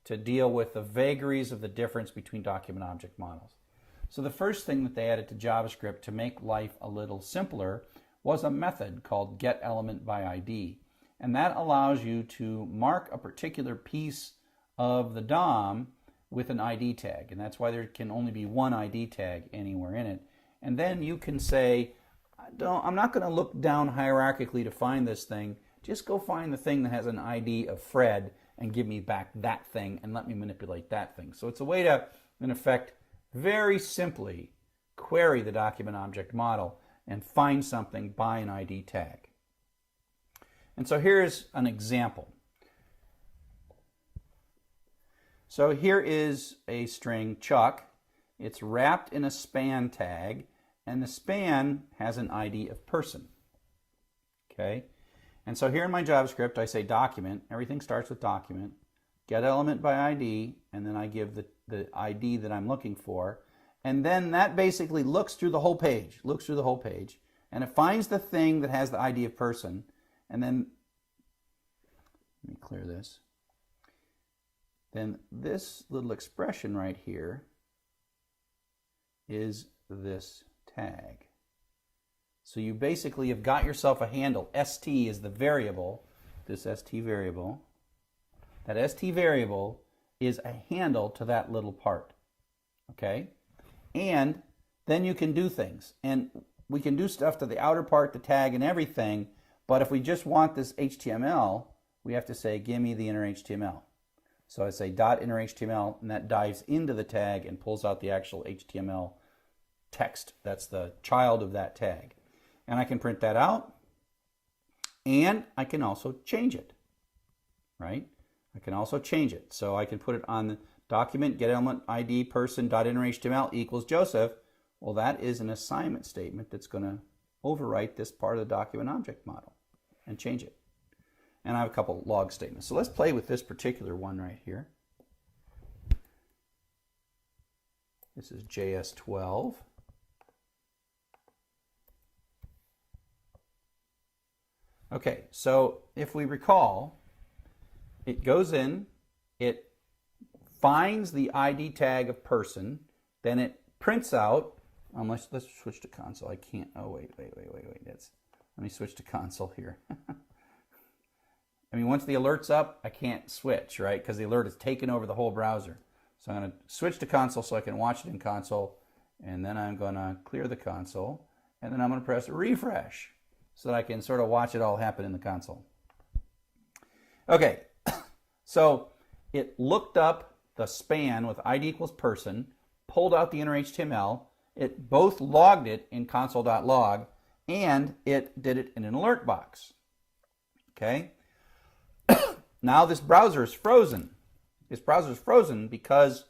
to deal with the vagaries of the difference between document object models. So the first thing that they added to JavaScript to make life a little simpler was a method called getElementById. And that allows you to mark a particular piece of the DOM with an ID tag. And that's why there can only be one ID tag anywhere in it. And then you can say, I'm not going to look down hierarchically to find this thing. Just go find the thing that has an ID of Fred and give me back that thing and let me manipulate that thing. So it's a way to, in effect, very simply query the document object model and find something by an ID tag. And so here's an example. So here is a string Chuck. It's wrapped in a span tag, and the span has an ID of person. Okay? And so here in my JavaScript, I say document. Everything starts with document. GetElementById, and then I give the ID that I'm looking for. And then that basically looks through the whole page, and it finds the thing that has the ID of person. And then, let me clear this. Then this little expression right here is this tag. So you basically have got yourself a handle. ST is the variable, this ST variable. That ST variable is a handle to that little part. Okay? And then you can do things. And we can do stuff to the outer part, the tag, and everything. But if we just want this HTML, we have to say, give me the inner HTML. So I say .inner HTML, and that dives into the tag and pulls out the actual HTML text. That's the child of that tag. And I can print that out, and I can also change it, right? I can also change it. So I can put it on the document, getElementId person.innerHTML equals Joseph. Well, that is an assignment statement that's going to overwrite this part of the document object model and change it. And I have a couple log statements. So let's play with this particular one right here. This is JS12. Okay, so if we recall, it goes in, it finds the ID tag of person, then it prints out, let's switch to console. I can't, oh wait. Let me switch to console here. I mean, once the alert's up, I can't switch, right? Because the alert has taken over the whole browser. So I'm going to switch to console so I can watch it in console. And then I'm going to clear the console. And then I'm going to press refresh so that I can sort of watch it all happen in the console. Okay, so it looked up the span with ID equals person, pulled out the inner HTML. It both logged it in console.log, and it did it in an alert box. Okay? Now this browser is frozen. This browser is frozen because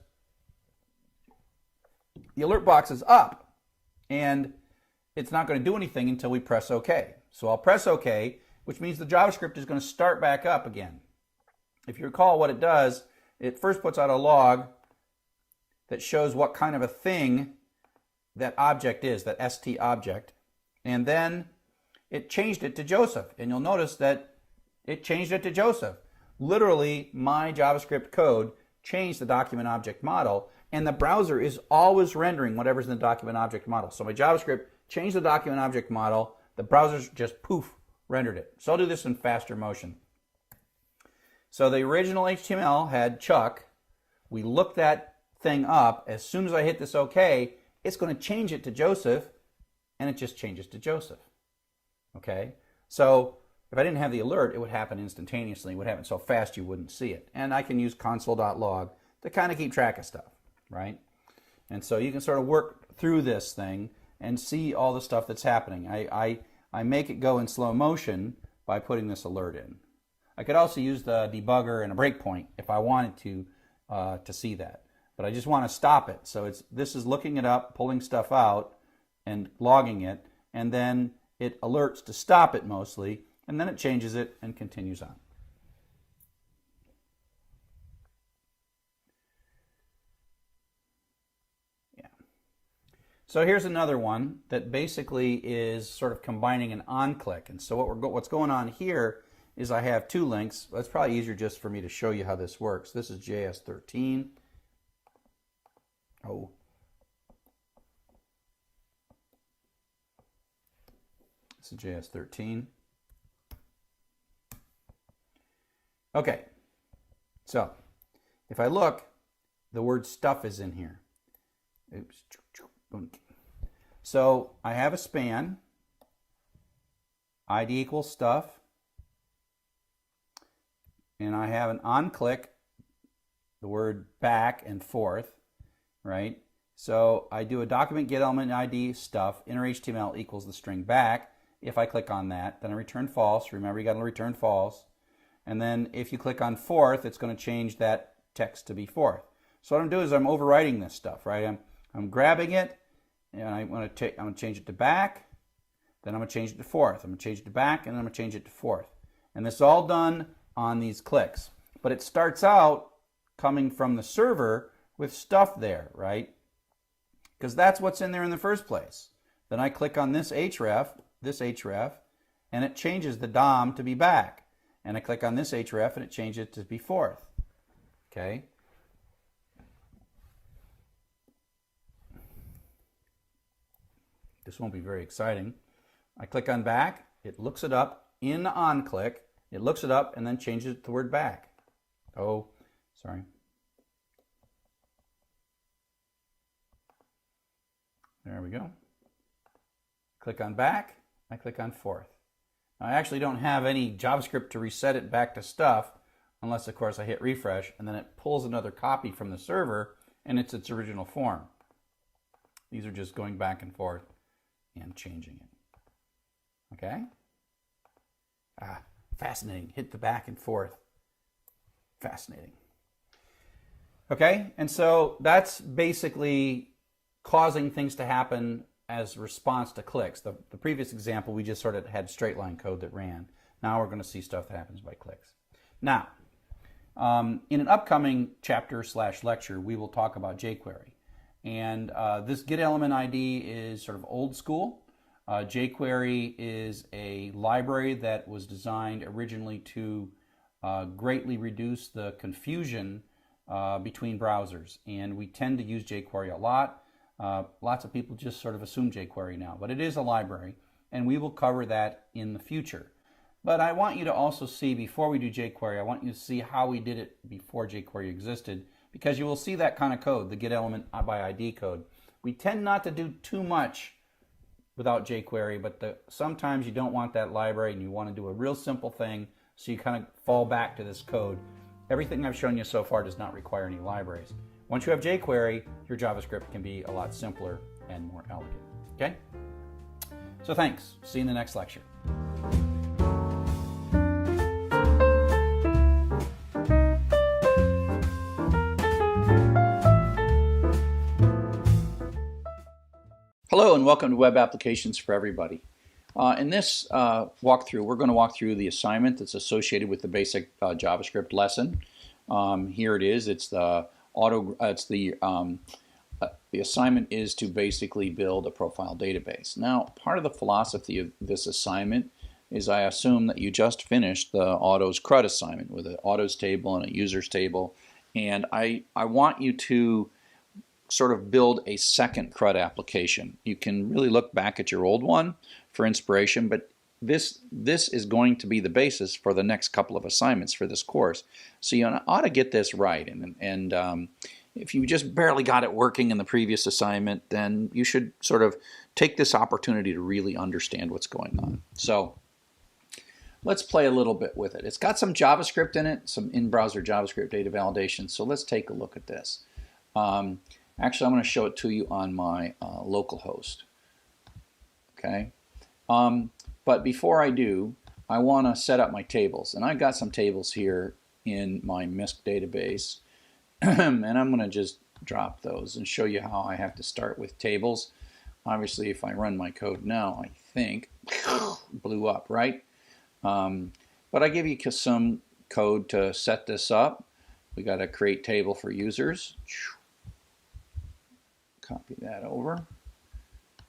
the alert box is up, and it's not going to do anything until we press OK. So I'll press OK, which means the JavaScript is going to start back up again. If you recall what it does, it first puts out a log that shows what kind of a thing that object is, that ST object, and then it changed it to Joseph. And you'll notice that it changed it to Joseph. Literally, my JavaScript code changed the document object model, and the browser is always rendering whatever's in the document object model. So my JavaScript changed the document object model, the browser's just poof, rendered it. So I'll do this in faster motion. So the original HTML had Chuck. We looked that thing up. As soon as I hit this OK, it's going to change it to Joseph, and it just changes to Joseph. Okay? So if I didn't have the alert, it would happen instantaneously. It would happen so fast you wouldn't see it. And I can use console.log to kind of keep track of stuff, right? And so you can sort of work through this thing and see all the stuff that's happening. I make it go in slow motion by putting this alert in. I could also use the debugger and a breakpoint if I wanted to see that. But I just want to stop it. So this is looking it up, pulling stuff out, and logging it, and then it alerts to stop it mostly, and then it changes it and continues on. Yeah. So here's another one that basically is sort of combining an on-click. And so what's going on here is I have two links. It's probably easier just for me to show you how this works. This is JS13. Oh. This is JS13. Okay. So, if I look, the word stuff is in here. Oops. So, I have a span. ID equals stuff. And I have an on-click, the word back and forth, right? So I do a document get element ID stuff, inner HTML equals the string back. If I click on that, then I return false. Remember, you got to return false. And then if you click on forth, it's going to change that text to be forth. So what I'm doing is I'm overwriting this stuff, right? I'm grabbing it, and I'm going to change it to back. Then I'm going to change it to forth. I'm going to change it to back, and then I'm going to change it to forth. And this is all done on these clicks. But it starts out coming from the server with stuff there, right? Because that's what's in there in the first place. Then I click on this href, and it changes the DOM to be back. And I click on this href, and it changes it to be forth. Okay? This won't be very exciting. I click on back, it looks it up in onClick, it looks it up and then changes it to the word back. Oh, sorry. There we go. Click on back, I click on forth. Now, I actually don't have any JavaScript to reset it back to stuff, unless of course I hit refresh, and then it pulls another copy from the server and it's its original form. These are just going back and forth and changing it. Okay? Fascinating. Hit the back and forth. Fascinating. Okay, and so that's basically causing things to happen as response to clicks. The previous example, we just sort of had straight line code that ran. Now we're going to see stuff that happens by clicks. Now, in an upcoming chapter/lecture, we will talk about jQuery. And this getElementID is sort of old school. jQuery is a library that was designed originally to greatly reduce the confusion between browsers. And we tend to use jQuery a lot. Lots of people just sort of assume jQuery now, but it is a library, and we will cover that in the future. But I want you to also see, before we do jQuery, I want you to see how we did it before jQuery existed, because you will see that kind of code, the getElementById code. We tend not to do too much without jQuery, but sometimes you don't want that library and you want to do a real simple thing, so you kind of fall back to this code. Everything I've shown you so far does not require any libraries. Once you have jQuery, your JavaScript can be a lot simpler and more elegant. Okay? So thanks. See you in the next lecture. Hello and welcome to Web Applications for Everybody. In this walkthrough, we're going to walk through the assignment that's associated with the basic JavaScript lesson. Here it is. It's the assignment is to basically build a profile database. Now, part of the philosophy of this assignment is I assume that you just finished the autos CRUD assignment with an autos table and a users table, and I want you to sort of build a second CRUD application. You can really look back at your old one for inspiration, but this is going to be the basis for the next couple of assignments for this course. So you ought to get this right, and if you just barely got it working in the previous assignment, then you should sort of take this opportunity to really understand what's going on. So let's play a little bit with it. It's got some JavaScript in it, some in-browser JavaScript data validation, so let's take a look at this. Actually, I'm going to show it to you on my local host. Okay, but before I do, I want to set up my tables, and I've got some tables here in my MISC database, and I'm going to just drop those and show you how I have to start with tables. Obviously, if I run my code now, I think blew up, right? But I give you some code to set this up. We got to create table for users. Copy that over,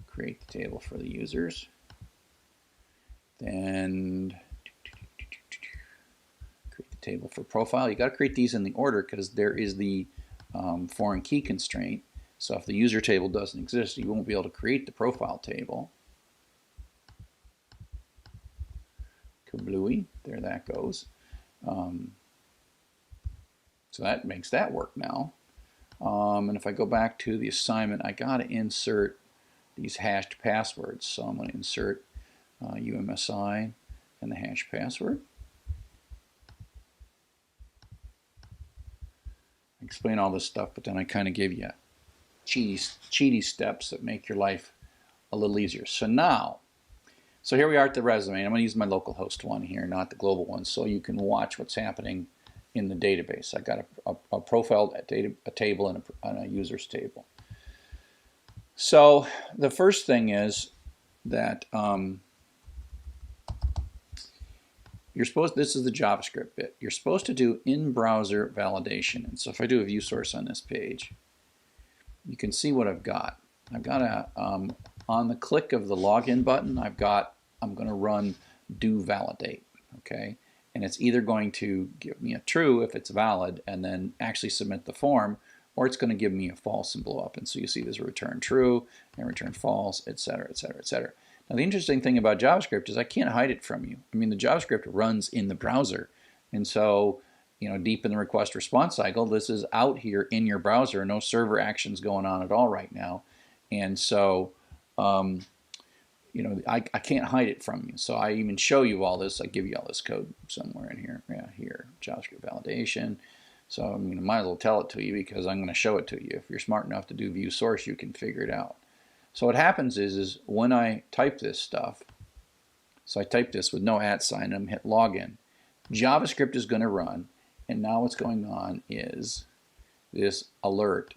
create the table for the users, then table for profile. You got to create these in the order because there is the foreign key constraint. So if the user table doesn't exist, you won't be able to create the profile table. Kablooey, there that goes. So that makes that work now. And if I go back to the assignment, I got to insert these hashed passwords. So I'm going to insert UMSI and the hash password. I explain all this stuff, but then I kind of give you cheaty steps that make your life a little easier. So here we are at the resume. I'm going to use my localhost one here, not the global one, so you can watch what's happening in the database. I got a profile, a table, and a users table. So the first thing is that this is the JavaScript bit. You're supposed to do in-browser validation. And so if I do a view source on this page, you can see what I've got. I've got on the click of the login button, I'm going to run do validate, okay? And it's either going to give me a true if it's valid and then actually submit the form, or it's going to give me a false and blow up. And so you see there's a return true and return false, etc., etc., etc. Now the interesting thing about JavaScript is I can't hide it from you. I mean, the JavaScript runs in the browser. And so, deep in the request response cycle, this is out here in your browser, no server actions going on at all right now. And so, I can't hide it from you. So I even show you all this. I give you all this code somewhere in here. Yeah, here, JavaScript validation. So I might as well tell it to you because I'm going to show it to you. If you're smart enough to do view source, you can figure it out. So what happens is when I type this stuff, so I type this with no @ sign, and hit login, JavaScript is going to run, and now what's going on is this alert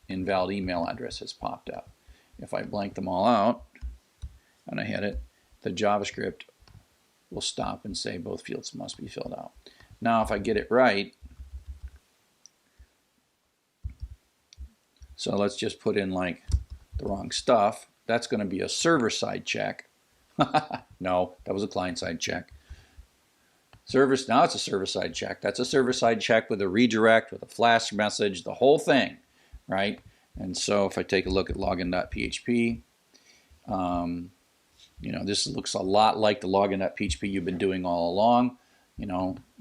invalid email address has popped up. If I blank them all out and I hit it, the JavaScript will stop and say both fields must be filled out. Now if I get it right, so let's just put in like the wrong stuff. That's going to be a server-side check. No, that was a client-side check. Now it's a server-side check. That's a server-side check with a redirect, with a flash message, the whole thing, right? And so if I take a look at login.php, this looks a lot like the login.php you've been doing all along.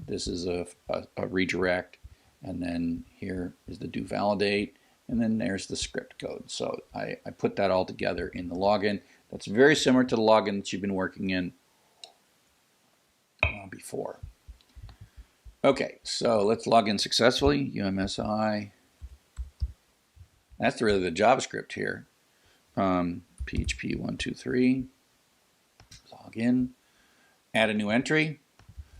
This is a redirect, and then here is the do validate. And then there's the script code. So I put that all together in the login. That's very similar to the login that you've been working in before. Okay, so let's log in successfully. UMSI. That's really the JavaScript here. PHP 123. Log in. Add a new entry.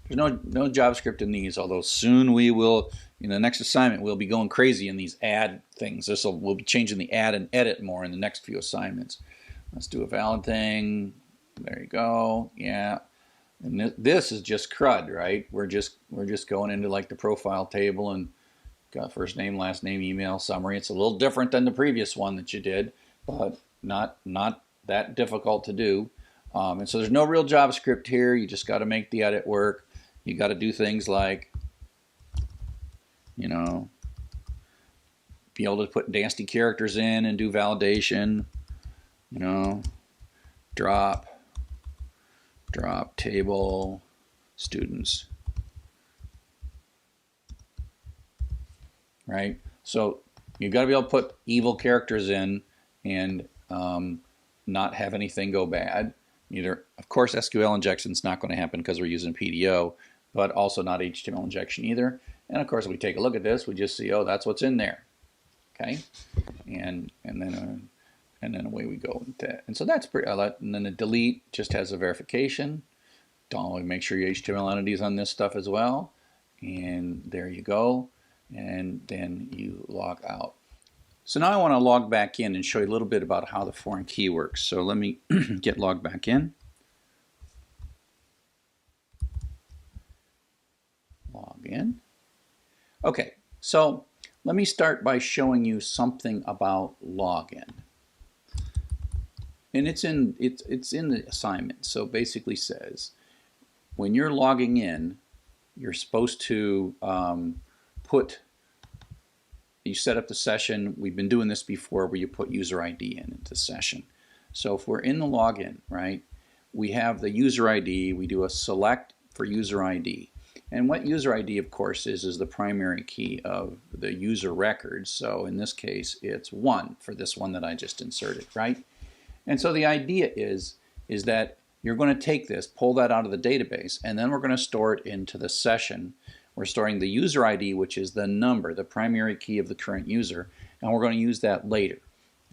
There's no JavaScript in these, although soon we will, in the next assignment, we'll be going crazy in these add things. We'll be changing the add and edit more in the next few assignments. Let's do a valid thing. There you go. Yeah. And this is just CRUD, right? We're just going into like the profile table and got first name, last name, email, summary. It's a little different than the previous one that you did, but not that difficult to do. And so there's no real JavaScript here. You just got to make the edit work. You got to do things like, be able to put nasty characters in and do validation, drop table students, right? So you got to be able to put evil characters in and not have anything go bad. Either, of course, SQL injection is not going to happen because we're using PDO, but also not HTML injection either. And of course, if we take a look at this, we just see, oh, that's what's in there. Okay, and then away we go with that. And so that's pretty. And then the delete just has a verification. Don't make sure your HTML entity is on this stuff as well. And there you go. And then you log out. So now I want to log back in and show you a little bit about how the foreign key works. So let me get logged back in. Log in. Okay, so let me start by showing you something about login. And it's in the assignment. So basically says when you're logging in, you're supposed to you set up the session. We've been doing this before where you put user ID into the session. So if we're in the login, right, we have the user ID, we do a select for user ID. And what user ID, of course, is the primary key of the user record. So in this case, it's 1 for this one that I just inserted, right? And so the idea is that you're going to take this, pull that out of the database, and then we're going to store it into the session. We're storing the user ID, which is the number, the primary key of the current user, and we're going to use that later,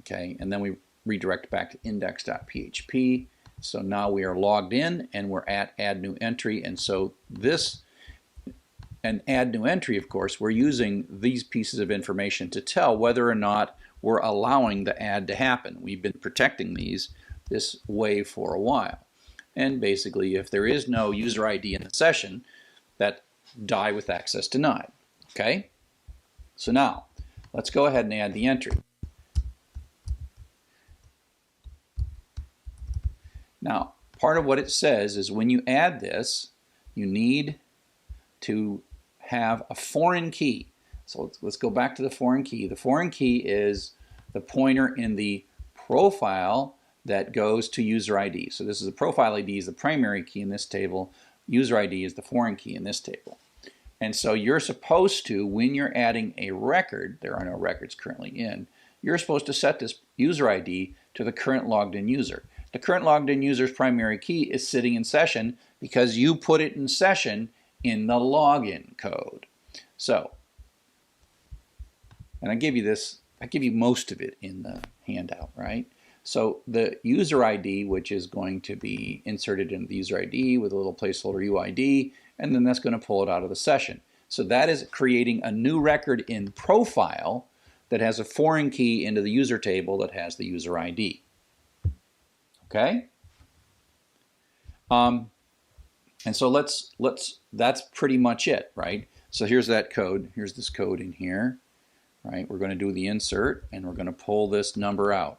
okay? And then we redirect back to index.php. So now we are logged in, and we're at add new entry, and so this, and add new entry, of course, we're using these pieces of information to tell whether or not we're allowing the add to happen. We've been protecting this way for a while. And basically, if there is no user ID in the session, that die with access denied. Okay? So now, let's go ahead and add the entry. Now, part of what it says is when you add this, you need to have a foreign key. So let's go back to the foreign key. The foreign key is the pointer in the profile that goes to user ID. So this is the profile ID is the primary key in this table. User ID is the foreign key in this table. And so you're supposed to, when you're adding a record, there are no records currently in, you're supposed to set this user ID to the current logged in user. The current logged in user's primary key is sitting in session because you put it in session in the login code. So, and I give you most of it in the handout, right? So the user ID, which is going to be inserted into the user ID with a little placeholder UID, and then that's going to pull it out of the session. So that is creating a new record in profile that has a foreign key into the user table that has the user ID. Okay? And so that's pretty much it, right? So here's that code. Here's this code in here, right? We're going to do the insert, and we're going to pull this number out.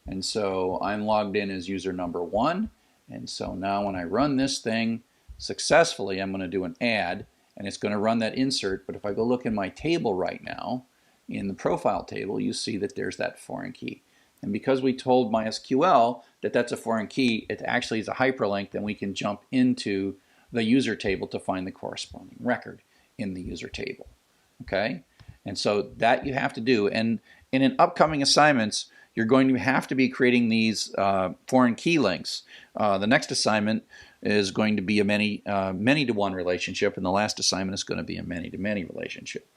And so I'm logged in as user number 1. And so now when I run this thing successfully, I'm going to do an add, and it's going to run that insert. But if I go look in my table right now, in the profile table, you see that there's that foreign key. And because we told MySQL that that's a foreign key, it actually is a hyperlink, then we can jump into the user table to find the corresponding record in the user table. Okay? And so that you have to do. And in upcoming assignments, you're going to have to be creating these foreign key links. The next assignment is going to be a many-to-one relationship, and the last assignment is going to be a many-to-many relationship.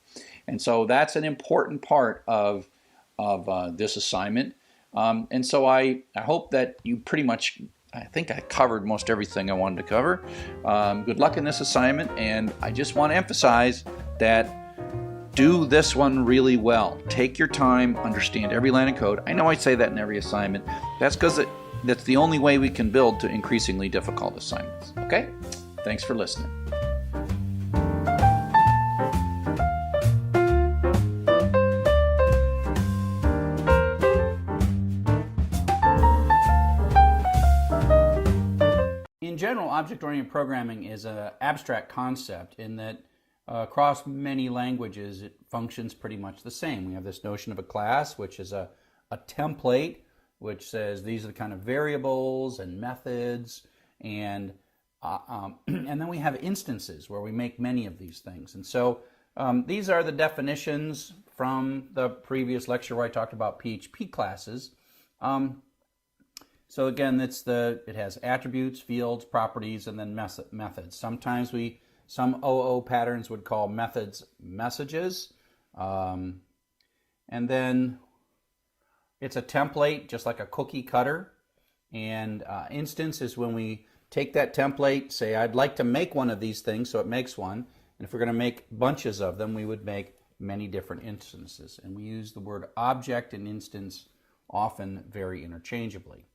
And so that's an important part of this assignment. And so I hope that you pretty much, I think I covered most everything I wanted to cover. Good luck in this assignment, and I just want to emphasize that do this one really well. Take your time, understand every line of code. I know I say that in every assignment. That's because that's the only way we can build to increasingly difficult assignments. Okay? Thanks for listening. In general, object-oriented programming is an abstract concept in that across many languages it functions pretty much the same. We have this notion of a class, which is a template, which says these are the kind of variables and methods, and then we have instances where we make many of these things. And so these are the definitions from the previous lecture where I talked about PHP classes. So again, it has attributes, fields, properties, and then methods. Sometimes some OO patterns would call methods messages. And then it's a template, just like a cookie cutter. And instance is when we take that template, say, I'd like to make one of these things, so it makes one. And if we're going to make bunches of them, we would make many different instances. And we use the word object and instance often very interchangeably.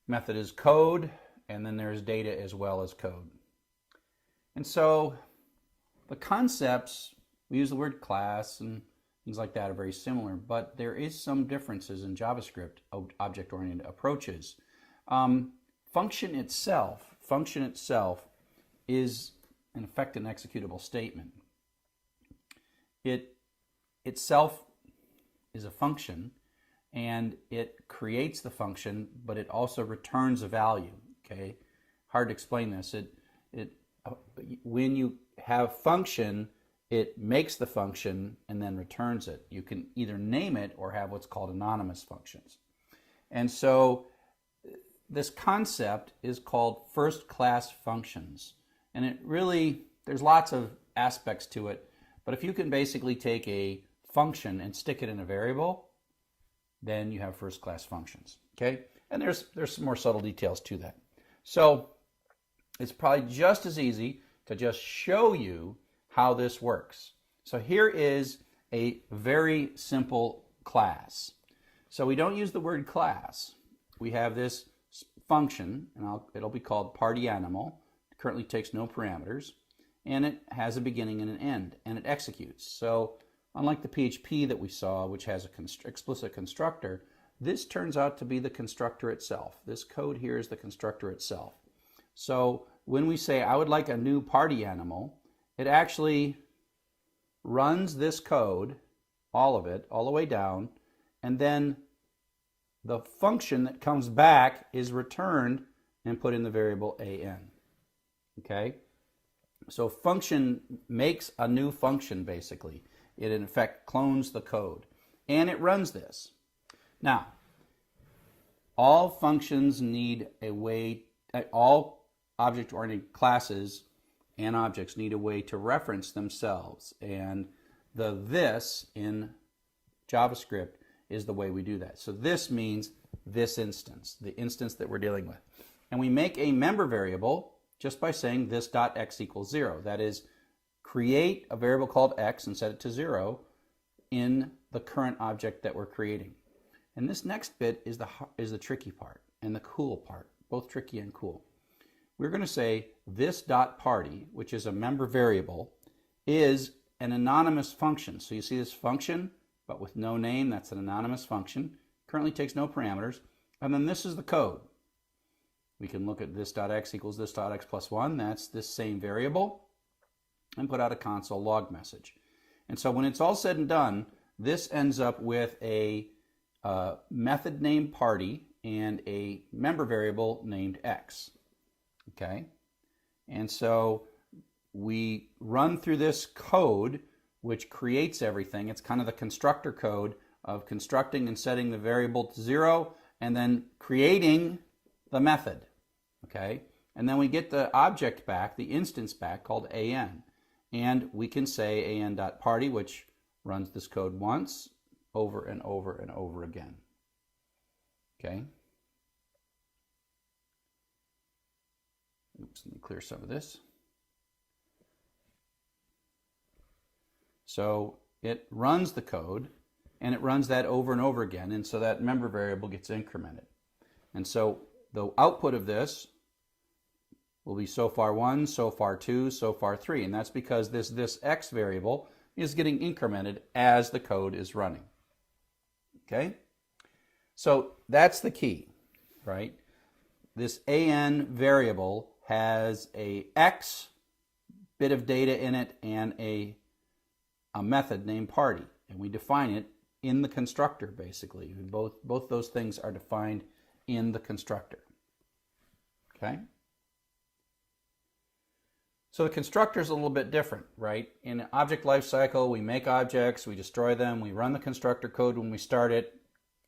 Method is code, and then there's data as well as code. And so the concepts, we use the word class and things like that, are very similar, but there is some differences in JavaScript object-oriented approaches. Function itself is in effect an executable statement. It itself is a function, and it creates the function, but it also returns a value. Okay, hard to explain this. When you have function, it makes the function and then returns it. You can either name it or have what's called anonymous functions. And so this concept is called first-class functions. And it really, there's lots of aspects to it, but if you can basically take a function and stick it in a variable, then you have first-class functions. Okay? And there's some more subtle details to that. So it's probably just as easy to just show you how this works. So here is a very simple class. So we don't use the word class. We have this function, and it'll be called party animal. It currently takes no parameters, and it has a beginning and an end, and it executes. So unlike the PHP that we saw, which has an explicit constructor, this turns out to be the constructor itself. This code here is the constructor itself. So when we say, I would like a new party animal, it actually runs this code, all of it, all the way down, and then the function that comes back is returned and put in the variable an. Okay? So function makes a new function, basically. It, in effect, clones the code. And it runs this. Now, all functions need a way, all object-oriented classes and objects need a way to reference themselves. And the this in JavaScript is the way we do that. So this means this instance, the instance that we're dealing with. And we make a member variable just by saying this.x equals 0. That is, create a variable called x and set it to 0 in the current object that we're creating. And this next bit is the tricky part and the cool part, both tricky and cool. We're going to say this.party, which is a member variable, is an anonymous function. So you see this function, but with no name, that's an anonymous function. Currently takes no parameters. And then this is the code. We can look at this.x equals this.x plus 1. That's this same variable. And put out a console log message. And so when it's all said and done, this ends up with a method named party and a member variable named x. Okay? And so we run through this code which creates everything. It's kind of the constructor code of constructing and setting the variable to 0 and then creating the method. Okay? And then we get the object back, the instance back, called an. And we can say an.party, which runs this code once, over and over and over again. Okay? Oops, let me clear some of this. So it runs the code, and it runs that over and over again, and so that member variable gets incremented. And so the output of this will be so far 1, so far 2, so far 3, and that's because this x variable is getting incremented as the code is running. Okay? So that's the key, right? This an variable has a x bit of data in it and a method named party, and we define it in the constructor, basically. Both those things are defined in the constructor. Okay? So the constructor is a little bit different, right? In an object lifecycle, we make objects, we destroy them, we run the constructor code when we start it.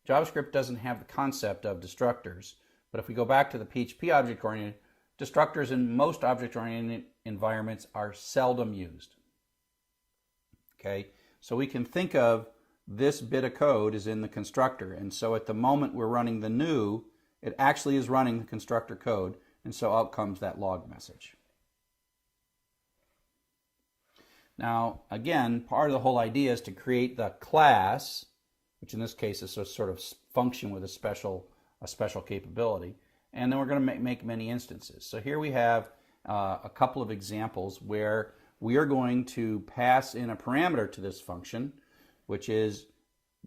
JavaScript doesn't have the concept of destructors, but if we go back to the PHP object-oriented, destructors in most object-oriented environments are seldom used. Okay, so we can think of this bit of code is in the constructor, and so at the moment we're running the new, it actually is running the constructor code, and so out comes that log message. Now, again, part of the whole idea is to create the class, which in this case is a sort of function with a special capability, and then we're going to make many instances. So here we have a couple of examples where we are going to pass in a parameter to this function, which is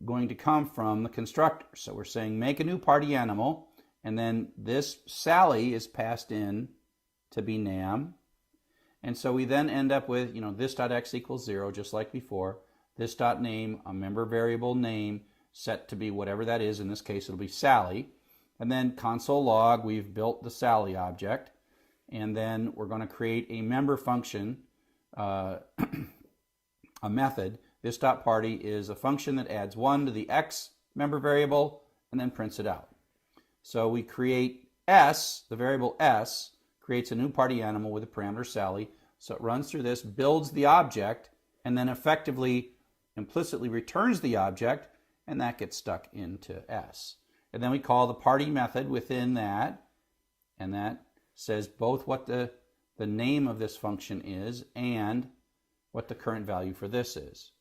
going to come from the constructor. So we're saying make a new party animal, and then this Sally is passed in to be Nam, And so we then end up with, this.x equals 0, just like before. This.name, a member variable name, set to be whatever that is. In this case, it'll be Sally. And then console log, we've built the Sally object. And then we're going to create a member function, a method. This.party is a function that adds 1 to the x member variable and then prints it out. So we create s, the variable s, creates a new party animal with the parameter Sally. So it runs through this, builds the object, and then effectively, implicitly returns the object, and that gets stuck into s. And then we call the party method within that, and that says both what the name of this function is and what the current value for this is.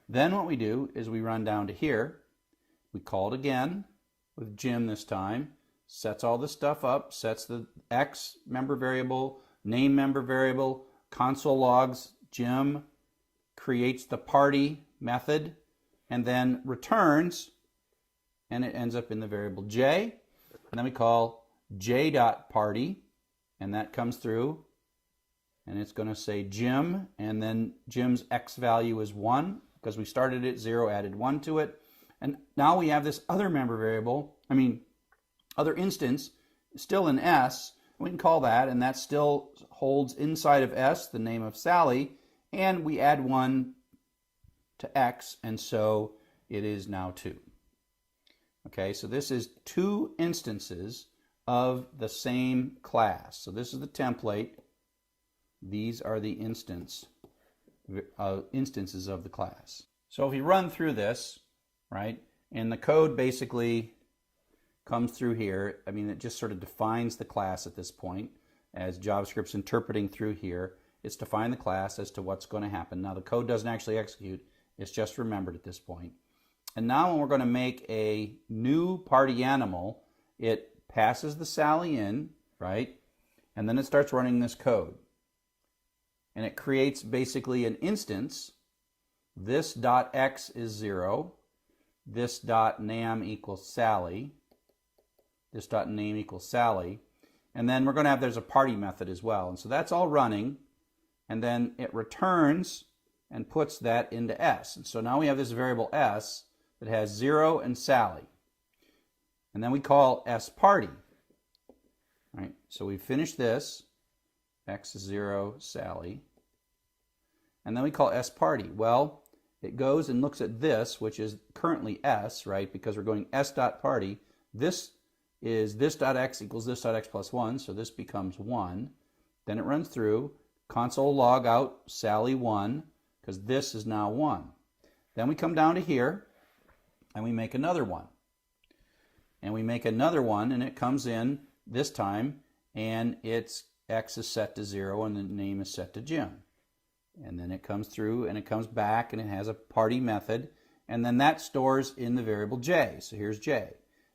Then what we do is we run down to here, we call it again with Jim this time, sets all this stuff up, sets the x member variable, name member variable, console logs Jim, creates the party method, and then returns, and it ends up in the variable j. And then we call j.party, and that comes through, and it's going to say Jim, and then Jim's x value is 1, because we started at 0, added 1 to it. And now we have this other member variable, other instance, still in S. We can call that, and that still holds inside of S the name of Sally, and we add 1 to X, and so it is now 2. Okay, so this is 2 instances of the same class. So this is the template. These are the instances of the class. So if you run through this, right, and the code basically comes through here. It just sort of defines the class at this point. As JavaScript's interpreting through here, it's defined the class as to what's going to happen. Now the code doesn't actually execute, it's just remembered at this point. And now when we're going to make a new party animal, it passes the Sally in, right? And then it starts running this code. And it creates basically an instance. This.x is 0. This.name equals Sally. This.name equals Sally. And then we're going to have, there's a party method as well. And so that's all running. And then it returns and puts that into S. And so now we have this variable S that has 0 and Sally. And then we call sParty. Right? So we finish this. X is 0, Sally. And then we call sParty. Well, it goes and looks at this, which is currently S, right? Because we're going s.party. This is this.x equals this.x plus 1, so this becomes 1. Then it runs through, console log out Sally 1, because this is now 1. Then we come down to here, and we make another one. And we make another one, and it comes in this time, and its x is set to 0, and the name is set to Jim. And then it comes through, and it comes back, and it has a party method, and then that stores in the variable j. So here's j.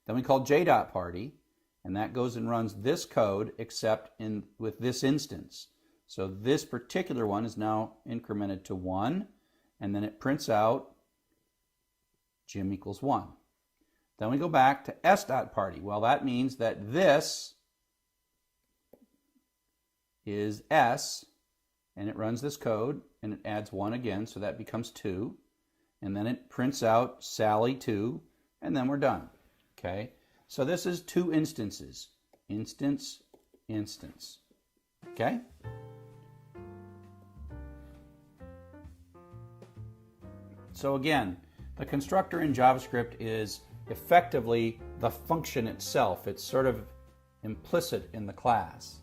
Then we call j.party, and that goes and runs this code except with this instance. So this particular one is now incremented to 1, and then it prints out Jim equals 1. Then we go back to s.party. Well, that means that this is S, and it runs this code, and it adds 1 again, so that becomes 2. And then it prints out Sally 2, and then we're done. Okay, so this is 2 instances. Instance, instance. Okay? So again, the constructor in JavaScript is effectively the function itself. It's sort of implicit in the class.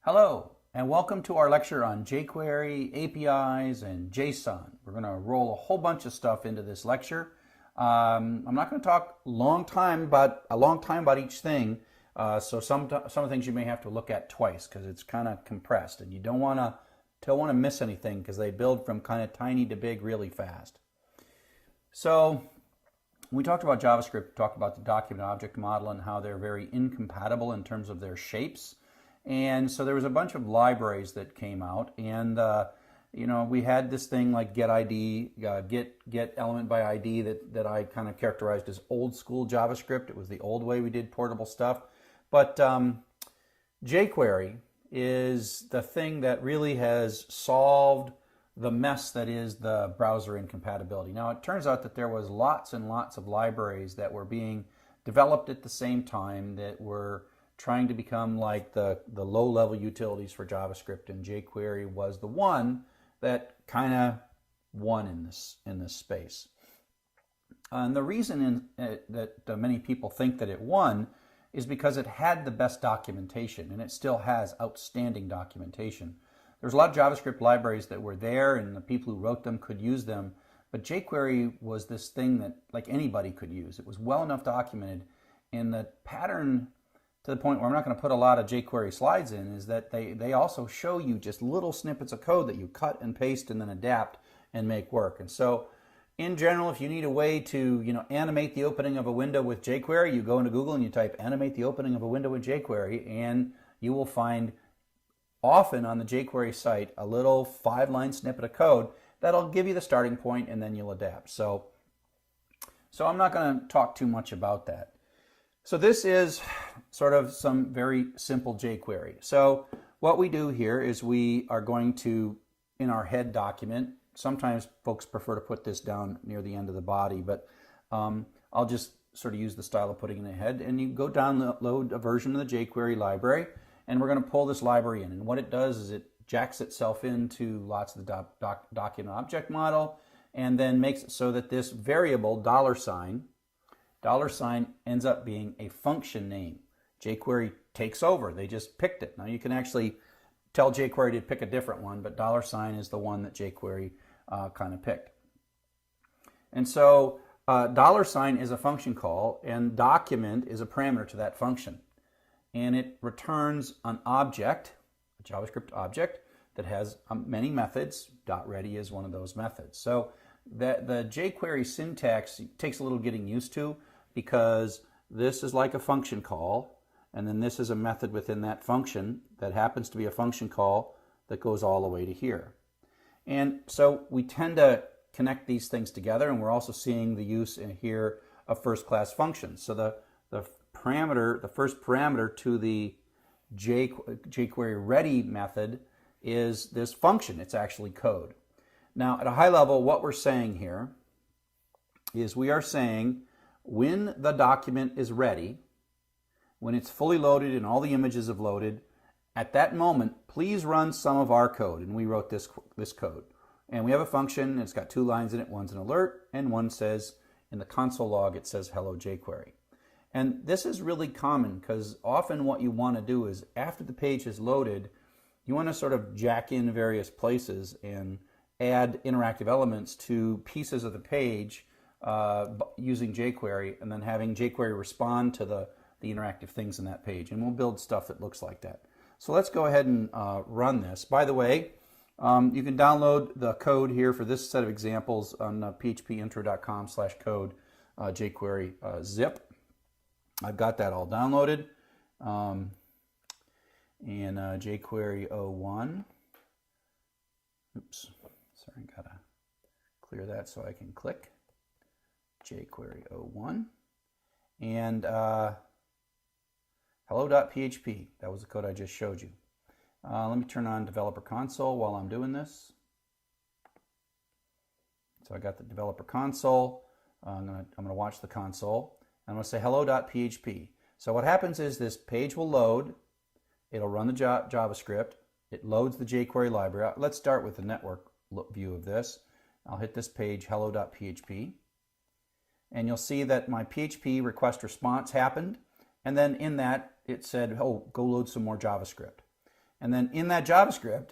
Hello, and welcome to our lecture on jQuery, APIs, and JSON. We're going to roll a whole bunch of stuff into this lecture. I'm not going to talk a long time about each thing, so some of the things you may have to look at twice because it's kind of compressed, and you don't want to miss anything because they build from kind of tiny to big really fast. So when we talked about JavaScript, we talked about the document object model and how they're very incompatible in terms of their shapes. And so there was a bunch of libraries that came out, and you know, we had this thing like get ID, get element by ID that I kind of characterized as old school JavaScript. It was the old way we did portable stuff. But jQuery is the thing that really has solved the mess that is the browser incompatibility. Now, it turns out that there was lots and lots of libraries that were being developed at the same time that were trying to become like the low-level utilities for JavaScript, and jQuery was the one that kind of won in this space. And the reason that many people think that it won is because it had the best documentation, and it still has outstanding documentation. There's a lot of JavaScript libraries that were there, and the people who wrote them could use them, but jQuery was this thing that like anybody could use. It was well enough documented, and the pattern, to the point where I'm not going to put a lot of jQuery slides in, is that they also show you just little snippets of code that you cut and paste and then adapt and make work. And so in general, if you need a way to, you know, animate the opening of a window with jQuery, you go into Google and you type animate the opening of a window with jQuery, and you will find often on the jQuery site a little 5-line snippet of code that'll give you the starting point, and then you'll adapt. So I'm not going to talk too much about that. So this is sort of some very simple jQuery. So what we do here is we are going to, in our head document, sometimes folks prefer to put this down near the end of the body, but I'll just sort of use the style of putting it in a head, and you go download a version of the jQuery library, and we're going to pull this library in. And what it does is it jacks itself into lots of the document object model, and then makes it so that this variable $sign ends up being a function name. jQuery takes over. They just picked it. Now you can actually tell jQuery to pick a different one, but $sign is the one that jQuery kind of picked. And so $sign is a function call, and document is a parameter to that function. And it returns an object, a JavaScript object, that has many methods. .ready is one of those methods. So the jQuery syntax takes a little getting used to, because this is like a function call, and then this is a method within that function that happens to be a function call that goes all the way to here. And so we tend to connect these things together, and we're also seeing the use in here of first-class functions. So the first parameter to the jQuery ready method is this function. It's actually code. Now, at a high level, what we're saying here is we are saying when the document is ready, when it's fully loaded and all the images have loaded, at that moment, please run some of our code. And we wrote this code. And we have a function, and it's got 2 lines in it. One's an alert, and one says, in the console log, it says hello jQuery. And this is really common, because often what you want to do is, after the page is loaded, you want to sort of jack in various places and add interactive elements to pieces of the page using jQuery, and then having jQuery respond to the interactive things in that page. And we'll build stuff that looks like that. So let's go ahead and run this. By the way, you can download the code here for this set of examples on phpintro.com/code jQuery zip. I've got that all downloaded. And jQuery 01. Oops, sorry, gotta clear that so I can click. jQuery 01. And hello.php, that was the code I just showed you. Let me turn on Developer Console while I'm doing this. So I got the Developer Console. I'm gonna watch the console. I'm going to say hello.php. So what happens is this page will load. It'll run the JavaScript. It loads the jQuery library. Let's start with the network view of this. I'll hit this page, hello.php. And you'll see that my PHP request response happened. And then in that, it said, oh, go load some more JavaScript. And then in that JavaScript,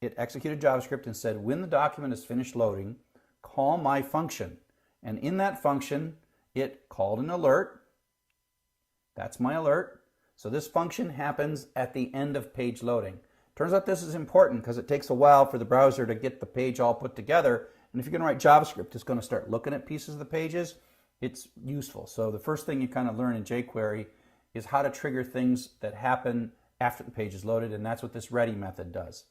it executed JavaScript and said, when the document is finished loading, call my function. And in that function, it called an alert. That's my alert. So this function happens at the end of page loading. Turns out this is important because it takes a while for the browser to get the page all put together. And if you're going to write JavaScript, it's going to start looking at pieces of the pages. It's useful. So the first thing you kind of learn in jQuery is how to trigger things that happen after the page is loaded, and that's what this ready method does.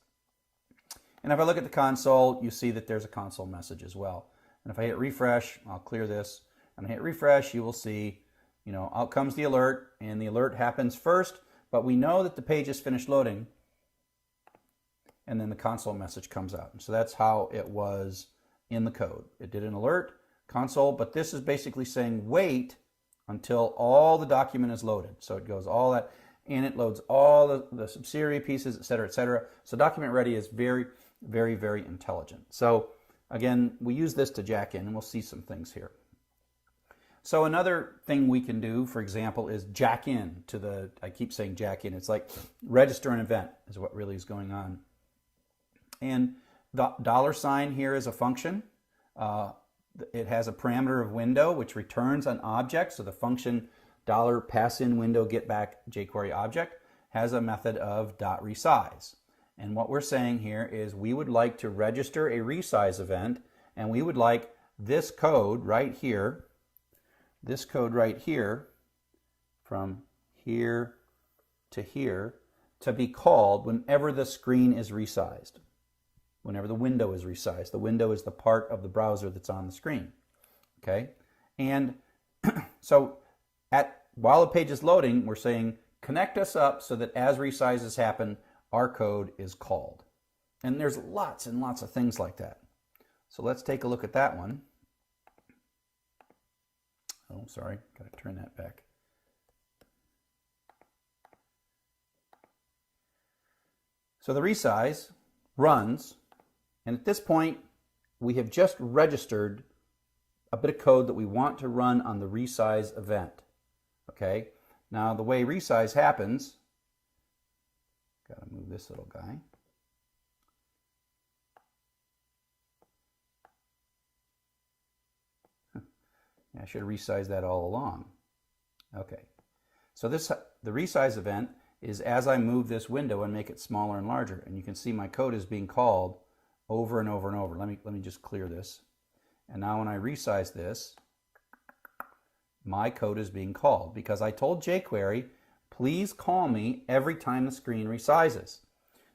And if I look at the console, you see that there's a console message as well. And if I hit refresh, I'll clear this, and I hit refresh, you will see, out comes the alert, and the alert happens first, but we know that the page is finished loading, and then the console message comes out. And so that's how it was in the code. It did an alert, console, but this is basically saying wait until all the document is loaded. So it goes all that, and it loads all the subsidiary pieces, et cetera, et cetera. So document ready is very, very, very intelligent. So again, we use this to jack in, and we'll see some things here. So another thing we can do, for example, is jack in to the, I keep saying jack in, it's like register an event is what really is going on. And the $ here is a function. It has a parameter of window which returns an object. So the function $passin window get back jQuery object has a method of .resize. And what we're saying here is we would like to register a resize event, and we would like this code right here, from here to here, to be called whenever the screen is resized. Whenever the window is resized. The window is the part of the browser that's on the screen. Okay? And so while the page is loading, we're saying connect us up so that as resizes happen, our code is called. And there's lots and lots of things like that. So let's take a look at that one. Oh, sorry, got to turn that back. So the resize runs, and at this point, we have just registered a bit of code that we want to run on the resize event. Okay, now the way resize happens, got to move this little guy. I should have resized that all along. Okay, so the resize event is as I move this window and make it smaller and larger, and you can see my code is being called over and over and over. Let me just clear this. And now when I resize this, my code is being called because I told jQuery, please call me every time the screen resizes.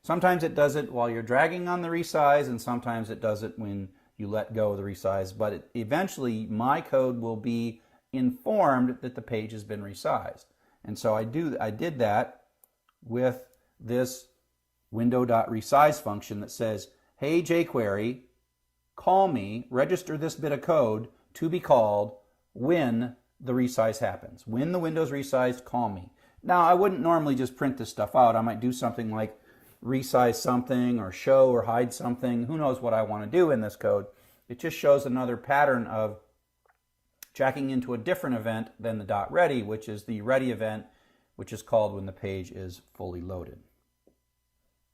Sometimes it does it while you're dragging on the resize, and sometimes it does it when you let go of the resize, but eventually my code will be informed that the page has been resized. And so I did that with this window.resize function that says, hey jQuery, call me, register this bit of code to be called when the resize happens. When the window's resized, call me. Now I wouldn't normally just print this stuff out. I might do something like resize something or show or hide something. Who knows what I want to do in this code. It just shows another pattern of jacking into a different event than the .ready, which is the ready event, which is called when the page is fully loaded.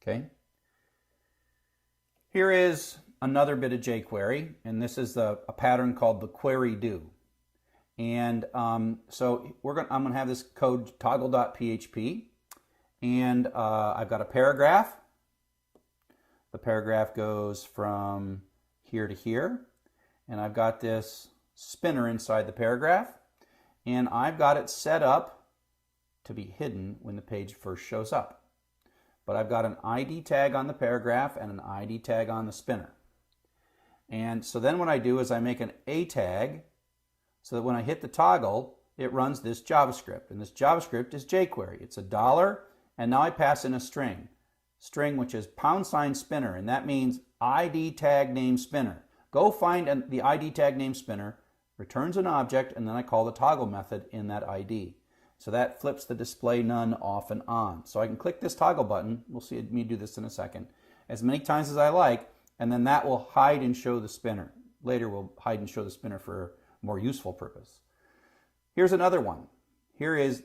Okay. Here is another bit of jQuery, and this is a pattern called the query do. And so I'm going to have this code toggle.php. And I've got a paragraph. The paragraph goes from here to here. And I've got this spinner inside the paragraph. And I've got it set up to be hidden when the page first shows up. But I've got an ID tag on the paragraph and an ID tag on the spinner. And so then what I do is I make an A tag so that when I hit the toggle, it runs this JavaScript. And this JavaScript is jQuery. It's $, and now I pass in a string which is #spinner, and that means ID tag name spinner. Go find the ID tag name spinner, returns an object, and then I call the toggle method in that ID. So that flips the display none off and on. So I can click this toggle button, we'll see me do this in a second, as many times as I like, and then that will hide and show the spinner. Later we'll hide and show the spinner for a more useful purpose. Here's another one. Here is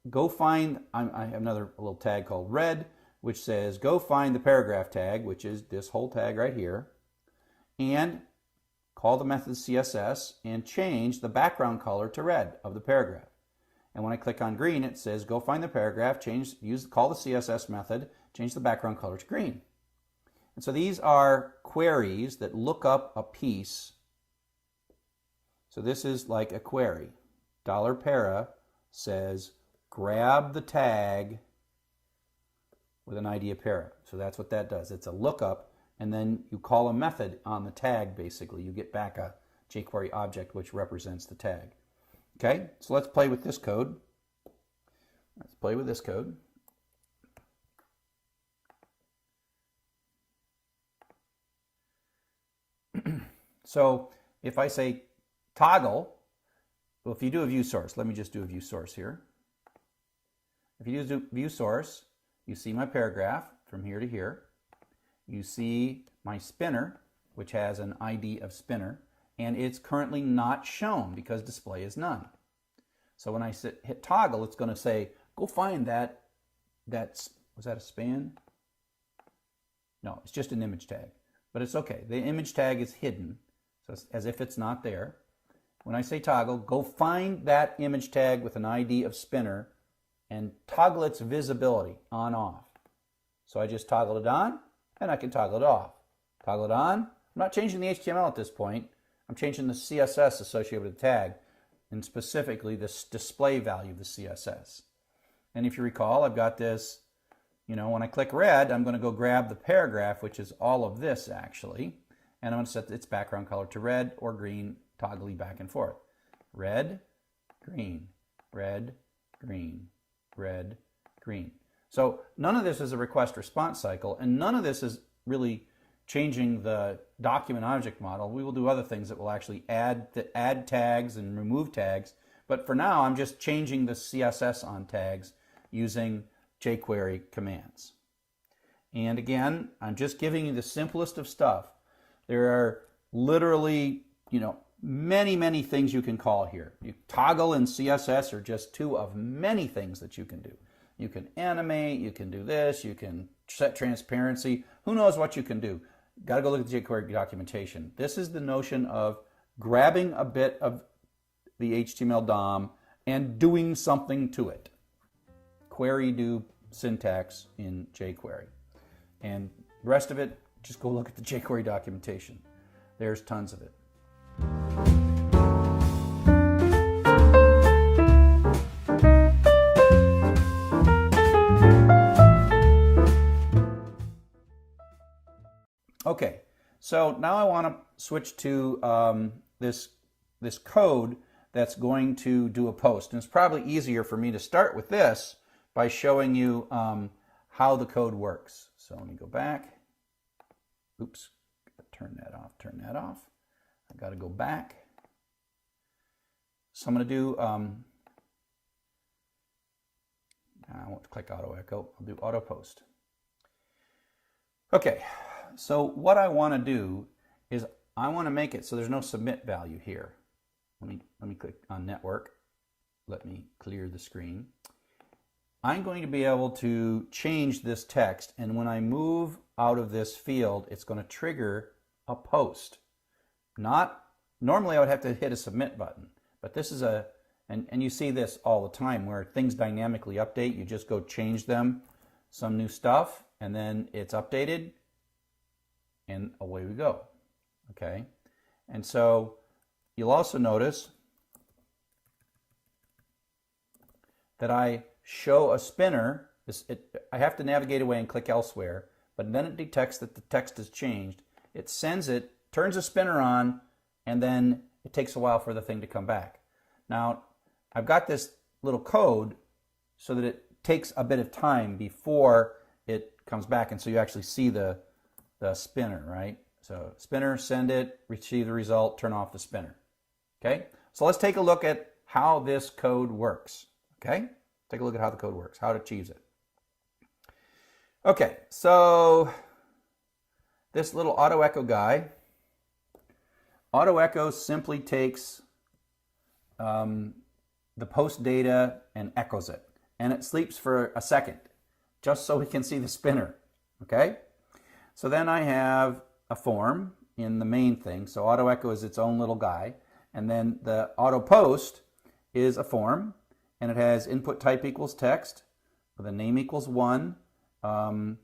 go find, I have another little tag called red, which says go find the paragraph tag, which is this whole tag right here, and call the method CSS and change the background color to red of the paragraph. And when I click on green, it says go find the paragraph, call the CSS method, change the background color to green. And so these are queries that look up a piece. So this is like a query. $para says grab the tag with an ID of para. So that's what that does. It's a lookup, and then you call a method on the tag, basically. You get back a jQuery object which represents the tag. Okay, so let's play with this code. Let's play with this code. So if I say toggle, well, if you do a view source, let me just do a view source here. If you do view source, you see my paragraph from here to here. You see my spinner, which has an ID of spinner, and it's currently not shown because display is none. So when I hit toggle, it's going to say, go find that, was that a span? No, it's just an image tag, but it's okay. The image tag is hidden, so it's as if it's not there. When I say toggle, go find that image tag with an ID of spinner and toggle its visibility on off. So I just toggled it on, and I can toggle it off. Toggle it on. I'm not changing the HTML at this point. I'm changing the CSS associated with the tag, and specifically this display value of the CSS. And if you recall, I've got this, when I click red, I'm going to go grab the paragraph, which is all of this actually, and I'm going to set its background color to red or green, toggling back and forth. Red, green, red, green, red, green. So none of this is a request response cycle, and none of this is really changing the document object model. We will do other things that will actually add tags and remove tags, but for now I'm just changing the CSS on tags using jQuery commands. And again, I'm just giving you the simplest of stuff. There are literally, many things you can call here. Toggle and CSS are just two of many things that you can do. You can animate, you can do this, you can set transparency. Who knows what you can do? Got to go look at the jQuery documentation. This is the notion of grabbing a bit of the HTML DOM and doing something to it. Query do syntax in jQuery. And the rest of it, just go look at the jQuery documentation. There's tons of it. Okay, so now I want to switch to this code that's going to do a post. And it's probably easier for me to start with this by showing you how the code works. So let me go back. Oops, turn that off, turn that off. I got to go back. So I'm going to do, I won't click auto echo, I'll do auto post. Okay, so what I want to do is I want to make it so there's no submit value here. Let me click on network. Let me clear the screen. I'm going to be able to change this text, and when I move out of this field, it's going to trigger a post. Normally I would have to hit a submit button, but this is and you see this all the time where things dynamically update. You just go change them, some new stuff, and then it's updated, and away we go. Okay, and so you'll also notice that I show a spinner. I have to navigate away and click elsewhere, but then it detects that the text has changed. It sends it, turns the spinner on, and then it takes a while for the thing to come back. Now, I've got this little code so that it takes a bit of time before it comes back, and so you actually see the spinner, right? So spinner, send it, receive the result, turn off the spinner. Okay, so let's take a look at how this code works. Okay, take a look at how the code works, how it achieves it. Okay, so this little auto echo guy, auto echo simply takes the post data and echoes it, and it sleeps for a second just so we can see the spinner. Okay, so then I have a form in the main thing. So auto echo is its own little guy, and then the auto post is a form, and it has input type equals text, the name equals 1, and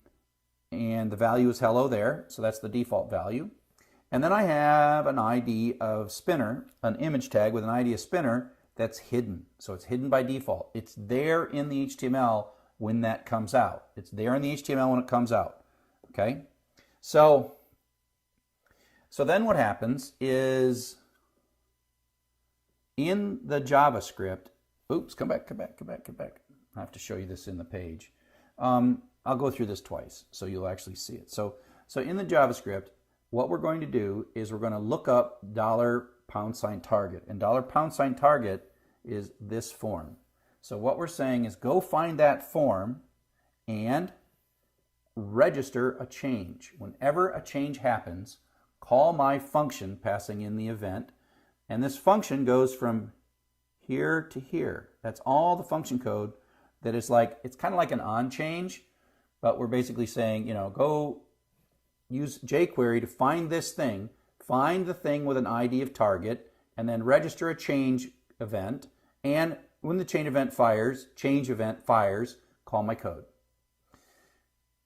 the value is hello there, so that's the default value. And then I have an ID of spinner, an image tag with an ID of spinner that's hidden. So it's hidden by default. It's there in the HTML when that comes out. It's there in the HTML when it comes out. Okay? So then what happens is in the JavaScript, oops, come back. I have to show you this in the page. I'll go through this twice so you'll actually see it. So in the JavaScript, what we're going to do is we're going to look up $$target, and $target is this form. So what we're saying is go find that form and register a change. Whenever a change happens, call my function passing in the event, and this function goes from here to here. That's all the function code that is like, it's kind of like an on change, but we're basically saying, go use jQuery to find this thing, find the thing with an ID of target, and then register a change event, and when the change event fires, call my code.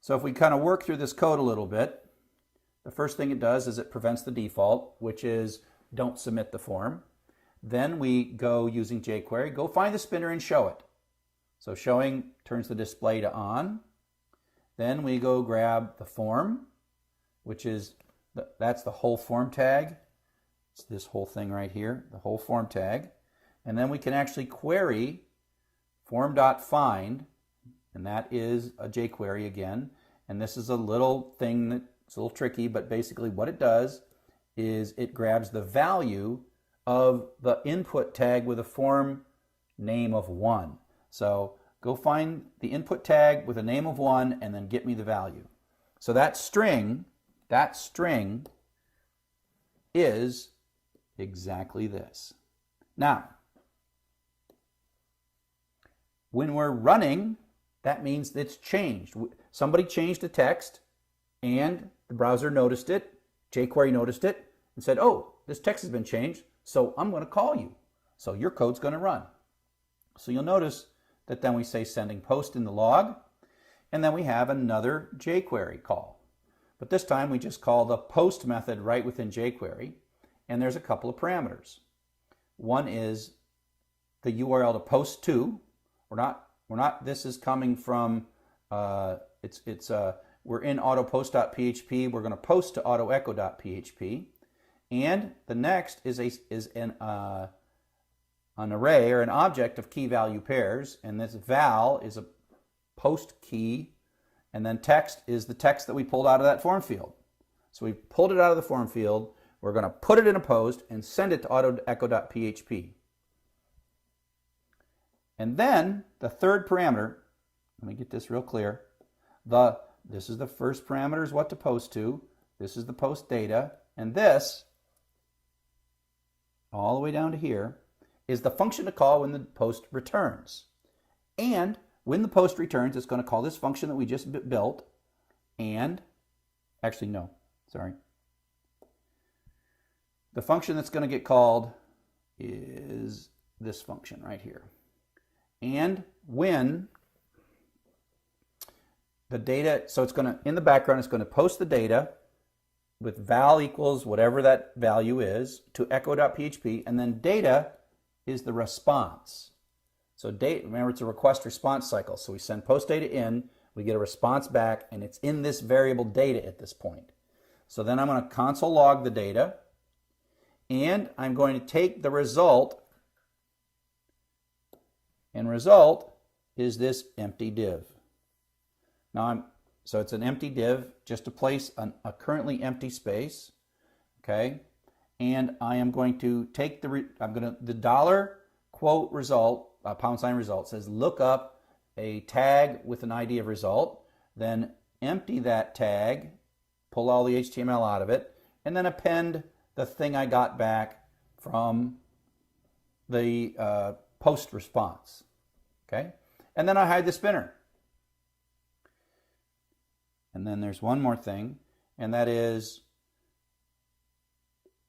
So if we kind of work through this code a little bit, the first thing it does is it prevents the default, which is don't submit the form. Then we go using jQuery, go find the spinner and show it. So showing turns the display to on. Then we go grab the form, which is, that's the whole form tag. It's this whole thing right here, the whole form tag. And then we can actually query form.find, and that is a jQuery again. And this is a little thing that's a little tricky, but basically what it does is it grabs the value of the input tag with a form name of 1. So go find the input tag with a name of 1 and then get me the value. So that string is exactly this. Now, when we're running, that means it's changed. Somebody changed the text and the browser noticed it, jQuery noticed it, and said, oh, this text has been changed, so I'm going to call you. So your code's going to run. So you'll notice that then we say sending post in the log, and then we have another jQuery call. But this time we just call the post method right within jQuery, and there's a couple of parameters. One is the URL to post to. This is coming from, we're in autopost.php. We're going to post to autoecho.php. And the next is an array or an object of key value pairs, and this val is a post key, and then text is the text that we pulled out of that form field. So we pulled it out of the form field, we're going to put it in a post and send it to autoecho.php. And then the third parameter, let me get this real clear, this is the first parameter is what to post to, this is the post data, and this, all the way down to here, is the function to call when the post returns. And when the post returns, it's going to call this function that we just built, and, actually no, sorry. The function that's going to get called is this function right here. And when the data, so it's going to, in the background, it's going to post the data with val equals whatever that value is to echo.php, and then data is the response. So data, remember, it's a request response cycle. So we send post data in, we get a response back, and it's in this variable data at this point. So then I'm going to console log the data, and I'm going to take the result, and result is this empty div. Now so it's an empty div just to place a currently empty space, okay? And I am going to take the dollar quote result, pound sign result says look up a tag with an ID of result, then empty that tag, pull all the HTML out of it, and then append the thing I got back from the post response, okay? And then I hide the spinner. And then there's one more thing, and that is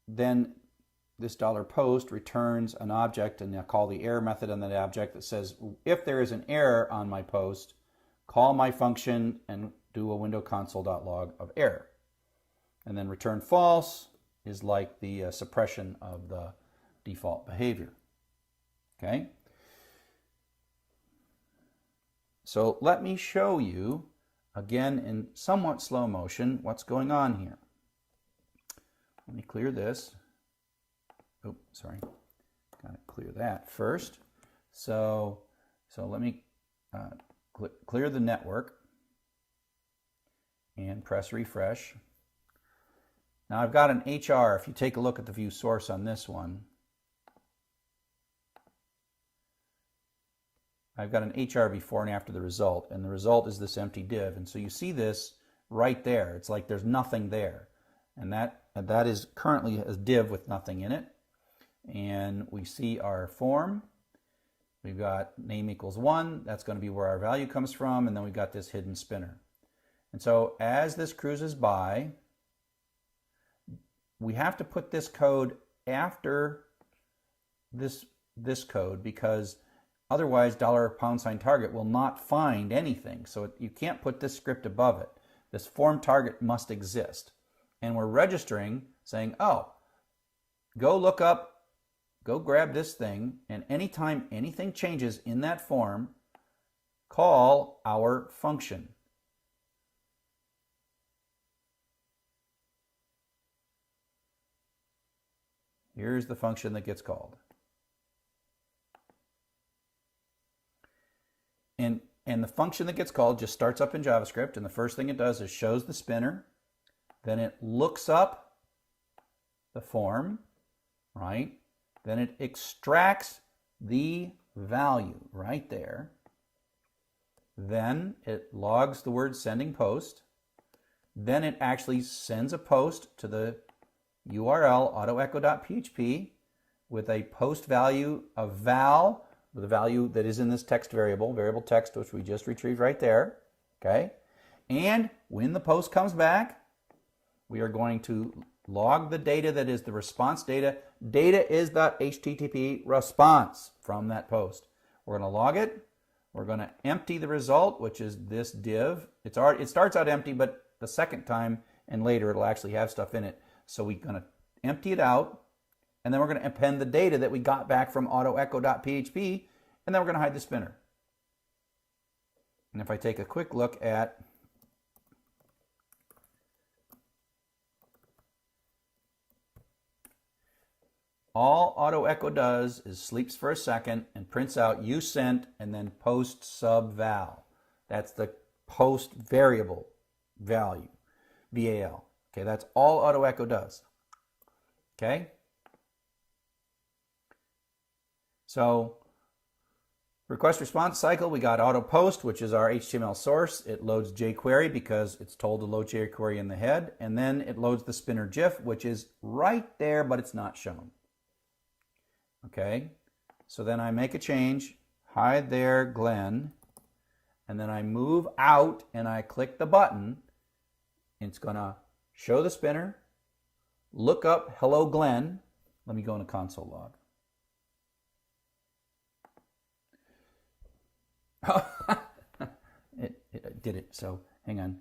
then this $post returns an object, and I call the error method on that object that says if there is an error on my post, call my function and do a window console.log of error. And then return false is like the suppression of the default behavior. Okay? So let me show you, again in somewhat slow motion, what's going on here. Let me clear this. Oh, sorry. Got to clear that first. So let me clear the network and press refresh. Now I've got an HR. If you take a look at the view source on this one, I've got an HR before and after the result, and the result is this empty div. And so you see this right there. It's like there's nothing there. And that is currently a div with nothing in it. And we see our form. We've got name equals 1. That's going to be where our value comes from. And then we've got this hidden spinner. And so as this cruises by, we have to put this code after this code, because otherwise $$target will not find anything. So you can't put this script above it. This form target must exist. And we're registering saying, oh, go look up, go grab this thing, and anytime anything changes in that form, call our function. Here's the function that gets called. And the function that gets called just starts up in JavaScript, and the first thing it does is shows the spinner. Then it looks up the form, right? Then it extracts the value right there. Then it logs the word sending post. Then it actually sends a post to the URL autoecho.php with a post value of val, with a value that is in this text variable text, which we just retrieved right there, okay? And when the post comes back, we are going to log the data that is the response data. Data is the HTTP response from that post. We're going to log it. We're going to empty the result, which is this div. It starts out empty, but the second time and later it'll actually have stuff in it. So we're going to empty it out, and then we're going to append the data that we got back from autoecho.php, and then we're going to hide the spinner. And if I take a quick look at all autoecho does is sleeps for a second and prints out you sent and then post sub val. That's the post variable value, VAL. Okay, that's all autoecho does. Okay? So request response cycle, we got auto post, which is our HTML source. It loads jQuery because it's told to load jQuery in the head, and then it loads the spinner GIF, which is right there, but it's not shown. Okay, so then I make a change, hide there, Glenn, and then I move out and I click the button. It's gonna show the spinner, look up hello Glenn. Let me go in a console log. It did it, so hang on.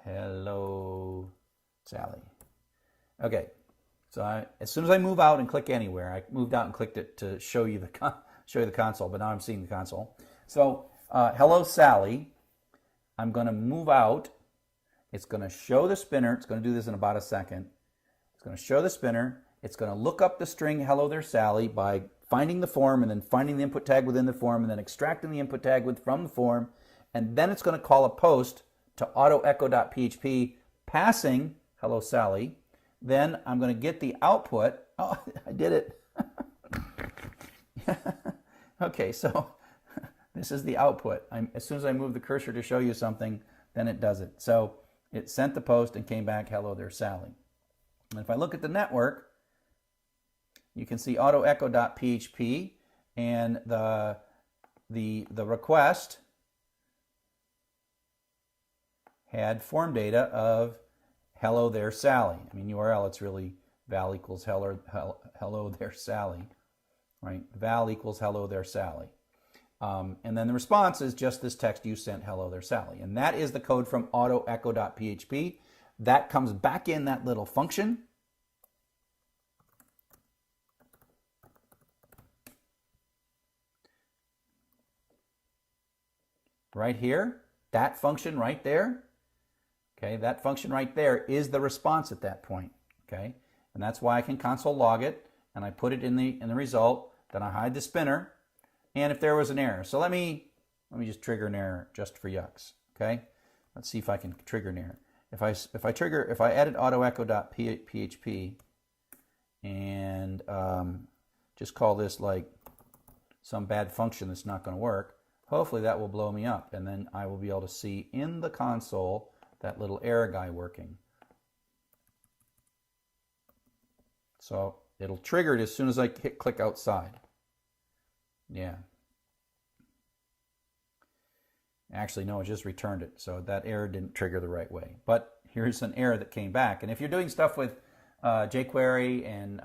Hello Sally. Okay. So as soon as I move out and click anywhere, I moved out and clicked it to show you the console, but now I'm seeing the console. So hello Sally, I'm going to move out. It's going to show the spinner. It's going to do this in about a second. It's going to show the spinner. It's going to look up the string hello there Sally by finding the form and then finding the input tag within the form and then extracting the input tag from the form. And then it's going to call a post to autoecho.php passing hello Sally. Then I'm going to get the output. Oh, I did it. Okay, so this is the output. As soon as I move the cursor to show you something, then it does it. So it sent the post and came back, hello there, Sally. And if I look at the network, you can see autoecho.php and the request had form data of hello there Sally. I mean URL, it's really val equals hello there Sally, right? Val equals hello there Sally. And then the response is just this text you sent hello there Sally. And that is the code from autoecho.php. That comes back in that little function. right here, that function right there, okay, that function right there is the response at that point, okay? And that's why I can console log it, and I put it in the result, then I hide the spinner, and if there was an error. So let me just trigger an error just for yucks, okay? Let's see if I can trigger an error. If I edit autoecho.php and just call this like some bad function that's not going to work, hopefully that will blow me up, and then I will be able to see in the console that little error guy working. So it'll trigger it as soon as I hit click outside. Yeah. Actually, no, it just returned it. So that error didn't trigger the right way. But here's an error that came back. And if you're doing stuff with jQuery and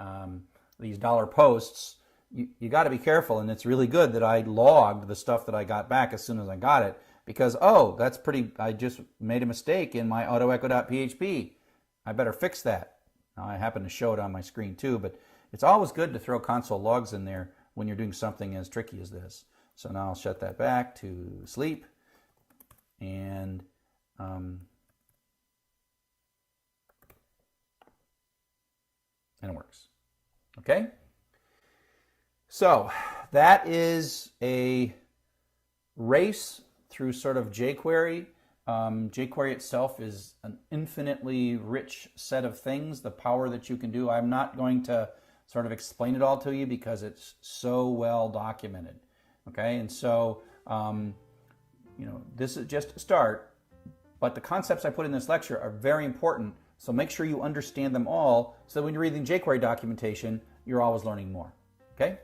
these dollar posts, you got to be careful. And it's really good that I logged the stuff that I got back as soon as I got it. Because, oh, that's pretty, I just made a mistake in my autoecho.php. I better fix that. Now, I happen to show it on my screen too, but it's always good to throw console logs in there when you're doing something as tricky as this. So now I'll shut that back to sleep. And it works. Okay? So that is a race through sort of jQuery. jQuery itself is an infinitely rich set of things, the power that you can do. I'm not going to sort of explain it all to you because it's so well documented. Okay? And so you know, this is just a start, but the concepts I put in this lecture are very important, so make sure you understand them all so that when you're reading jQuery documentation, you're always learning more. Okay?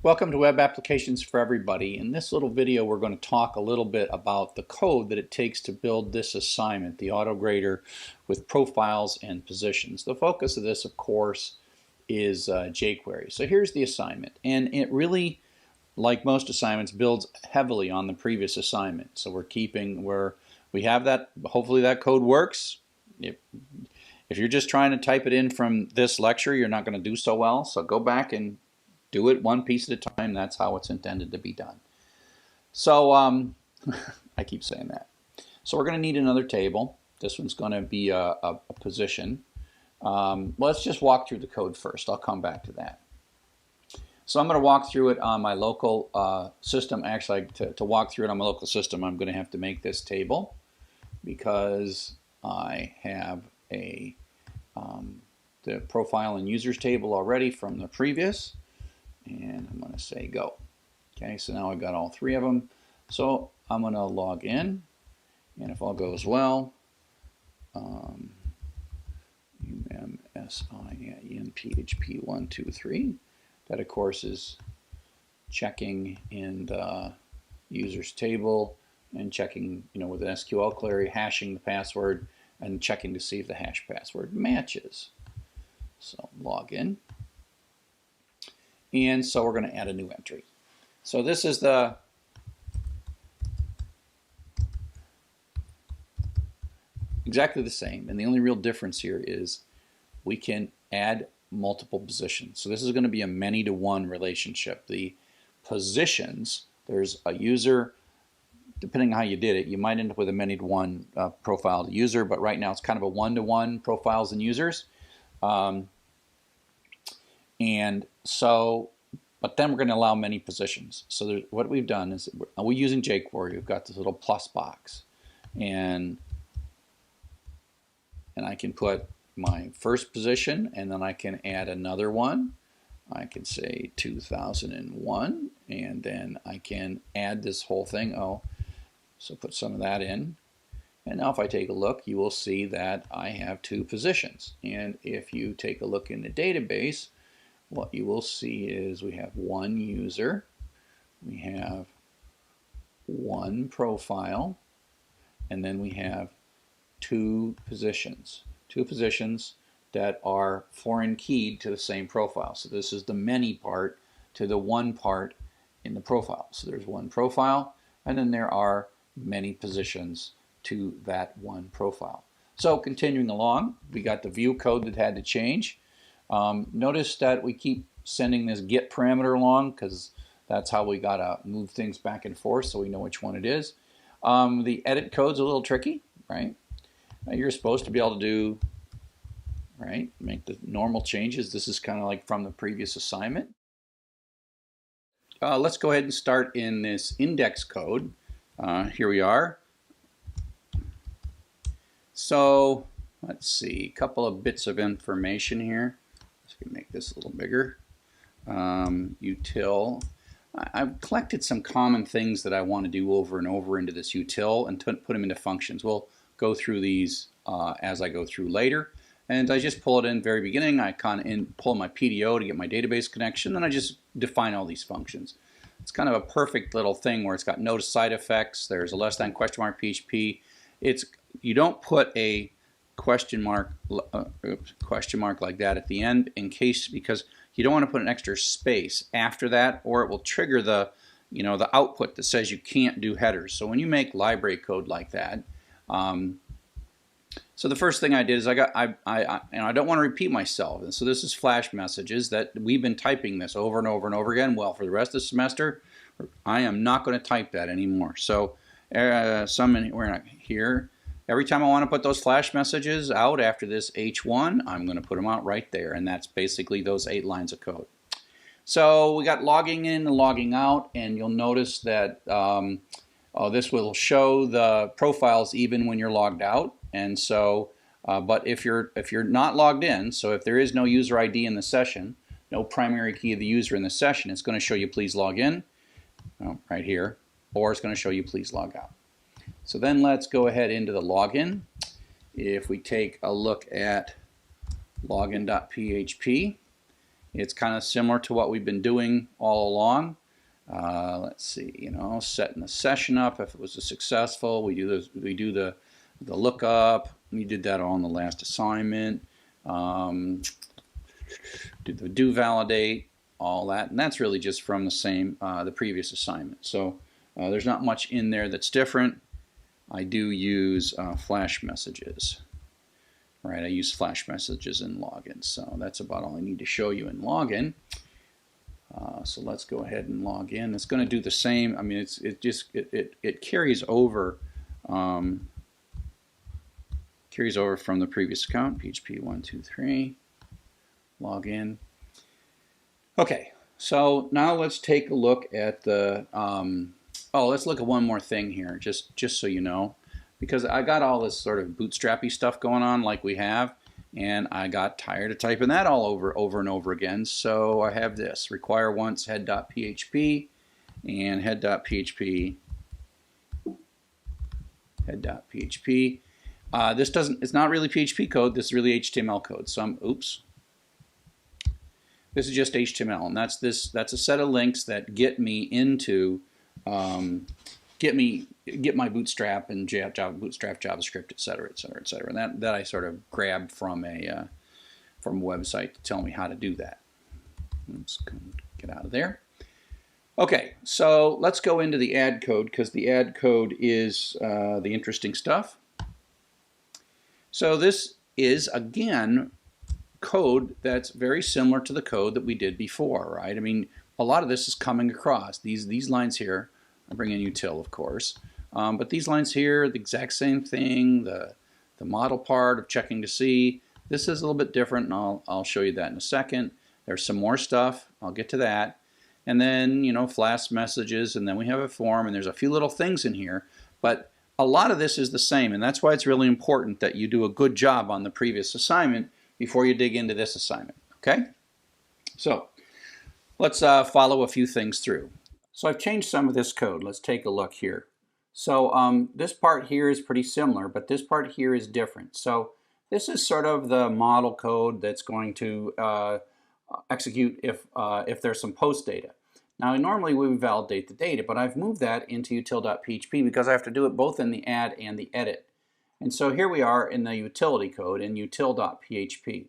Welcome to Web Applications for Everybody. In this little video, we're going to talk a little bit about the code that it takes to build this assignment, the auto grader with profiles and positions. The focus of this, of course, is jQuery. So here's the assignment, and it really, like most assignments, builds heavily on the previous assignment. So we're keeping where we have that. Hopefully that code works. If you're just trying to type it in from this lecture, you're not going to do so well. So go back and do it one piece at a time. That's how it's intended to be done. So I keep saying that. So we're going to need another table. This one's going to be a position. Let's just walk through the code first. I'll come back to that. So I'm going to walk through it on my local system. Actually, to walk through it on my local system, I'm going to have to make this table because I have the profile and users table already from the previous. And I'm going to say go. Okay, so now I've got all three of them. So I'm going to log in, and if all goes well, UMSIN PHP 123. That of course is checking in the users table and checking, you know, with an SQL query, hashing the password and checking to see if the hash password matches. So log in. And so we're going to add a new entry. So this is exactly the same, and the only real difference here is we can add multiple positions. So this is going to be a many-to-one relationship. The positions, there's a user, depending on how you did it, you might end up with a many-to-one profile to user, but right now it's kind of a one-to-one profiles and users. And so, but then we're going to allow many positions. So what we've done is we're using jQuery. We've got this little plus box, and I can put my first position, and then I can add another one. I can say 2001, and then I can add this whole thing. Oh, so put some of that in. And now if I take a look, you will see that I have two positions. And if you take a look in the database, what you will see is we have one user, we have one profile, and then we have two positions that are foreign keyed to the same profile. So this is the many part to the one part in the profile. So there's one profile, and then there are many positions to that one profile. So continuing along, we got the view code that had to change. Notice that we keep sending this get parameter along because that's how we gotta move things back and forth so we know which one it is. The edit code's a little tricky, right? You're supposed to be able to do, right, make the normal changes. This is kind of like from the previous assignment. Let's go ahead and start in this index code. Here we are. So let's see, a couple of bits of information here. Let's make this a little bigger. Util. I've collected some common things that I want to do over and over into this util and put them into functions. We'll go through these as I go through later. And I just pull it in very beginning. I kind of pull my PDO to get my database connection, and I just define all these functions. It's kind of a perfect little thing where it's got no side effects. There's a less than question mark PHP. You don't put a question mark like that at the end because you don't want to put an extra space after that, or it will trigger the output that says you can't do headers. So when you make library code like that, so the first thing I did is I don't want to repeat myself, and so this is flash messages that we've been typing this over and over and over again. Well, for the rest of the semester, I am not going to type that anymore. So we're not here. Every time I want to put those flash messages out after this H1, I'm going to put them out right there, and that's basically those 8 lines of code. So we got logging in and logging out, and you'll notice that this will show the profiles even when you're logged out. And so, but if you're not logged in, so if there is no user ID in the session, no primary key of the user in the session, it's going to show you please log in, right here, or it's going to show you please log out. So then let's go ahead into the login. If we take a look at login.php, it's kind of similar to what we've been doing all along. Let's see, setting the session up. If it was successful, we do the lookup. We did that all in the last assignment. Do the do validate, all that, and that's really just from the previous assignment. So there's not much in there that's different. I do use flash messages. Right, I use flash messages in login, so that's about all I need to show you in login. So let's go ahead and log in. It's going to do the same. I mean, it carries over from the previous account. PHP 123 log in. Okay, so now let's take a look at the. Let's look at one more thing here, just so you know, because I got all this sort of bootstrappy stuff going on like we have, and I got tired of typing that all over and over again. So I have this require once head.php and head.php. It's not really PHP code. This is really HTML code. So this is just HTML, and that's a set of links that get me into get my Bootstrap and Bootstrap JavaScript, etc., etc., etc. And that I sort of grabbed from a website to tell me how to do that. Let's get out of there. Okay, so let's go into the add code, because the add code is the interesting stuff. So this is, again, code that's very similar to the code that we did before, right? I mean, a lot of this is coming across. These lines here, I bring in util, of course, but these lines here, the exact same thing, the model part of checking to see. This is a little bit different, and I'll show you that in a second. There's some more stuff. I'll get to that. And then, flash messages, and then we have a form, and there's a few little things in here, but a lot of this is the same, and that's why it's really important that you do a good job on the previous assignment before you dig into this assignment, okay? So let's follow a few things through. So I've changed some of this code. Let's take a look here. So this part here is pretty similar, but this part here is different. So this is sort of the model code that's going to execute if there's some post data. Now normally we would validate the data, but I've moved that into util.php because I have to do it both in the add and the edit. And so here we are in the utility code in util.php.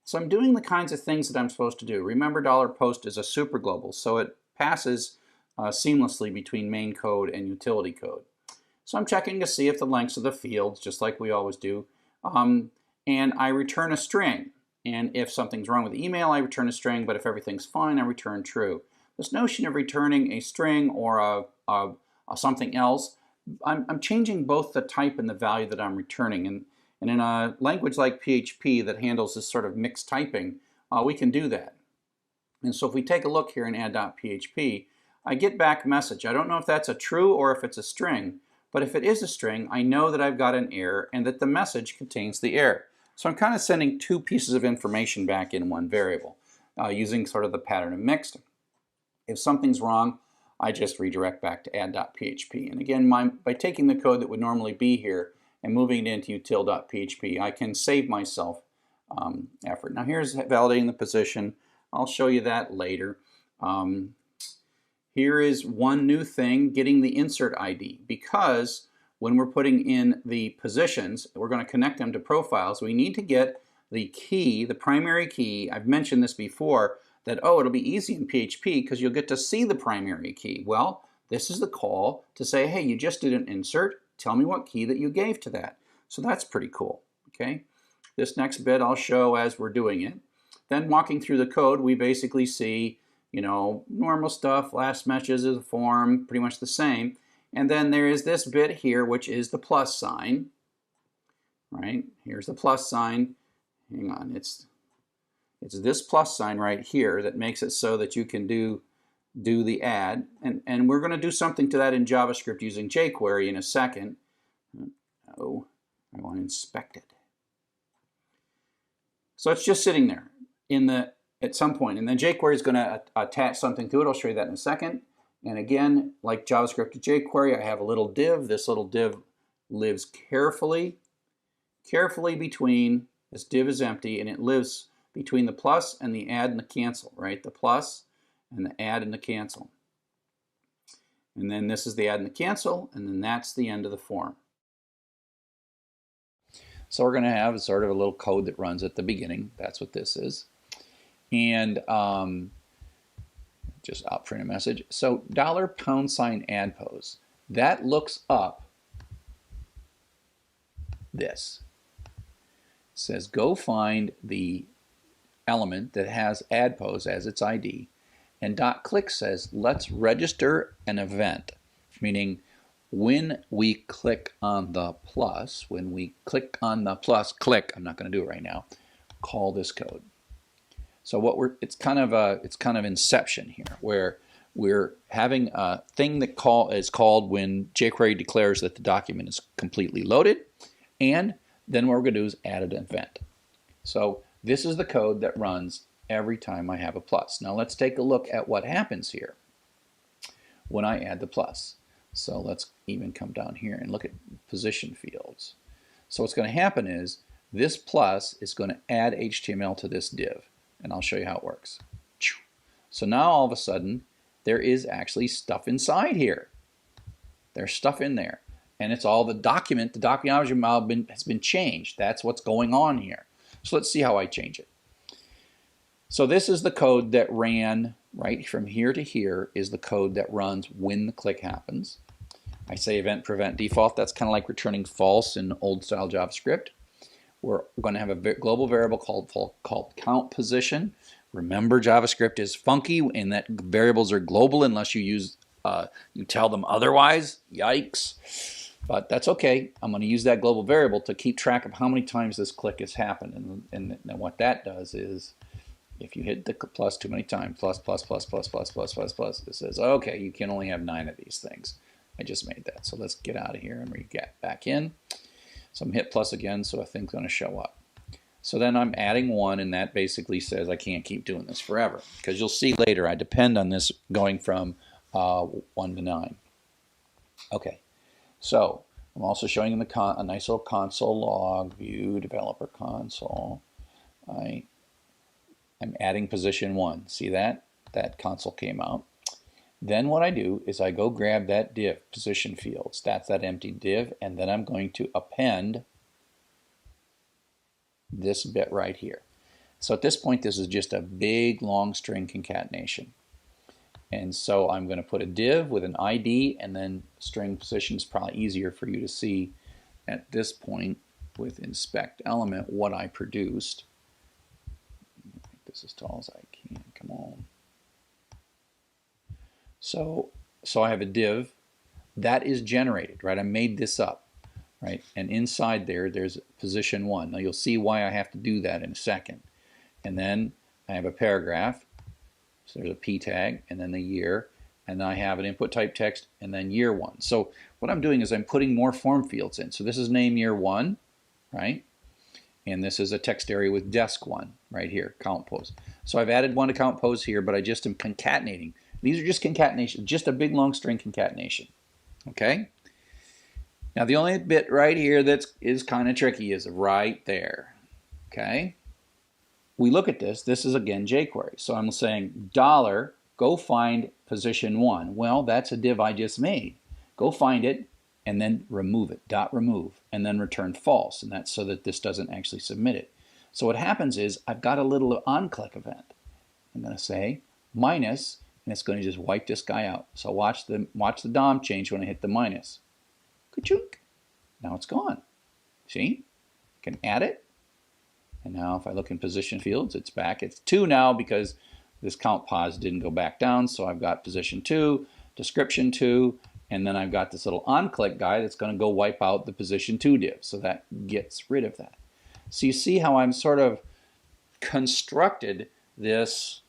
So I'm doing the kinds of things that I'm supposed to do. Remember, $post is a super global, so it passes seamlessly between main code and utility code. So I'm checking to see if the lengths of the fields, just like we always do, and I return a string. And if something's wrong with the email, I return a string, but if everything's fine, I return true. This notion of returning a string or a something else, I'm changing both the type and the value that I'm returning. And in a language like PHP that handles this sort of mixed typing, we can do that. And so if we take a look here in add.php, I get back a message. I don't know if that's a true or if it's a string, but if it is a string, I know that I've got an error and that the message contains the error. So I'm kind of sending two pieces of information back in one variable using sort of the pattern of mixed. If something's wrong, I just redirect back to add.php. And again, by taking the code that would normally be here and moving it into util.php, I can save myself effort. Now here's validating the position. I'll show you that later. Here is one new thing, getting the insert ID, because when we're putting in the positions, we're going to connect them to profiles. We need to get the key, the primary key. I've mentioned this before, that, oh, it'll be easy in PHP because you'll get to see the primary key. Well, this is the call to say, hey, you just did an insert. Tell me what key that you gave to that. So that's pretty cool, okay? This next bit I'll show as we're doing it. Then walking through the code, we basically see, you know, normal stuff, last messages of the form, pretty much the same. And then there is this bit here, which is the plus sign, right? Here's the plus sign. Hang on, it's this plus sign right here that makes it so that you can do the add. And we're going to do something to that in JavaScript using jQuery in a second. Oh, I want to inspect it. So it's just sitting there at some point, and then jQuery is going to attach something to it. I'll show you that in a second. And again, like JavaScript to jQuery, I have a little div. This little div lives carefully between, this div is empty, and it lives between the plus and the add and the cancel, right? The plus and the add and the cancel. And then this is the add and the cancel, and then that's the end of the form. So we're going to have sort of a little code that runs at the beginning. That's what this is. And just I'll print a message. So $$ add pose, that looks up this. It says go find the element that has add pose as its ID, and .click says let's register an event, meaning when we click on the plus, click, I'm not going to do it right now, call this code. So it's kind of inception here, where we're having a thing that is called when jQuery declares that the document is completely loaded, and then what we're going to do is add an event. So this is the code that runs every time I have a plus. Now let's take a look at what happens here when I add the plus. So let's even come down here and look at position fields. So what's going to happen is this plus is going to add HTML to this div, and I'll show you how it works. So now all of a sudden there is actually stuff inside here. There's stuff in there, and it's all the document. The document object has been changed. That's what's going on here. So let's see how I change it. So this is the code that ran right from here to here, is the code that runs when the click happens. I say event prevent default. That's kind of like returning false in old style JavaScript. We're going to have a global variable called count position. Remember, JavaScript is funky in that variables are global unless you tell them otherwise. Yikes. But that's okay. I'm going to use that global variable to keep track of how many times this click has happened. And what that does is, if you hit the plus too many times, plus, it says, okay, you can only have 9 of these things. I just made that. So let's get out of here and get back in. So I'm hit plus again, so a thing's going to show up. So then I'm adding 1, and that basically says I can't keep doing this forever, because you'll see later I depend on this going from 1 to 9. Okay, so I'm also showing them a nice little console log, view, developer console. I'm adding position 1. See that? That console came out. Then what I do is I go grab that div, position fields. That's that empty div, and then I'm going to append this bit right here. So at this point, this is just a big long string concatenation. And so I'm going to put a div with an ID, and then string position is probably easier for you to see at this point. with inspect element what I produced. Make this as tall as I can. Come on. So I have a div that is generated, right? I made this up, right? And inside there's position 1. Now you'll see why I have to do that in a second. And then I have a paragraph. So there's a p tag and then the year. And then I have an input type text and then year 1. So what I'm doing is I'm putting more form fields in. So this is name year 1, right? And this is a text area with desk 1 right here, count pose. So I've added one to count pose here, but I just am concatenating. These are just concatenation, just a big long string concatenation. Okay? Now the only bit right here that is kind of tricky is right there. Okay? We look at this. This is again jQuery. So I'm saying dollar, go find position 1. Well, that's a div I just made. Go find it and then remove it, dot remove, and then return false. And that's so that this doesn't actually submit it. So what happens is I've got a little on-click event. I'm going to say minus, and it's going to just wipe this guy out. So watch the DOM change when I hit the minus. Ka-chunk. Now it's gone. See? I can add it. And now if I look in position fields, it's back. It's 2 now because this count pos didn't go back down. So I've got position 2, description 2, and then I've got this little on-click guy that's going to go wipe out the position 2 div. So that gets rid of that. So you see how I'm sort of constructed this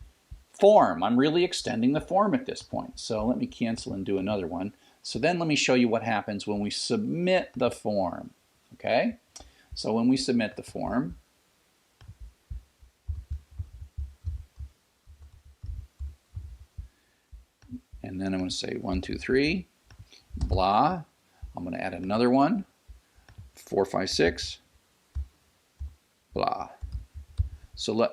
form. I'm really extending the form at this point. So let me cancel and do another one. So then let me show you what happens when we submit the form. Okay? So when we submit the form, and then I'm going to say 1, 2, 3, blah. I'm going to add another one, 4, 5, 6, blah. So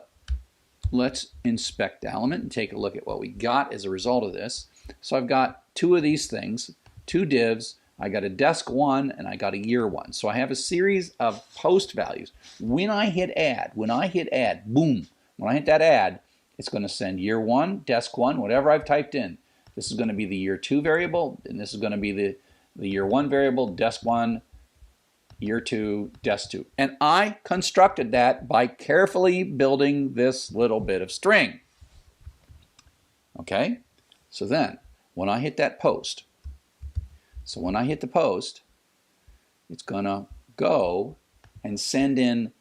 let's inspect the element and take a look at what we got as a result of this. So I've got 2 of these things, 2 divs. I got a desk 1 and I got a year 1. So I have a series of post values. When I hit add, boom, when I hit that add, it's going to send year 1, desk 1, whatever I've typed in. This is going to be the year 2 variable, and this is going to be the year 1 variable, desk 1, year 2, desk 2. And I constructed that by carefully building this little bit of string. Okay? So then, when I hit that post, so when I hit the post, it's going to go and send in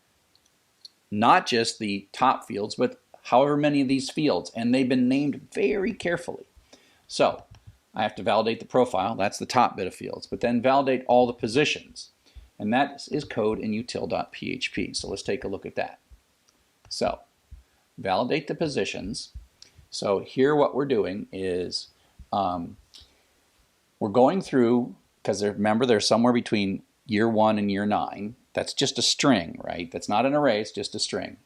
not just the top fields, but however many of these fields, and they've been named very carefully. So I have to validate the profile, that's the top bit of fields, but then validate all the positions. And that is code in util.php. So let's take a look at that. So validate the positions. So here what we're doing is we're going through, because remember they're somewhere between year 1 and year 9. That's just a string, right? That's not an array, it's just a string.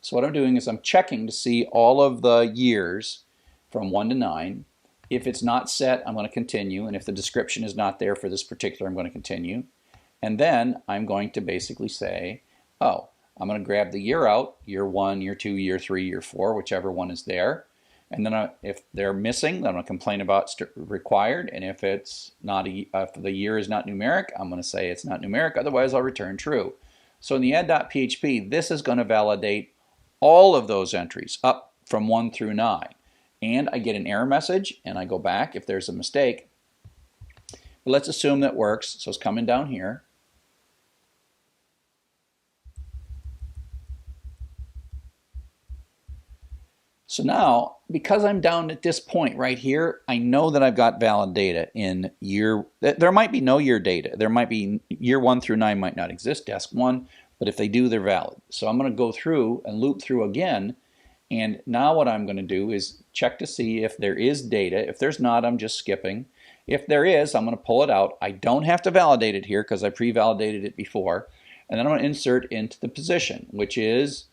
So what I'm doing is I'm checking to see all of the years from 1 to 9. If it's not set, I'm going to continue, and if the description is not there for this particular, I'm going to continue. And then I'm going to basically say, oh, I'm going to grab the year out, year 1, year 2, year 3, year 4, whichever one is there. And then if they're missing, then I'm going to complain about required, and if it's not if the year is not numeric, I'm going to say it's not numeric, otherwise I'll return true. So in the add.php, this is going to validate all of those entries up from 1 through 9. And I get an error message, and I go back if there's a mistake. But let's assume that works. So it's coming down here. So now, because I'm down at this point right here, I know that I've got valid data in year. There might be no year data. There might be year 1 through 9 might not exist, desk 1, but if they do, they're valid. So I'm going to go through and loop through again. And now what I'm going to do is check to see if there is data. If there's not, I'm just skipping. If there is, I'm going to pull it out. I don't have to validate it here because I pre-validated it before. And then I'm going to insert into the position, which is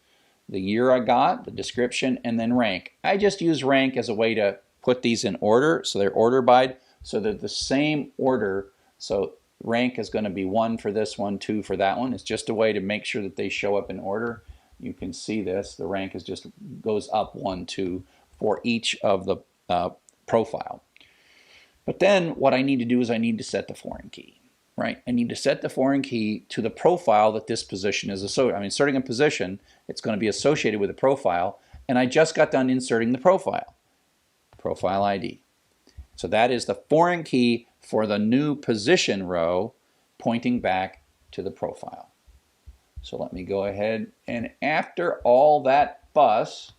the year I got, the description, and then rank. I just use rank as a way to put these in order, so they're order by, so they're the same order. So rank is going to be 1 for this one, 2 for that one. It's just a way to make sure that they show up in order. You can see this. The rank is just goes up 1, 2 for each of the profile. But then what I need to do is I need to set the foreign key, right? I need to set the foreign key to the profile that this position is associated. I'm inserting a position, it's going to be associated with a profile, and I just got done inserting the profile ID. So that is the foreign key for the new position row pointing back to the profile. So let me go ahead, and after all that fuss,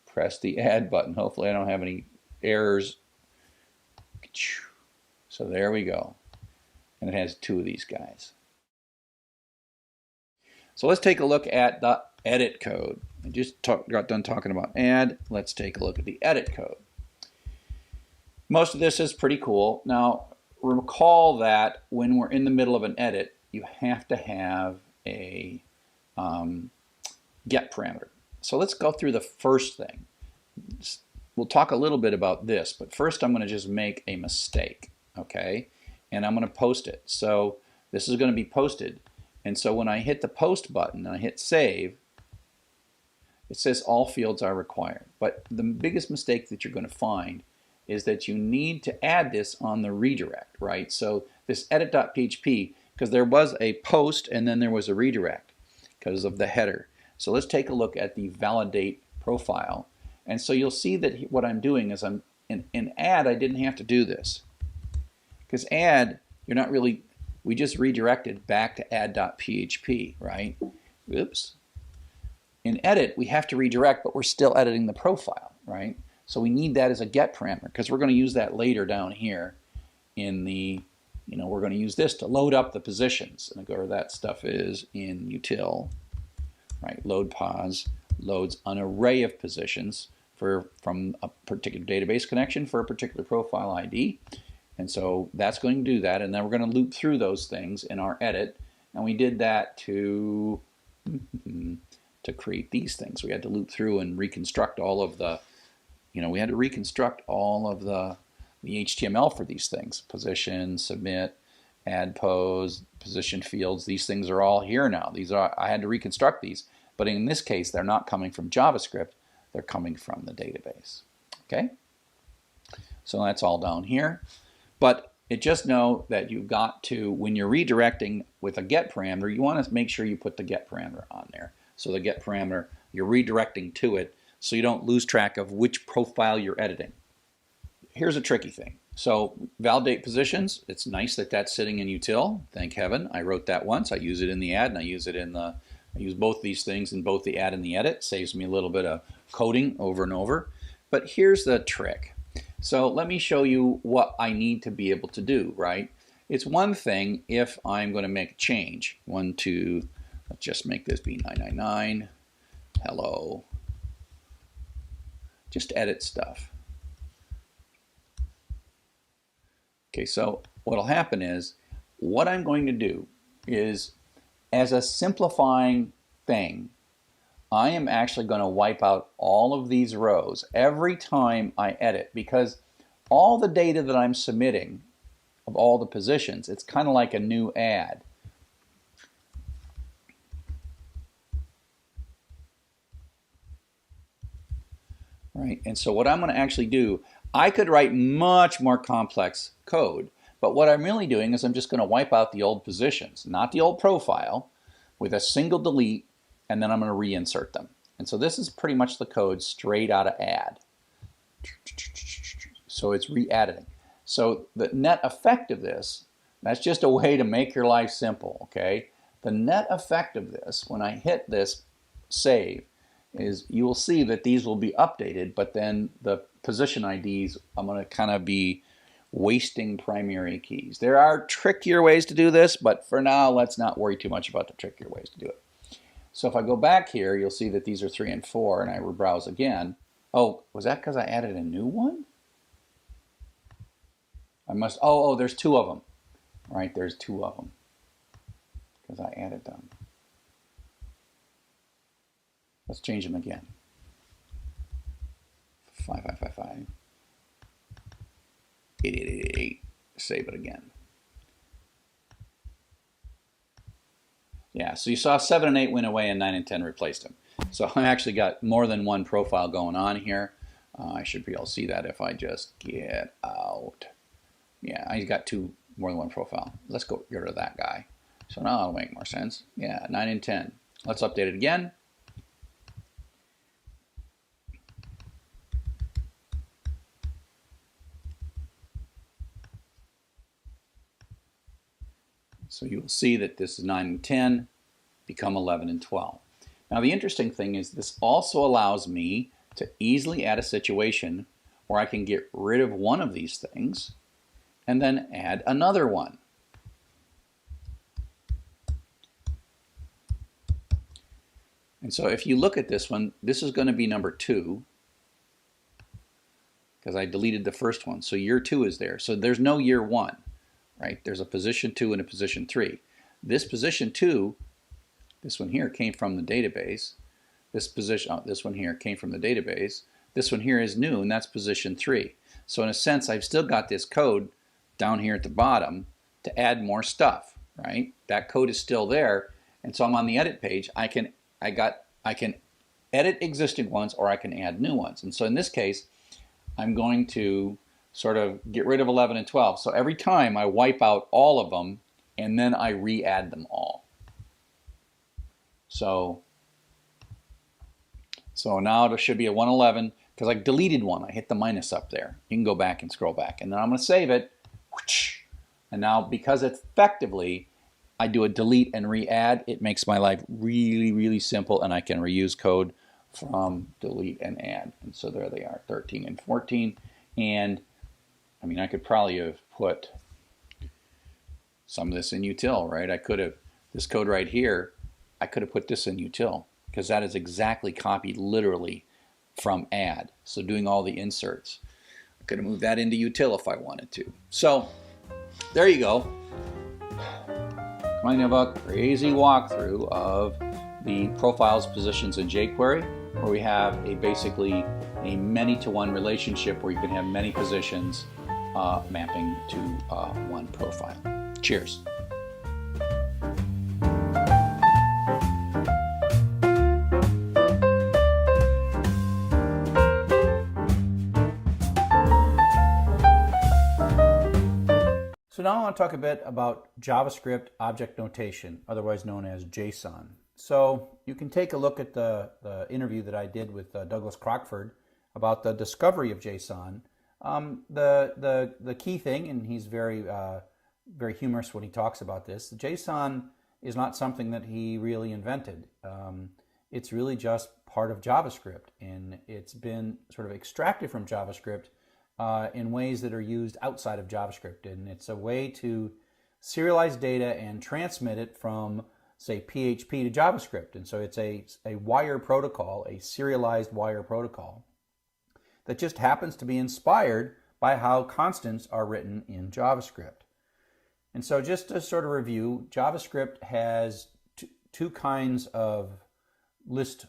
press the add button. Hopefully I don't have any errors. So there we go. And it has two of these guys. So let's take a look at the edit code. I just got done talking about add. Let's take a look at the edit code. Most of this is pretty cool. Now, recall that when we're in the middle of an edit, you have to have a get parameter. So let's go through the first thing. We'll talk a little bit about this, but first I'm going to just make a mistake, okay? And I'm going to post it. So this is going to be posted. And so when I hit the post button and I hit save, it says all fields are required. But the biggest mistake that you're going to find is that you need to add this on the redirect, right? So this edit.php, because there was a post and then there was a redirect because of the header. So let's take a look at the validate profile. And so you'll see that what I'm doing is I'm in add, I didn't have to do this. Because add, you're not really, we just redirected back to add.php, right? Oops. In edit, we have to redirect, but we're still editing the profile, right? So we need that as a get parameter because we're going to use that later down here in the, we're going to use this to load up the positions. And where that stuff is in util, right? Load pos loads an array of positions from a particular database connection for a particular profile ID. And so that's going to do that. And then we're going to loop through those things in our edit. And we did that to create these things. We had to loop through and reconstruct all of the, we had to reconstruct all of the HTML for these things. Position, submit, add pose, position fields. These things are all here now. I had to reconstruct these. But in this case, they're not coming from JavaScript. They're coming from the database. Okay? So that's all down here. But just know that you've got to, when you're redirecting with a get parameter, you want to make sure you put the get parameter on there. So the get parameter, you're redirecting to it so you don't lose track of which profile you're editing. Here's a tricky thing. So validate positions, it's nice that that's sitting in util. Thank heaven. I wrote that once. I use it in the add and I use it in the, I use both these things in both the add and the edit. Saves me a little bit of coding over and over. But here's the trick. So let me show you what I need to be able to do, right? It's one thing if I'm going to make a change. 1, 2, let's just make this be 999. Hello. Just edit stuff. Okay, so what'll happen is, what I'm going to do is, as a simplifying thing, I am actually going to wipe out all of these rows every time I edit, because all the data that I'm submitting of all the positions, it's kind of like a new add. Right, and so what I'm going to actually do, I could write much more complex code, but what I'm really doing is I'm just going to wipe out the old positions, not the old profile, with a single delete, and then I'm going to reinsert them. And so this is pretty much the code straight out of add. So it's re-editing. So the net effect of this, that's just a way to make your life simple, okay? The net effect of this, when I hit this save, is you will see that these will be updated, but then the position IDs, I'm going to kind of be wasting primary keys. There are trickier ways to do this, but for now, let's not worry too much about the trickier ways to do it. So if I go back here, you'll see that these are 3 and 4, and I rebrowse again. Oh, was that because I added a new one? I must, oh, there's 2 of them. Right, there's 2 of them because I added them. Let's change them again. 5555. 8888. Save it again. Yeah, so you saw 7 and 8 went away and 9 and 10 replaced them. So I actually got more than one profile going on here. I should be able to see that if I just get out. Yeah, I got two more than one profile. Let's go get rid of that guy. So now it'll make more sense. Yeah, 9 and 10. Let's update it again. So you'll see that this is 9 and 10 become 11 and 12. Now the interesting thing is this also allows me to easily add a situation where I can get rid of one of these things and then add another one. And so if you look at this one, this is going to be number 2 because I deleted the first one. So year 2 is there. So there's no year 1, right? There's a position 2 and a position 3. This position 2, this one here came from the database. This one here came from the database. This one here is new, and that's position 3. So in a sense, I've still got this code down here at the bottom to add more stuff, right? That code is still there, and so I'm on the edit page. I can edit existing ones, or I can add new ones. And so in this case, I'm going to sort of get rid of 11 and 12. So every time I wipe out all of them, and then I re-add them all. So now there should be a 111 because I deleted one. I hit the minus up there. You can go back and scroll back. And then I'm going to save it. And now because effectively I do a delete and re-add, it makes my life really, really simple, and I can reuse code from delete and add. And so there they are, 13 and 14. And I mean, I could probably have put some of this in util, right? I could have, this code right here, I could have put this in util because that is exactly copied literally from add. So doing all the inserts. I could have moved that into util if I wanted to. So there you go. Kind of a crazy walkthrough of the profiles, positions in jQuery, where we have basically a many-to-one relationship where you can have many positions mapping to one profile. Cheers. So now I want to talk a bit about JavaScript object notation, otherwise known as JSON. So you can take a look at the interview that I did with Douglas Crockford about the discovery of JSON. The key thing, and he's very humorous when he talks about this, JSON is not something that he really invented. It's really just part of JavaScript, and it's been sort of extracted from JavaScript in ways that are used outside of JavaScript. And it's a way to serialize data and transmit it from, say, PHP to JavaScript. And so it's a wire protocol, a serialized wire protocol that just happens to be inspired by how constants are written in JavaScript. And so just to sort of review, JavaScript has two kinds of list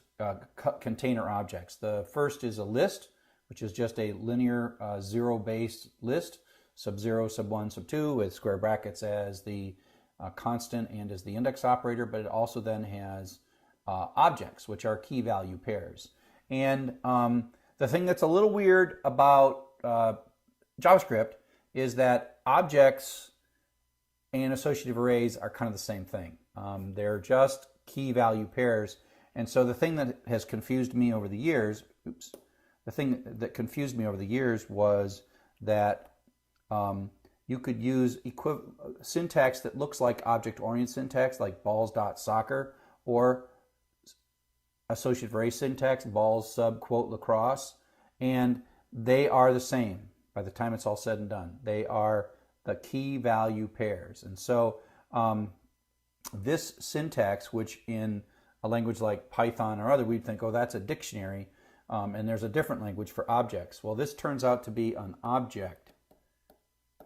container objects. The first is a list, which is just a linear zero-based list, sub0, sub1, sub2, with square brackets as the constant and as the index operator, but it also then has objects, which are key value pairs. And the thing that's a little weird about JavaScript is that objects and associative arrays are kind of the same thing. They're just key value pairs. And so the thing that has confused me over the years, the thing that confused me over the years was that you could use syntax that looks like object-oriented syntax, like balls.soccer, or associative array syntax, balls sub quote lacrosse, and they are the same by the time it's all said and done. They are the key value pairs. And so this syntax, which in a language like Python or other, we'd think, oh, that's a dictionary, and there's a different language for objects. Well, this turns out to be an object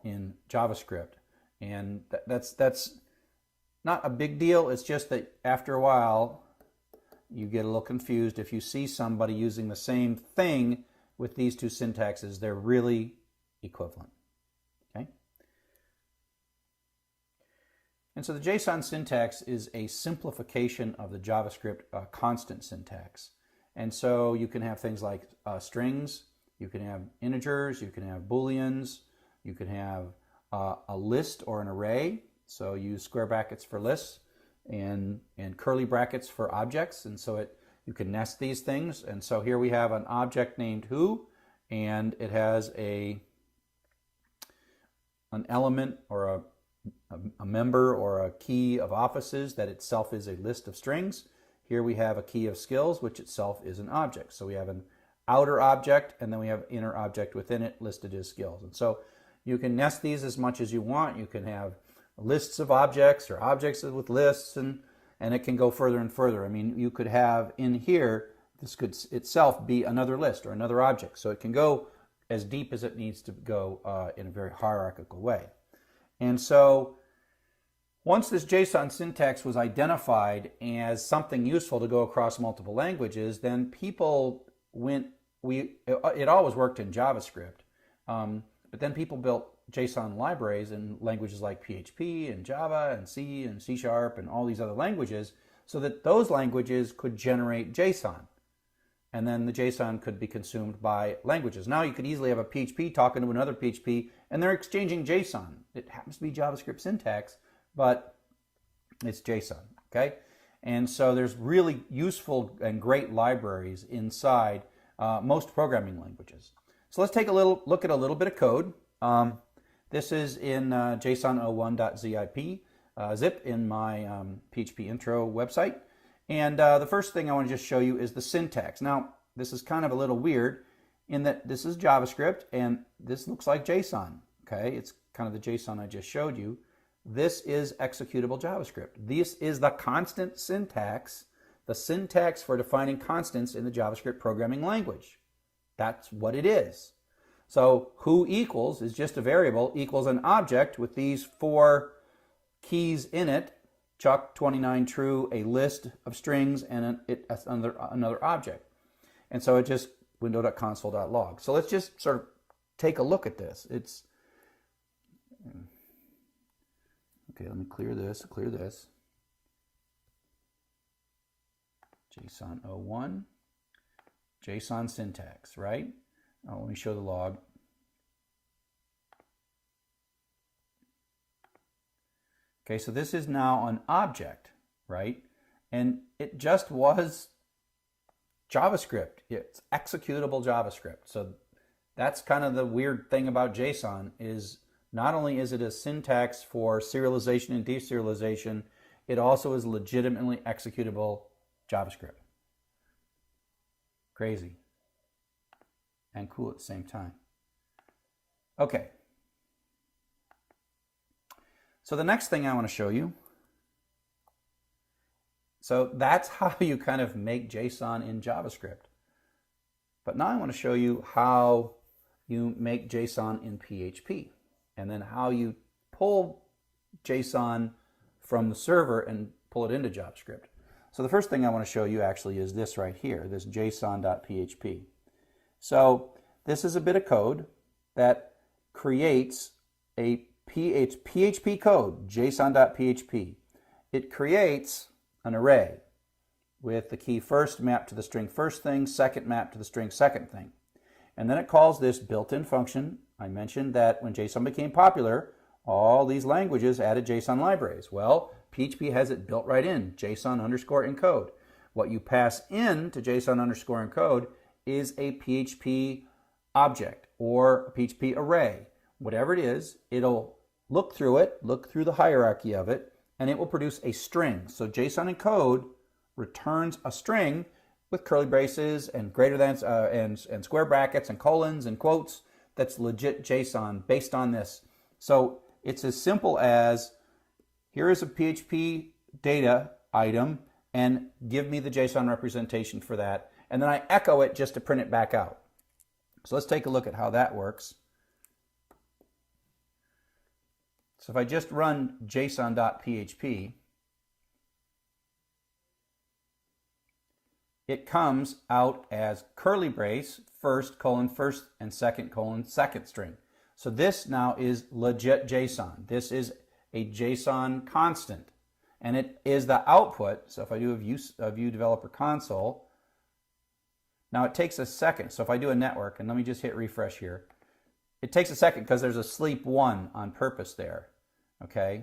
in JavaScript, and that's not a big deal. It's just that after a while you get a little confused if you see somebody using the same thing with these two syntaxes. They're really equivalent. Okay? And so the JSON syntax is a simplification of the JavaScript constant syntax. And so you can have things like strings, you can have integers, you can have booleans, you can have a list or an array. So use square brackets for lists and curly brackets for objects. And so you can nest these things. And so here we have an object named who, and it has an element or a member or a key of offices that itself is a list of strings. Here we have a key of skills, which itself is an object. So we have an outer object, and then we have inner object within it listed as skills. And so you can nest these as much as you want. You can have lists of objects or objects with lists, and it can go further and further. I mean, you could have in here, this could itself be another list or another object. So it can go as deep as it needs to go in a very hierarchical way. And so once this JSON syntax was identified as something useful to go across multiple languages, then people it always worked in JavaScript, but then people built JSON libraries in languages like PHP and Java and C and C# and all these other languages, so that those languages could generate JSON. And then the JSON could be consumed by languages. Now you could easily have a PHP talking to another PHP, and they're exchanging JSON. It happens to be JavaScript syntax, but it's JSON, okay? And so there's really useful and great libraries inside most programming languages. So let's take a look at a little bit of code. This is in json01.zip zip in my PHP intro website. And the first thing I want to just show you is the syntax. Now, this is kind of a little weird in that this is JavaScript and this looks like JSON, okay? It's kind of the JSON I just showed you. This is executable JavaScript. This is the constant syntax, the syntax for defining constants in the JavaScript programming language. That's what it is. So who equals is just a variable equals an object with these 4 keys in it, Chuck, 29, true, a list of strings, and another object. And so it just window.console.log. So let's just sort of take a look at this. Okay, let me clear this. JSON 01, JSON syntax, right? Now let me show the log. Okay, so this is now an object, right? And it just was JavaScript. It's executable JavaScript. So that's kind of the weird thing about JSON is not only is it a syntax for serialization and deserialization, it also is legitimately executable JavaScript. Crazy. And cool at the same time. Okay. So the next thing I want to show you, so that's how you kind of make JSON in JavaScript. But now I want to show you how you make JSON in PHP, and then how you pull JSON from the server and pull it into JavaScript. So the first thing I want to show you actually is this right here, this json.php. So this is a bit of code that creates a PHP code, json.php. It creates an array with the key first mapped to the string first thing, second mapped to the string second thing. And then it calls this built-in function. I mentioned that when JSON became popular, all these languages added JSON libraries. Well, PHP has it built right in, JSON_encode. What you pass in to JSON_encode is a PHP object or a PHP array. Whatever it is, it'll look through it, look through the hierarchy of it, and it will produce a string. So JSON encode returns a string with curly braces and greater than and square brackets and colons and quotes. That's legit JSON based on this. So it's as simple as here is a PHP data item and give me the JSON representation for that. And then I echo it just to print it back out. So let's take a look at how that works. So if I just run json.php, it comes out as curly brace, first and second string. So this now is legit JSON. This is a JSON constant, and it is the output. So if I do a view developer console, now it takes a second. So if I do a network, and let me just hit refresh here, it takes a second because there's a sleep 1 on purpose there. Okay.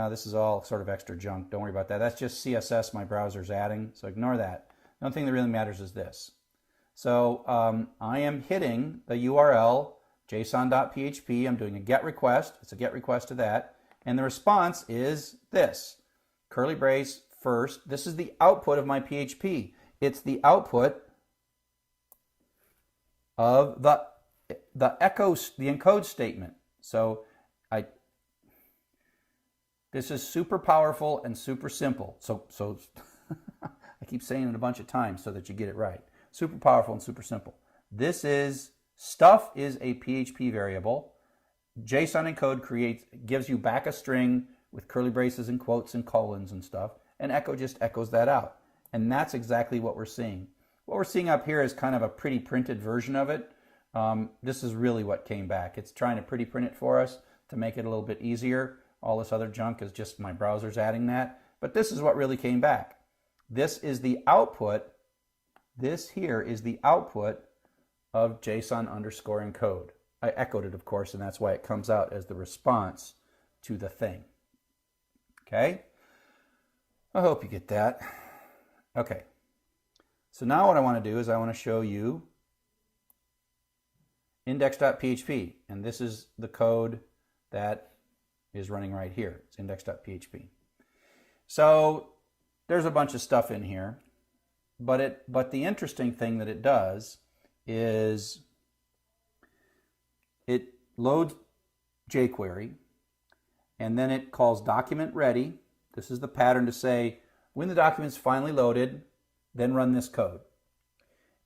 This is all sort of extra junk. Don't worry about that. That's just CSS my browser's adding, so ignore that. The only thing that really matters is this. So I am hitting the URL json.php. I'm doing a GET request. It's a GET request to that. And the response is this. Curly brace first. This is the output of my PHP. It's the output of the encode statement. So this is super powerful and super simple. So I keep saying it a bunch of times so that you get it right. Super powerful and super simple. This is, stuff is a PHP variable. JSON encode gives you back a string with curly braces and quotes and colons and stuff, and echo just echoes that out. And that's exactly what we're seeing. What we're seeing up here is kind of a pretty printed version of it. This is really what came back. It's trying to pretty print it for us to make it a little bit easier. All this other junk is just my browser's adding that. But this is what really came back. This is the output. This here is the output of JSON underscore encode. I echoed it, of course, and that's why it comes out as the response to the thing. Okay? I hope you get that. Okay. So now what I want to do is I want to show you index.php, and this is the code that is running right here. It's index.php. So there's a bunch of stuff in here, but the interesting thing that it does is it loads jQuery, and then it calls document ready. This is the pattern to say when the document's finally loaded, then run this code.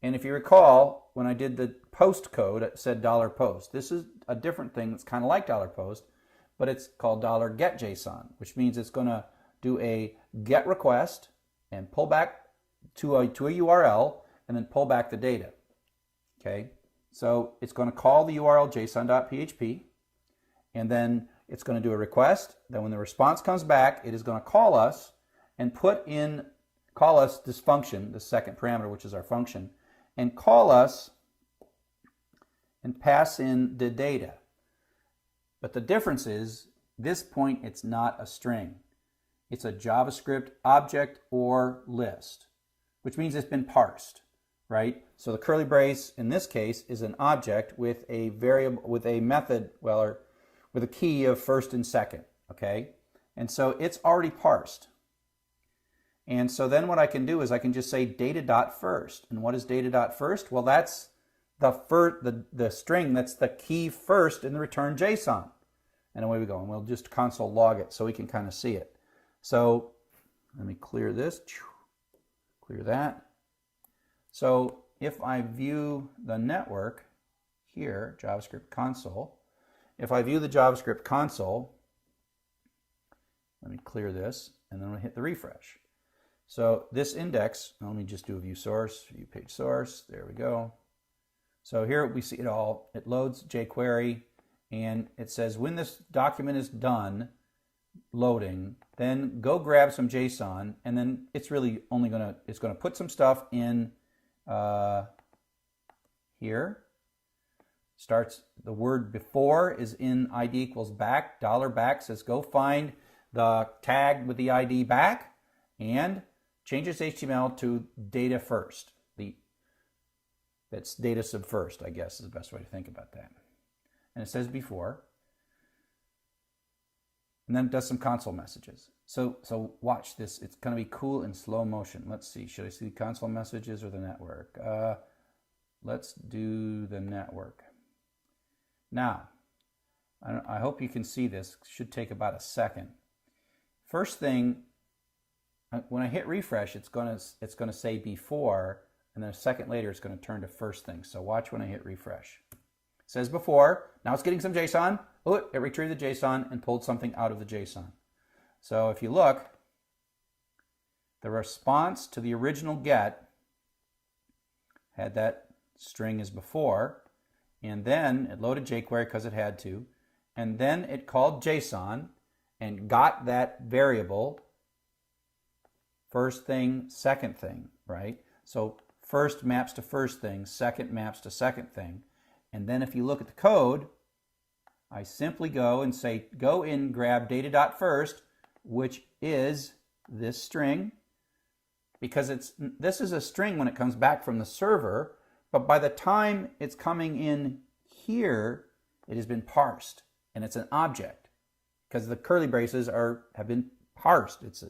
And if you recall, when I did the post code, it said $post. This is a different thing that's kind of like $post, but it's called $getJSON, which means it's going to do a GET request and pull back to a URL and then pull back the data. Okay, so it's going to call the URL json.php, and then it's going to do a request. Then when the response comes back, it is going to call us and call us this function, the second parameter, which is our function, and call us and pass in the data. But the difference is, this point, it's not a string. It's a JavaScript object or list, which means it's been parsed, right? So the curly brace in this case is an object with a variable, with a method, or with a key of first and second, okay? And so it's already parsed. And so then what I can do is I can just say data.first. And what is data.first? Well, that's the string that's the key first in the return JSON. And away we go. And we'll just console log it so we can kind of see it. So let me clear this. Clear that. So if I view the network here, JavaScript console, if I view the JavaScript console, let me clear this, and then I'll hit the refresh. So this index, let me just do a view source, view page source, there we go. So here we see it all. It loads jQuery, and it says when this document is done loading, then go grab some JSON, and then it's really only it's gonna put some stuff in here. Starts, the word before is in ID equals back, $back says go find the tag with the ID back, and changes HTML to data first. That's data sub first, I guess, is the best way to think about that. And it says before. And then it does some console messages. So watch this. It's going to be cool in slow motion. Let's see. Should I see the console messages or the network? Let's do the network. Now, I hope you can see this. It should take about a second. First thing, when I hit refresh, it's going to say before, and then a second later, it's going to turn to first thing. So watch when I hit refresh. It says before. Now it's getting some JSON. Oh, it retrieved the JSON and pulled something out of the JSON. So if you look, the response to the original get had that string as before, and then it loaded jQuery because it had to, and then it called JSON and got that variable first thing, second thing, right? So first maps to first thing, second maps to second thing, And then if you look at the code, I simply go and say, go in, grab data.first, which is this string, because this is a string when it comes back from the server, but by the time it's coming in here, it has been parsed, and it's an object, because the curly braces have been parsed. It's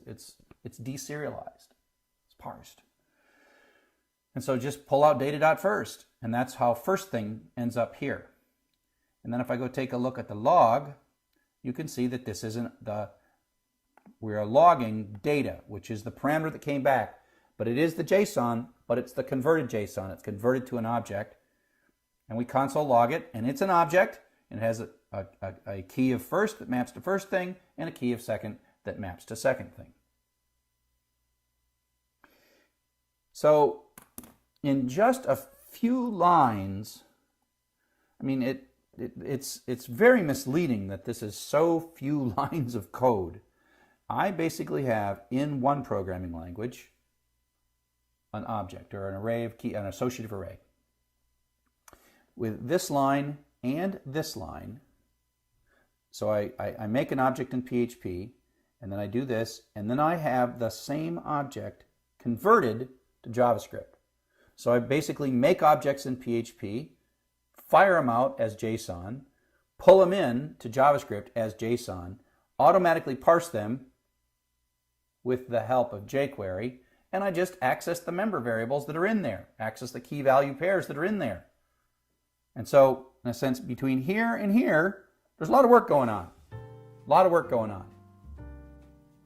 deserialized. It's parsed. And so just pull out data.first, and that's how first thing ends up here. And then if I go take a look at the log, you can see that this isn't we are logging data, which is the parameter that came back, but it is the JSON, but it's the converted JSON. It's converted to an object, and we console log it, and it's an object, and it has a key of first that maps to first thing, and a key of second that maps to second thing. So in just a few lines, I mean, it's very misleading that this is so few lines of code. I basically have in one programming language an object or an array of key, an associative array. With this line and this line, so I make an object in PHP, and then I do this, and then I have the same object converted to JavaScript. So I basically make objects in PHP, fire them out as JSON, pull them in to JavaScript as JSON, automatically parse them with the help of jQuery, and I just access the member variables that are in there, access the key value pairs that are in there. And so, in a sense, between here and here, there's a lot of work going on. A lot of work going on.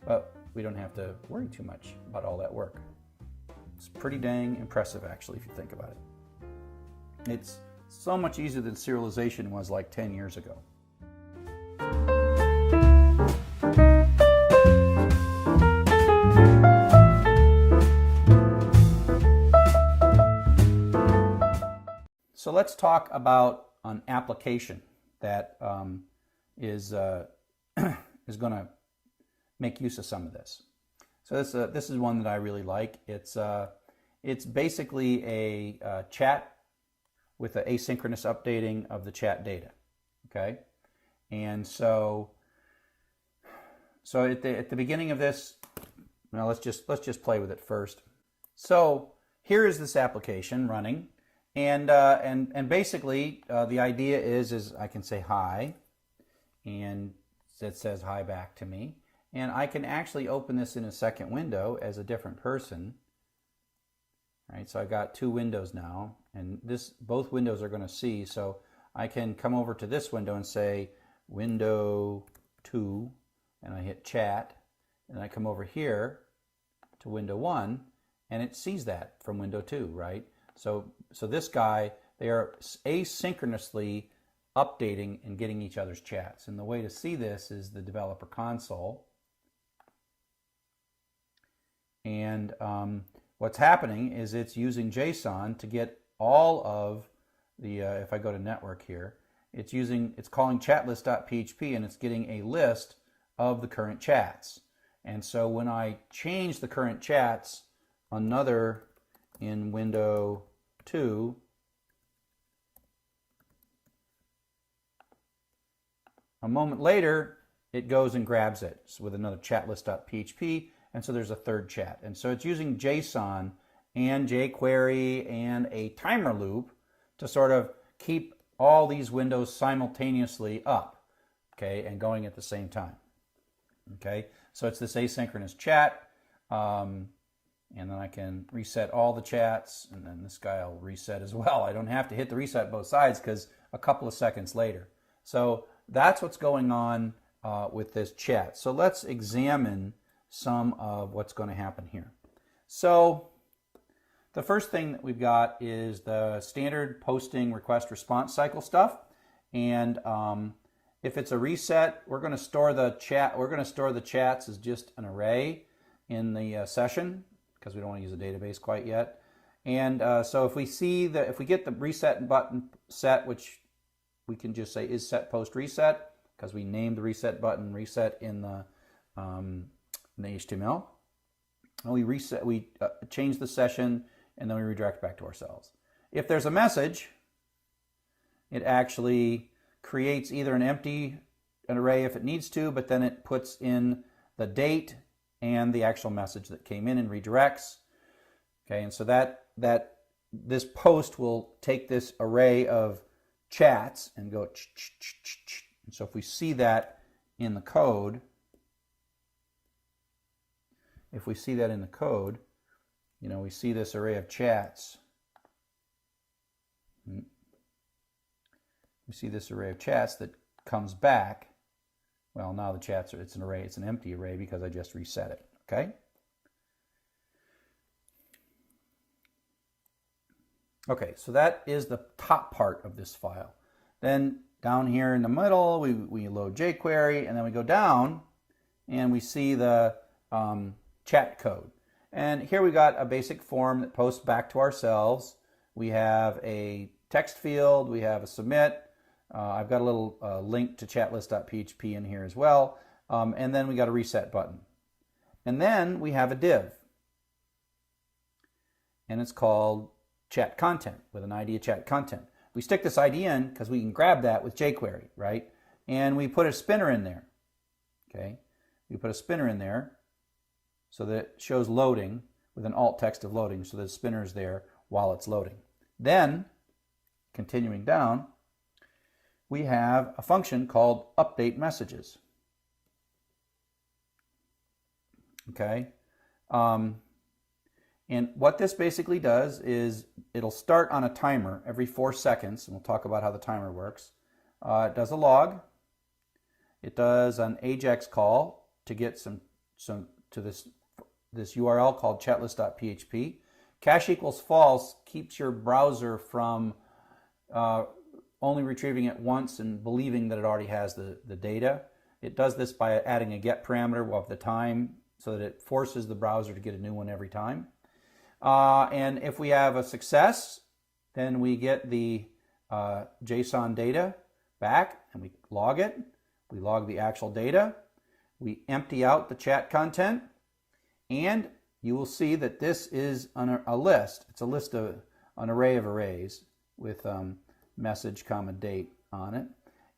But we don't have to worry too much about all that work. It's pretty dang impressive, actually, if you think about it. It's so much easier than serialization was like 10 years ago. So let's talk about an application that is going to make use of some of this. So this is one that I really like. It's basically a chat with an asynchronous updating of the chat data. Okay, and so at the beginning of this, now let's just play with it first. So here is this application running. And basically, the idea is I can say hi, and it says hi back to me. And I can actually open this in a second window as a different person. Right, so I've got two windows now, and both windows are going to see. So I can come over to this window and say window 2, and I hit chat, and I come over here to window 1, and it sees that from window 2, right? So this guy, they are asynchronously updating and getting each other's chats. And the way to see this is the developer console. And what's happening is it's using JSON to get all of the, if I go to network here, it's calling chatlist.php, and it's getting a list of the current chats. And so when I change the current chats, another in window 2, a moment later it goes and grabs it with another chatlist.php, and so there's a third chat. And so it's using JSON and jQuery and a timer loop to sort of keep all these windows simultaneously up, okay, and going at the same time. Okay, so it's this asynchronous chat. And then I can reset all the chats, and then this guy will reset as well. I don't have to hit the reset both sides because a couple of seconds later. So that's what's going on with this chat. So let's examine some of what's going to happen here. So the first thing that we've got is the standard posting request response cycle stuff. And if it's a reset, we're going to store the chat. We're going to store the chats as just an array in the session, because we don't want to use a database quite yet. And so if we get the reset button set, which we can just say is set post reset, because we named the reset button reset in the HTML. And we change the session, and then we redirect back to ourselves. If there's a message, it actually creates either an array if it needs to, but then it puts in the date and the actual message that came in and redirects. Okay, and so this post will take this array of chats and go ch. And so if we see that in the code, we see this array of chats. We see this array of chats that comes back. Well, now the chats it's an array, it's an empty array because I just reset it, okay? Okay, so that is the top part of this file. Then down here in the middle, we load jQuery, and then we go down and we see the chat code. And here we got a basic form that posts back to ourselves. We have a text field, we have a submit. I've got a little link to chatlist.php in here as well. And then we got a reset button. And then we have a div. And it's called chat content with an ID of chat content. We stick this ID in because we can grab that with jQuery, right? And we put a spinner in there. Okay? We put a spinner in there so that it shows loading with an alt text of loading, so the spinner is there while it's loading. Then, continuing down, we have a function called update messages. Okay? And what this basically does is it'll start on a timer every 4 seconds, and we'll talk about how the timer works. It does a log. It does an AJAX call to get to this URL called chatlist.php. Cache equals false keeps your browser from only retrieving it once and believing that it already has the data. It does this by adding a get parameter of the time so that it forces the browser to get a new one every time. And if we have a success, then we get the JSON data back and we log it. We log the actual data. We empty out the chat content, and you will see that this is a list. It's a list of an array of arrays with message, comma, date on it.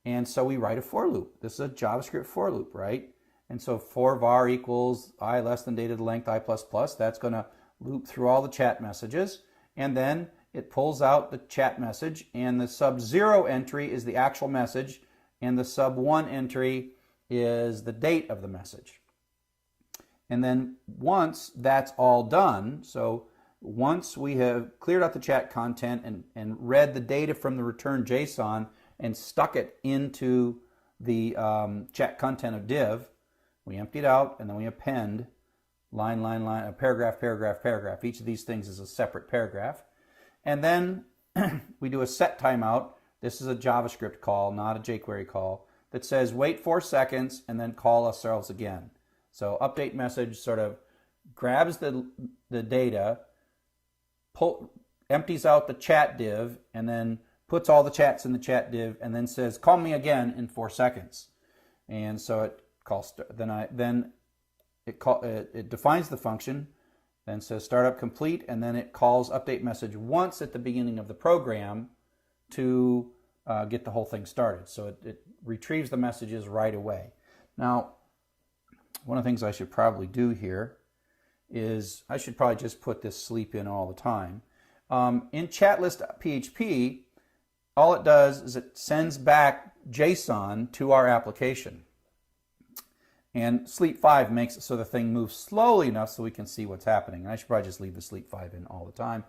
And so we write a for loop. This is a JavaScript for loop, right? And so for var equals I less than data to length I plus plus, that's going to loop through all the chat messages, and then it pulls out the chat message, and the sub 0 entry is the actual message, and the sub 1 entry is the date of the message. And then once that's all done, so once we have cleared out the chat content and read the data from the return JSON and stuck it into the chat content of div, we empty it out and then we append line, line, line, a paragraph, paragraph, paragraph. Each of these things is a separate paragraph. And then we do a set timeout. This is a JavaScript call, not a jQuery call, that says wait 4 seconds and then call ourselves again. So update message sort of grabs the data, empties out the chat div, and then puts all the chats in the chat div, and then says call me again in 4 seconds. And so it calls, it defines the function, then says startup complete, and then it calls update message once at the beginning of the program to get the whole thing started. So it retrieves the messages right away. Now, one of the things I should probably do here is I should probably just put this sleep in all the time. In chatlist.php, all it does is it sends back JSON to our application. And sleep 5 makes it so the thing moves slowly enough so we can see what's happening. And I should probably just leave the sleep 5 in all the time.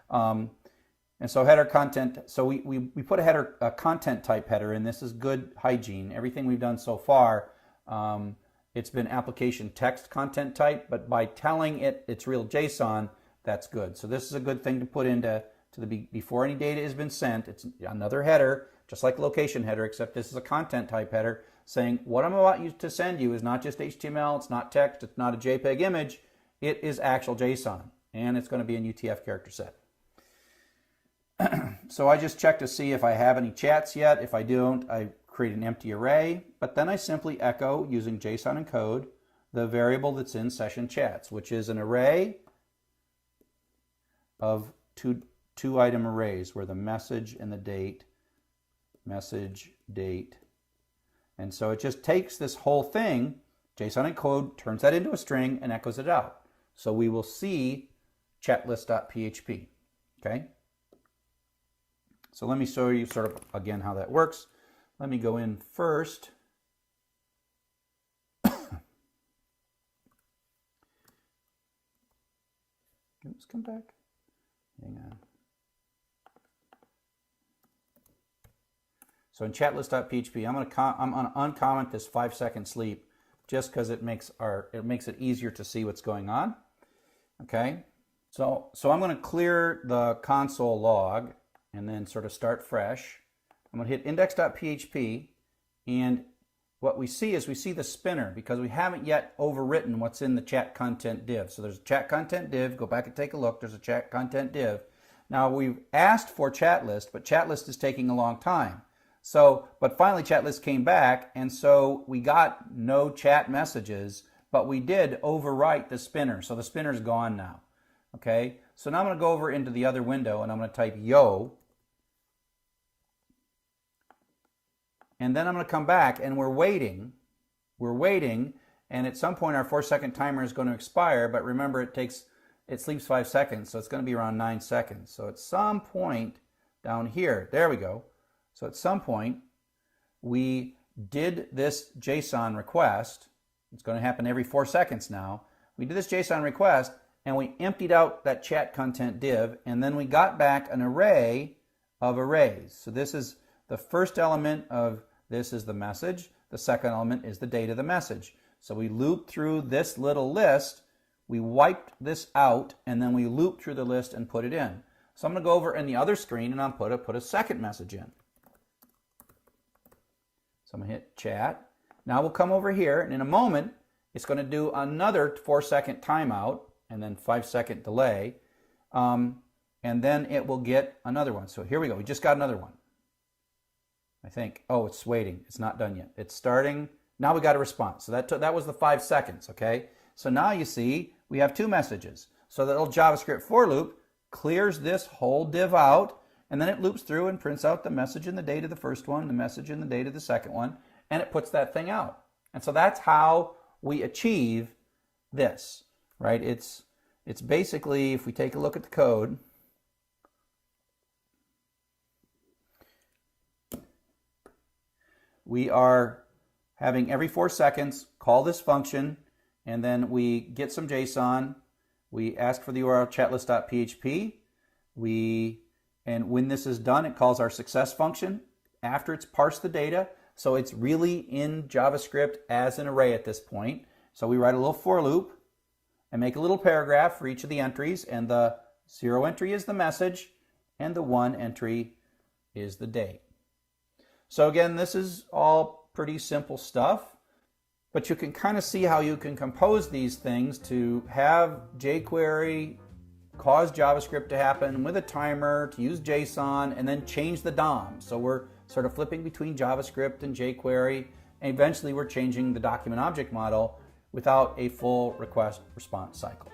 And so header content, so we put a content type header in. This is good hygiene. Everything we've done so far, it's been application text content type, but by telling it it's real JSON, that's good. So this is a good thing to put into before any data has been sent. It's another header, just like location header, except this is a content type header saying what I'm about to send you is not just HTML, it's not text, it's not a JPEG image, it is actual JSON, and it's going to be an UTF character set. So I just check to see if I have any chats yet. If I don't, I create an empty array, but then I simply echo using JSON encode the variable that's in session chats, which is an array of two item arrays where the message and the date message date. And so it just takes this whole thing, JSON encode, turns that into a string and echoes it out. So we will see chatlist.php. Okay? So let me show you sort of again how that works. Let me go in first. Oops, come back. Hang on. So in chatlist.php, I'm going to uncomment this 5-second sleep just because it makes it easier to see what's going on. Okay. So I'm going to clear the console log and then sort of start fresh. I'm going to hit index.php, and what we see is we see the spinner because we haven't yet overwritten what's in the chat content div. So there's a chat content div. Go back and take a look. There's a chat content div. Now we've asked for chatlist, but chatlist is taking a long time. So, but finally chatlist came back, and so we got no chat messages, but we did overwrite the spinner. So the spinner's gone now. Okay, so now I'm going to go over into the other window and I'm going to type yo. And then I'm going to come back and we're waiting, and at some point our 4-second timer is going to expire, but remember it sleeps 5 seconds, so it's going to be around 9 seconds. So at some point down here, there we go. So at some point we did this JSON request. It's going to happen every 4 seconds now. We did this JSON request and we emptied out that chat content div, and then we got back an array of arrays. So this is the first element of this is the message. The second element is the date of the message. So we looped through this little list, we wiped this out, and then we looped through the list and put it in. So I'm going to go over in the other screen and I'll put a second message in. So I'm going to hit chat. Now we'll come over here, and in a moment it's going to do another 4-second timeout and then 5-second delay, and then it will get another one. So here we go. We just got another one. I think. Oh, it's waiting. It's not done yet. It's starting. Now we got a response. So that was the 5 seconds. Okay. So now you see we have 2 messages. So that little JavaScript for loop clears this whole div out, and then it loops through and prints out the message and the date of the first one, the message and the date of the second one, and it puts that thing out. And so that's how we achieve this, right? It's basically, if we take a look at the code, we are having every 4 seconds call this function, and then we get some JSON. We ask for the URL chatlist.php. And when this is done, it calls our success function after it's parsed the data. So it's really in JavaScript as an array at this point. So we write a little for loop and make a little paragraph for each of the entries, and the 0 entry is the message and the 1 entry is the date. So again, this is all pretty simple stuff, but you can kind of see how you can compose these things to have jQuery cause JavaScript to happen with a timer, to use JSON, and then change the DOM. So we're sort of flipping between JavaScript and jQuery, and eventually we're changing the document object model without a full request response cycle.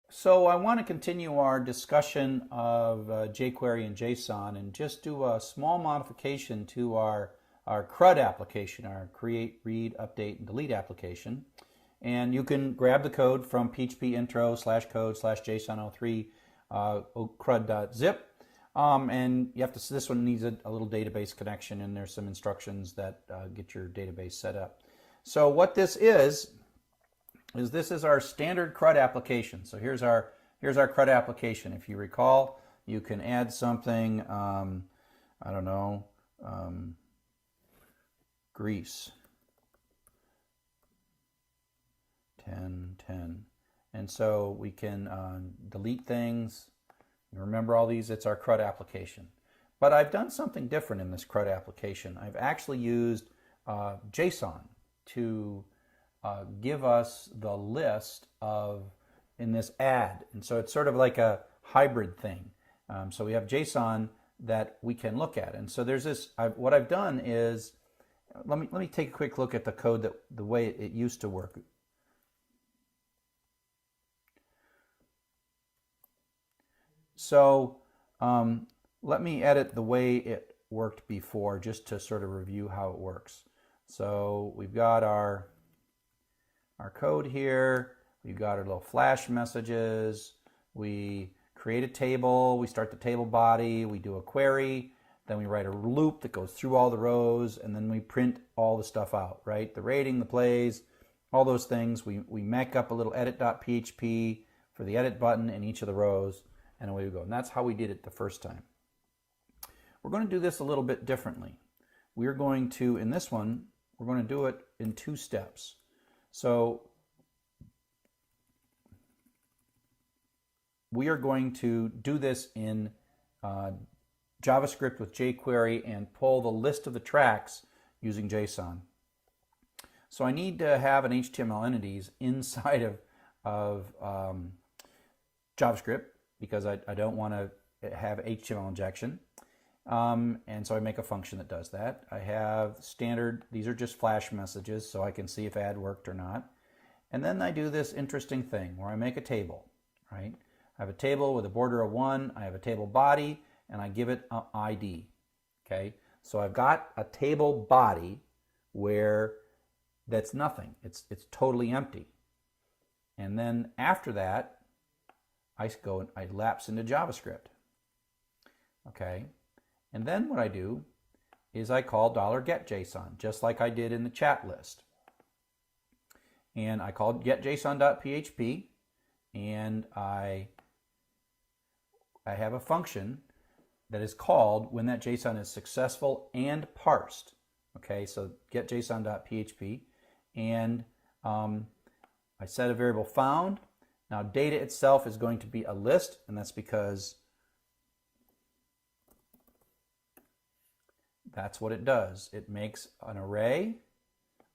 So I want to continue our discussion of jQuery and JSON and just do a small modification to our CRUD application, our create, read, update, and delete application. And you can grab the code from php intro/code/json03 crud.zip. And you have to, this one needs a little database connection, and there's some instructions that get your database set up. So what this is this is our standard CRUD application. So here's our CRUD application. If you recall, you can add something, I don't know, Greece, 10, 10. And so we can delete things. Remember all these, it's our CRUD application. But I've done something different in this CRUD application. I've actually used JSON to give us the list of, in this add. And so it's sort of like a hybrid thing. So we have JSON that we can look at. And so there's this, what I've done is let me take a quick look at the code that the way it used to work. So let me edit the way it worked before just to sort of review how it works. So we've got our code here. We've got our little flash messages. We create a table. We start the table body. We do a query. Then we write a loop that goes through all the rows, and then we print all the stuff out, right? The rating, the plays, all those things. We make up a little edit.php for the edit button in each of the rows, and away we go. And that's how we did it the first time. We're going to do this a little bit differently. We're going to, in this one, we're going to do it in 2 steps. So we are going to do this in JavaScript with jQuery and pull the list of the tracks using JSON. So I need to have an HTML entities inside of JavaScript because I don't want to have HTML injection. And so I make a function that does that. I have standard, these are just flash messages so I can see if add worked or not. And then I do this interesting thing where I make a table, right? I have a table with a border of 1, I have a table body, and I give it an ID, okay? So I've got a table body where that's nothing. It's totally empty. And then after that, I go and I lapse into JavaScript, okay? And then what I do is I call $getJSON, just like I did in the chat list. And I call getJSON.php, and I have a function that is called when that JSON is successful and parsed. Okay, so getJSON.php, and I set a variable found. Now data itself is going to be a list, and that's because that's what it does. It makes an array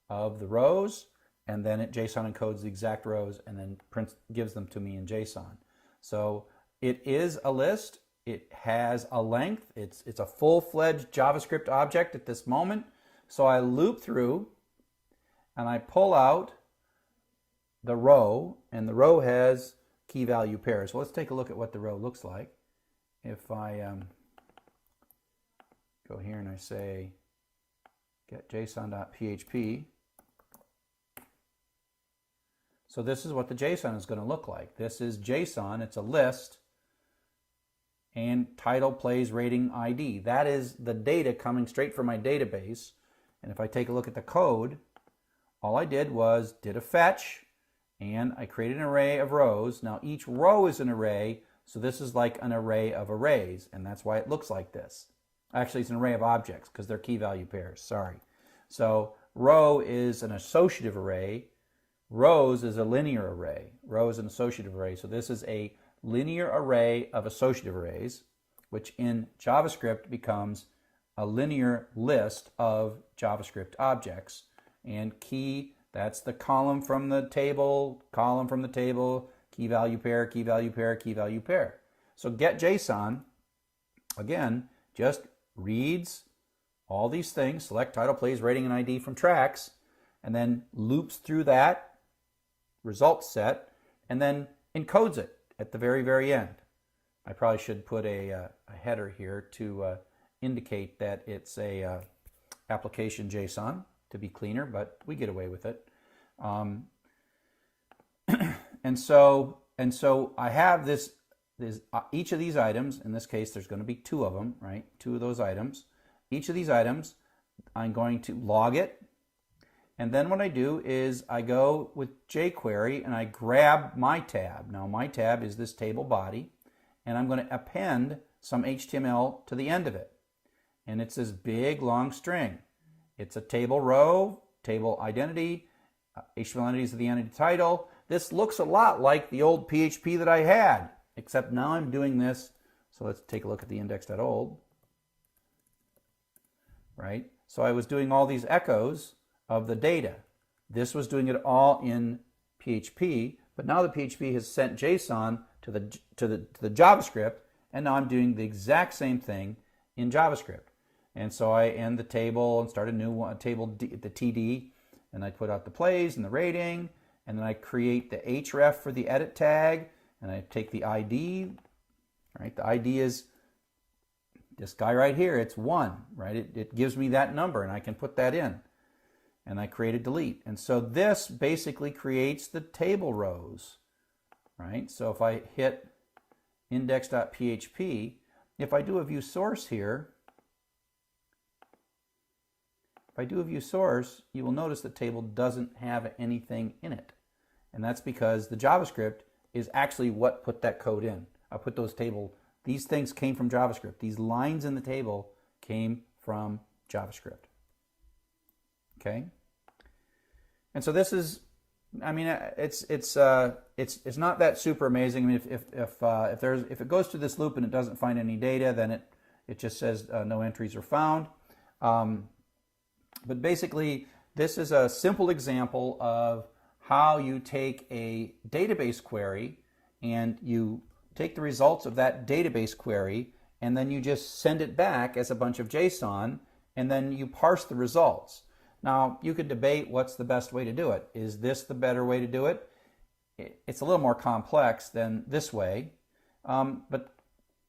of the rows, and then it JSON encodes the exact rows and then gives them to me in JSON. So it is a list. It has a length. It's a full-fledged JavaScript object at this moment. So I loop through and I pull out the row, and the row has key value pairs. So let's take a look at what the row looks like. If I go here and I say getJSON.php, so this is what the JSON is going to look like. This is JSON. It's a list, and title, plays, rating, ID. That is the data coming straight from my database. And if I take a look at the code, all I did was did a fetch, and I created an array of rows. Now each row is an array, so this is like an array of arrays, and that's why it looks like this. Actually, it's an array of objects because they're key value pairs, sorry. So row is an associative array. Rows is a linear array. Row is an associative array. So this is a linear array of associative arrays, which in JavaScript becomes a linear list of JavaScript objects. And key, that's the column from the table, key value pair, key value pair, key value pair. So getJSON, again, just reads all these things, select title, plays, rating, and ID from tracks, and then loops through that result set, and then encodes it at the very, very end. I probably should put a header here to indicate that it's a application JSON to be cleaner, but we get away with it. And so I have this each of these items. In this case, there's going to be 2 of them, right? 2 of those items. Each of these items, I'm going to log it. And then what I do is I go with jQuery and I grab my tab. Now my tab is this table body, and I'm going to append some HTML to the end of it. And it's this big long string. It's a table row, table identity, HTML entities of the entity title. This looks a lot like the old PHP that I had, except now I'm doing this. So let's take a look at the index.old. Right? So I was doing all these echoes of the data. This was doing it all in PHP, but now the PHP has sent JSON to the JavaScript, and now I'm doing the exact same thing in JavaScript. And so I end the table and start a new one, table the TD, and I put out the plays and the rating, and then I create the href for the edit tag, and I take the ID, right? The ID is this guy right here, it's 1, right? It gives me that number, and I can put that in. And I create a delete. And so this basically creates the table rows, right? So if I hit index.php, if I do a view source here, if I do a view source, you will notice the table doesn't have anything in it. And that's because the JavaScript is actually what put that code in. I put these things came from JavaScript. These lines in the table came from JavaScript. Okay? And so this is, I mean, it's not that super amazing. I mean, if it goes through this loop and it doesn't find any data, then it just says no entries are found. But basically, this is a simple example of how you take a database query and you take the results of that database query and then you just send it back as a bunch of JSON and then you parse the results. Now, you could debate what's the best way to do it. Is this the better way to do it? It's a little more complex than this way, but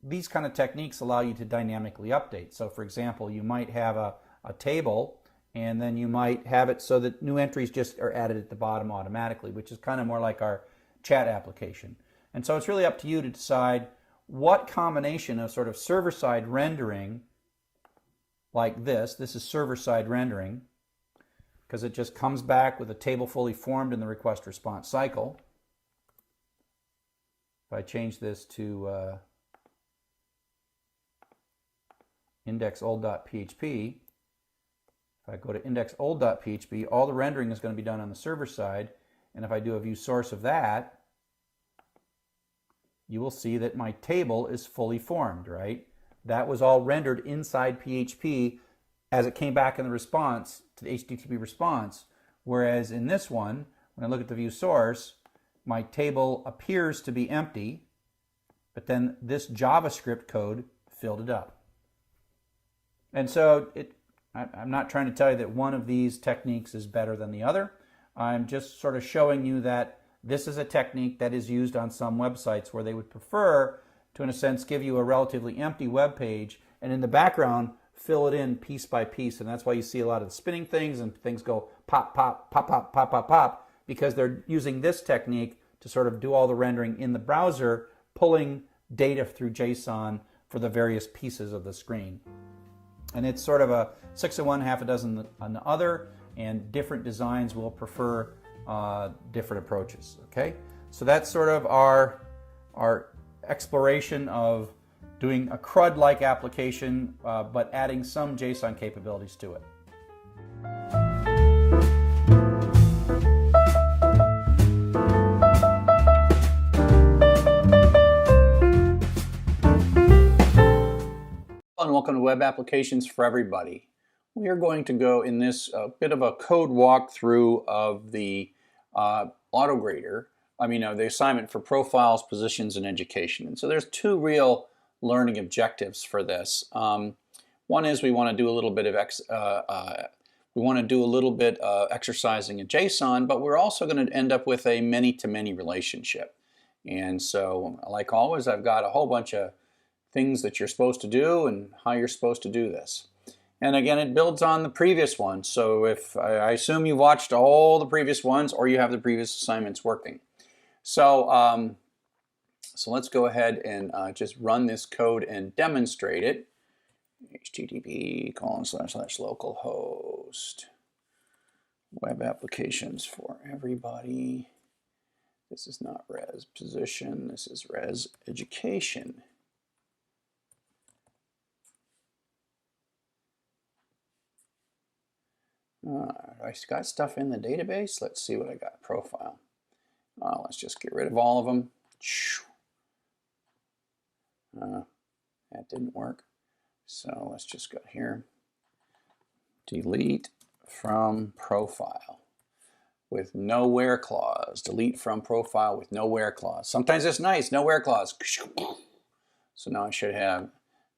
these kind of techniques allow you to dynamically update. So for example, you might have a table and then you might have it so that new entries just are added at the bottom automatically, which is kind of more like our chat application. And so it's really up to you to decide what combination of sort of server-side rendering like this is server-side rendering, because it just comes back with a table fully formed in the request response cycle. If I change this to indexold.php, if I go to indexold.php, all the rendering is going to be done on the server side. And if I do a view source of that, you will see that my table is fully formed, right? That was all rendered inside PHP as it came back in the response to the HTTP response. Whereas in this one, when I look at the view source, my table appears to be empty, but then this JavaScript code filled it up. And so I'm not trying to tell you that one of these techniques is better than the other. I'm just sort of showing you that this is a technique that is used on some websites where they would prefer to, in a sense, give you a relatively empty web page and in the background fill it in piece by piece. And that's why you see a lot of the spinning things and things go pop, pop, pop, pop, pop, pop, pop, because they're using this technique to sort of do all the rendering in the browser, pulling data through JSON for the various pieces of the screen. And it's sort of a 6 of one, half a dozen on the other, and different designs will prefer different approaches. Okay, so that's sort of our exploration of doing a CRUD-like application, but adding some JSON capabilities to it. And welcome to Web Applications for Everybody. We are going to go in this bit of a code walkthrough of the autograder, the assignment for profiles, positions, and education. And so there's two real learning objectives for this. One is we want to do a little bit of exercising in JSON, but we're also going to end up with a many-to-many relationship. And so, like always, I've got a whole bunch of things that you're supposed to do and how you're supposed to do this. And again, it builds on the previous one. So if I assume you've watched all the previous ones or you have the previous assignments working. So, so let's go ahead and just run this code and demonstrate it. http://localhost web applications for everybody. This is not res position, this is res education. I got stuff in the database. Let's see what I got. Profile. Let's just get rid of all of them. That didn't work. So let's just go here. Delete from profile with no where clause. Delete from profile with no where clause. Sometimes it's nice, no where clause. So now I should have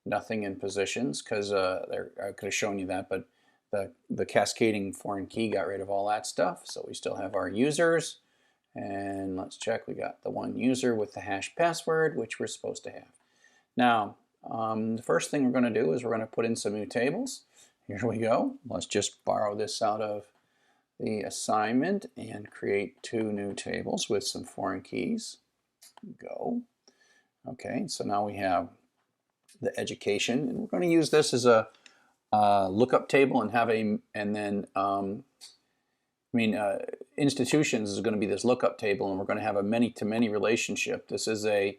nothing in positions because I could have shown you that, but the cascading foreign key got rid of all that stuff. So we still have our users, and let's check. We got the one user with the hash password, which we're supposed to have. Now, the first thing we're going to do is we're going to put in some new tables. Here we go. Let's just borrow this out of the assignment and create 2 new tables with some foreign keys. Go. Okay, so now we have the education, and we're going to use this as a lookup table and have institutions is going to be this lookup table, and we're going to have a many-to-many relationship. This is a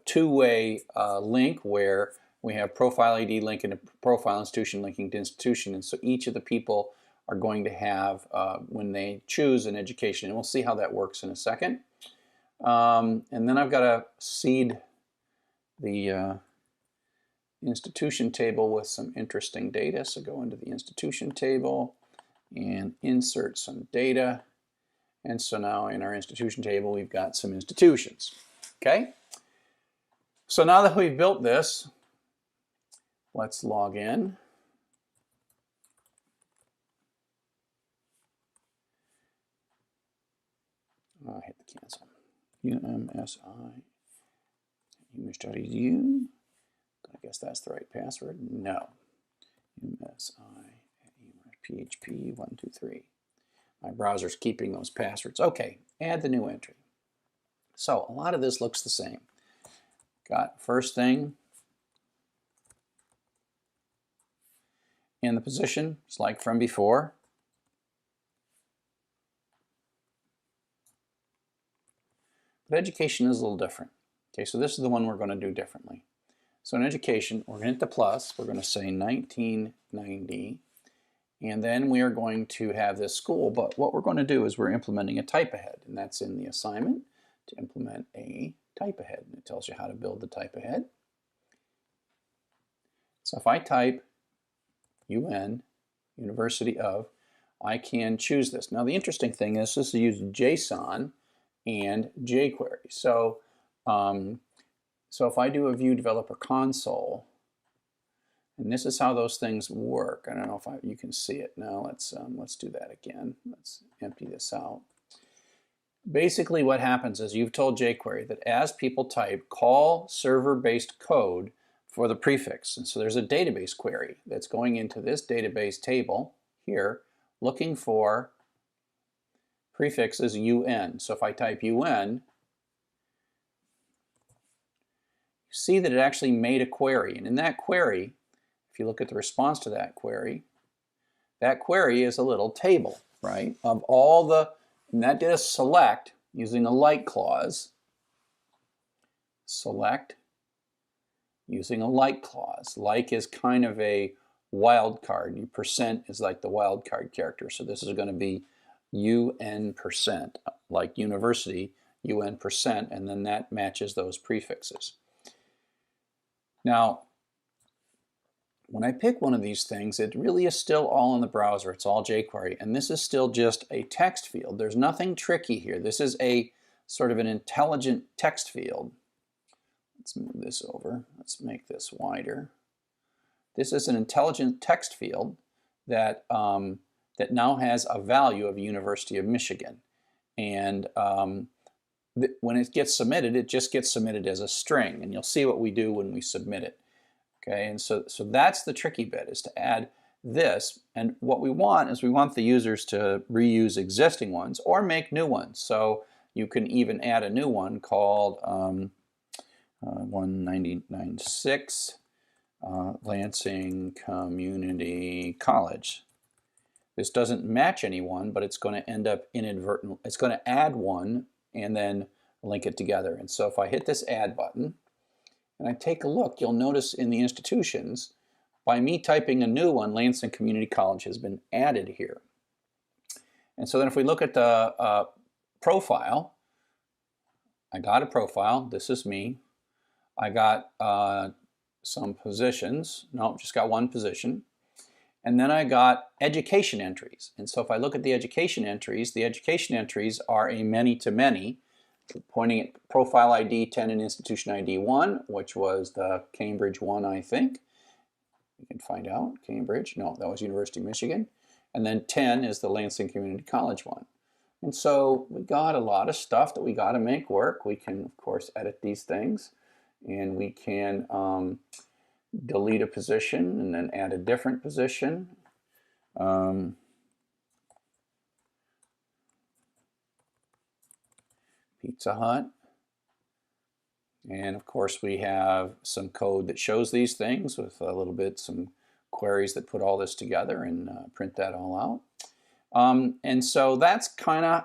two-way link where we have profile ID linking to profile, institution linking to institution, and so each of the people are going to have, when they choose an education, and we'll see how that works in a second. And then I've got to seed the institution table with some interesting data. So go into the institution table and insert some data. And so now in our institution table, we've got some institutions. Okay? So now that we've built this, let's log in. Hit the cancel. UMSI. Image.edu. I guess that's the right password. No. UMSI PHP 123. My browser's keeping those passwords. Okay, add the new entry. So a lot of this looks the same. Got first thing in the position, it's like from before. But education is a little different. Okay, so this is the one we're going to do differently. So in education, we're going to hit the plus. We're going to say 1990. And then we are going to have this school. But what we're going to do is we're implementing a type ahead. And that's in the assignment to implement a type ahead. And it tells you how to build the type ahead. So if I type UN, University of, I can choose this. Now the interesting thing is this is using JSON and jQuery. So if I do a view developer console, and this is how those things work. I don't know if you can see it now. Let's do that again. Let's empty this out. Basically what happens is you've told jQuery that as people type, call server-based code for the prefix. And so there's a database query that's going into this database table here looking for prefixes UN. So if I type UN, you see that it actually made a query. And in that query, if you look at the response to that query is a little table, right, of all the, and that did a select using a like clause. Select using a like clause. Like is kind of a wild card. Percent is like the wild card character. So this is going to be UN percent, like university, UN percent, and then that matches those prefixes. Now, when I pick one of these things, it really is still all in the browser. It's all jQuery, and this is still just a text field. There's nothing tricky here. This is a sort of an intelligent text field. Let's move this over. Let's make this wider. This is an intelligent text field that that now has a value of University of Michigan. And when it gets submitted, it just gets submitted as a string. And you'll see what we do when we submit it. Okay, and so that's the tricky bit, is to add this. And what we want is we want the users to reuse existing ones or make new ones. So you can even add a new one called 1996 Lansing Community College. This doesn't match anyone, but it's going to end up inadvertent. It's going to add one and then link it together. And so if I hit this add button and I take a look, you'll notice in the institutions, by me typing a new one, Lansing Community College has been added here. And so then if we look at the profile, I got a profile. This is me. I got some positions. No, just got one position. And then I got education entries. And so if I look at the education entries are a many-to-many. pointing at profile ID 10 and institution ID 1, which was the Cambridge one, I think. You can find out. Cambridge, no, that was University of Michigan. And then 10 is the Lansing Community College one. And so we got a lot of stuff that we got to make work. We can, of course, edit these things, and we can delete a position and then add a different position. Pizza Hut. And of course we have some code that shows these things with a little bit, some queries that put all this together and print that all out. And so that's kind of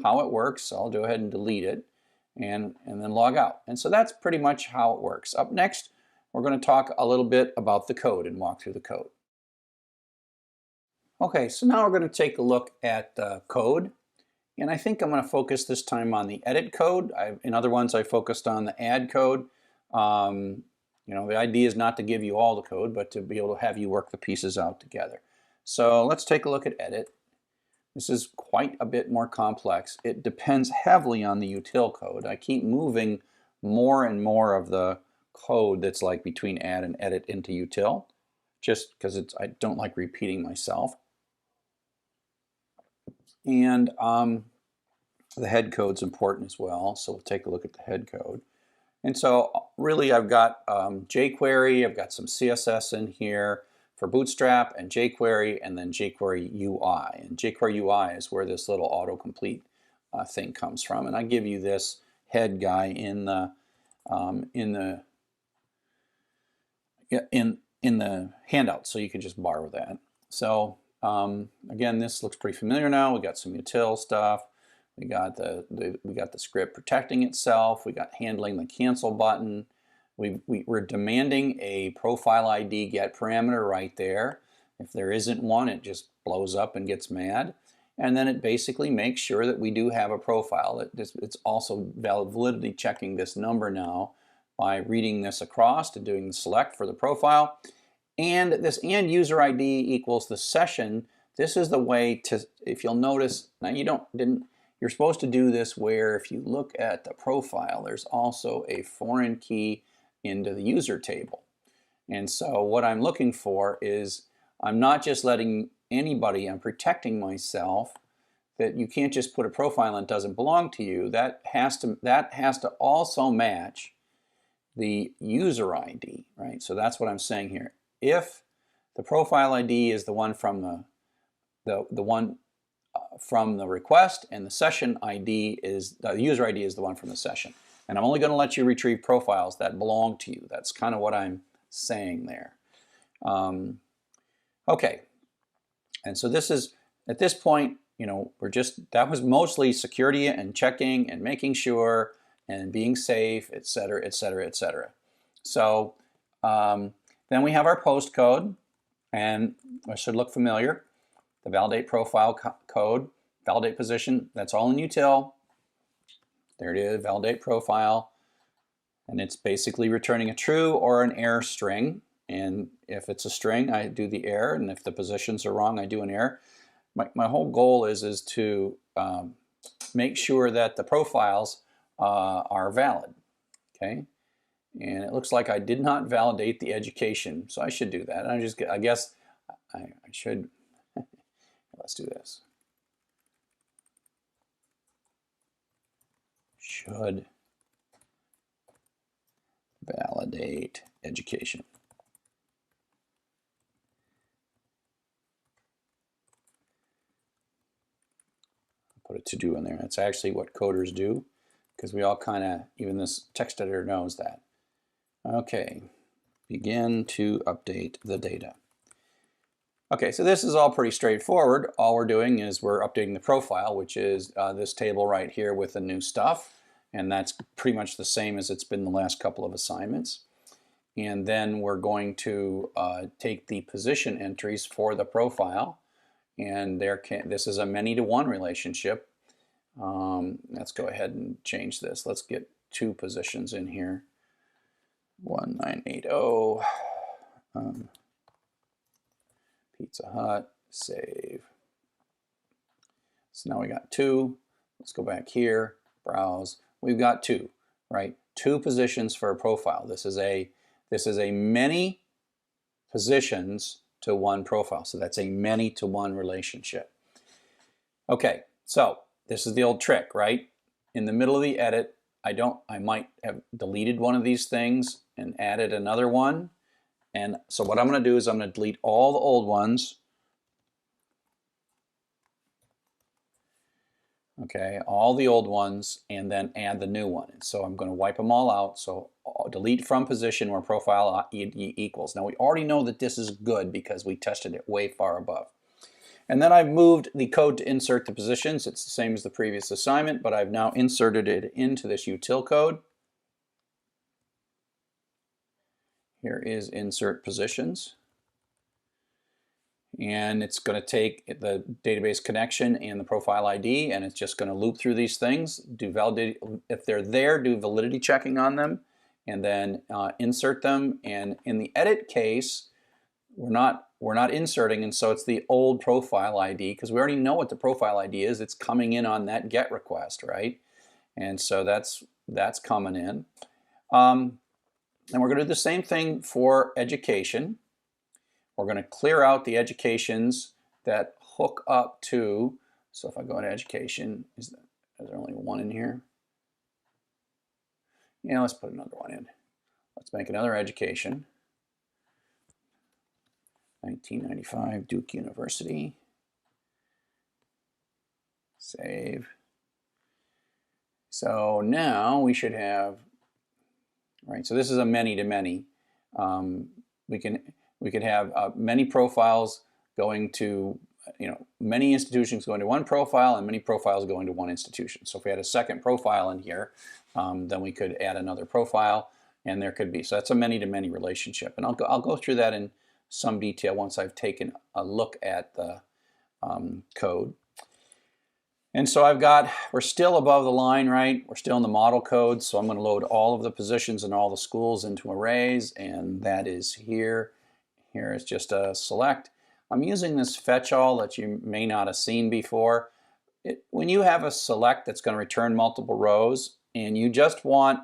how it works. I'll go ahead and delete it and then log out. And so that's pretty much how it works. Up next, we're going to talk a little bit about the code and walk through the code. Okay, so now we're going to take a look at the code. And I think I'm going to focus this time on the edit code. In other ones, I focused on the add code. You know, the idea is not to give you all the code, but to be able to have you work the pieces out together. So let's take a look at edit. This is quite a bit more complex. It depends heavily on the util code. I keep moving more and more of the code that's like between add and edit into util, just because I don't like repeating myself. And the head code's important as well, so we'll take a look at the head code. And so really I've got jQuery, I've got some CSS in here for Bootstrap and jQuery, and then jQuery UI. And jQuery UI is where this little autocomplete thing comes from. And I give you this head guy in the handout, so you can just borrow that. So again, this looks pretty familiar now. We got some util stuff. We got the script protecting itself. We got handling the cancel button. We're demanding a profile ID get parameter right there. If there isn't one, it just blows up and gets mad. And then it basically makes sure that we do have a profile. It's also validity checking this number now by reading this across and doing the select for the profile. And this and user ID equals the session. This is the way to, if you'll notice, now you're supposed to do this where if you look at the profile, there's also a foreign key into the user table. And so what I'm looking for is, I'm not just letting anybody, I'm protecting myself, that you can't just put a profile and it doesn't belong to you. That has to also match the user ID, right? So that's what I'm saying here. If the profile ID is the one from from the request, and the session ID is the user ID is the one from the session. And I'm only going to let you retrieve profiles that belong to you. That's kind of what I'm saying there. Okay, and so this is, at this point, you know, that was mostly security and checking and making sure and being safe, et cetera, et cetera, et cetera. So then we have our post code, and it should look familiar. The validate profile code, validate position, that's all in util. There it is, validate profile. And it's basically returning a true or an error string. And if it's a string, I do the error. And if the positions are wrong, I do an error. My whole goal is to make sure that the profiles are valid. Okay. And it looks like I did not validate the education. So I should do that. I guess I should. Let's do this. Should validate education. Put a to-do in there. That's actually what coders do, because we all kind of, even this text editor knows that. Okay, begin to update the data. Okay, so this is all pretty straightforward. All we're doing is we're updating the profile, which is this table right here with the new stuff. And that's pretty much the same as it's been the last couple of assignments. And then we're going to take the position entries for the profile. And this is a many-to-one relationship. Let's go ahead and change this. Let's get 2 positions in here. 1980. Pizza Hut, save. So now we got 2. Let's go back here, browse. we've got 2, right? 2 positions for a profile. This is a many positions to one profile. So that's a many to one relationship. Okay, so this is the old trick, right? In the middle of the edit, I might have deleted one of these things and added another one. And so what I'm going to do is I'm going to delete all the old ones. Okay, all the old ones, and then add the new one. And so I'm going to wipe them all out. So delete from position where profile equals. Now we already know that this is good because we tested it way far above. And then I've moved the code to insert the positions. It's the same as the previous assignment, but I've now inserted it into this util code. Here is insert positions. And it's going to take the database connection and the profile ID, and it's just going to loop through these things, do validity, if they're there, do validity checking on them, and then insert them. And in the edit case, we're not inserting, and so it's the old profile ID because we already know what the profile ID is. It's coming in on that GET request, right? And so that's coming in. And we're going to do the same thing for education. We're going to clear out the educations that hook up to, so if I go into education, is there only one in here? Yeah, let's put another one in. Let's make another education. 1995 Duke University. Save. So now we should have, right, so this is a many-to-many. We could have many profiles going to, many institutions going to one profile and many profiles going to one institution. So if we had a second profile in here, then we could add another profile, and there could be, so that's a many-to-many relationship. And I'll go through that in some detail once I've taken a look at the code. And so we're still above the line, right? We're still in the model code, so I'm going to load all of the positions and all the schools into arrays, and that is here. Here is just a select. I'm using this fetch all that you may not have seen before. When you have a select that's going to return multiple rows, and you just want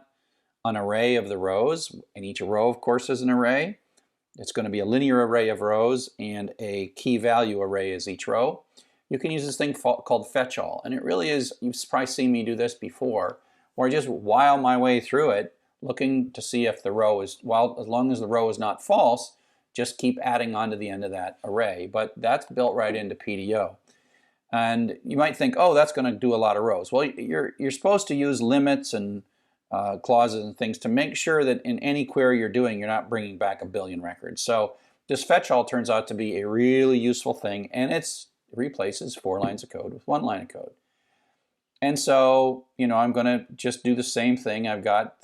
an array of the rows, and each row, of course, is an array. It's going to be a linear array of rows, and a key value array is each row. You can use this thing called fetch all, and it really is, you've probably seen me do this before, where I just while my way through it, looking to see if the row is, as long as the row is not false, just keep adding on to the end of that array. But that's built right into PDO. And you might think, oh, that's going to do a lot of rows. Well, you're supposed to use limits and clauses and things to make sure that in any query you're doing, you're not bringing back a billion records. So this fetch all turns out to be a really useful thing, and it replaces 4 lines of code with 1 line of code. And so, I'm going to just do the same thing. I've got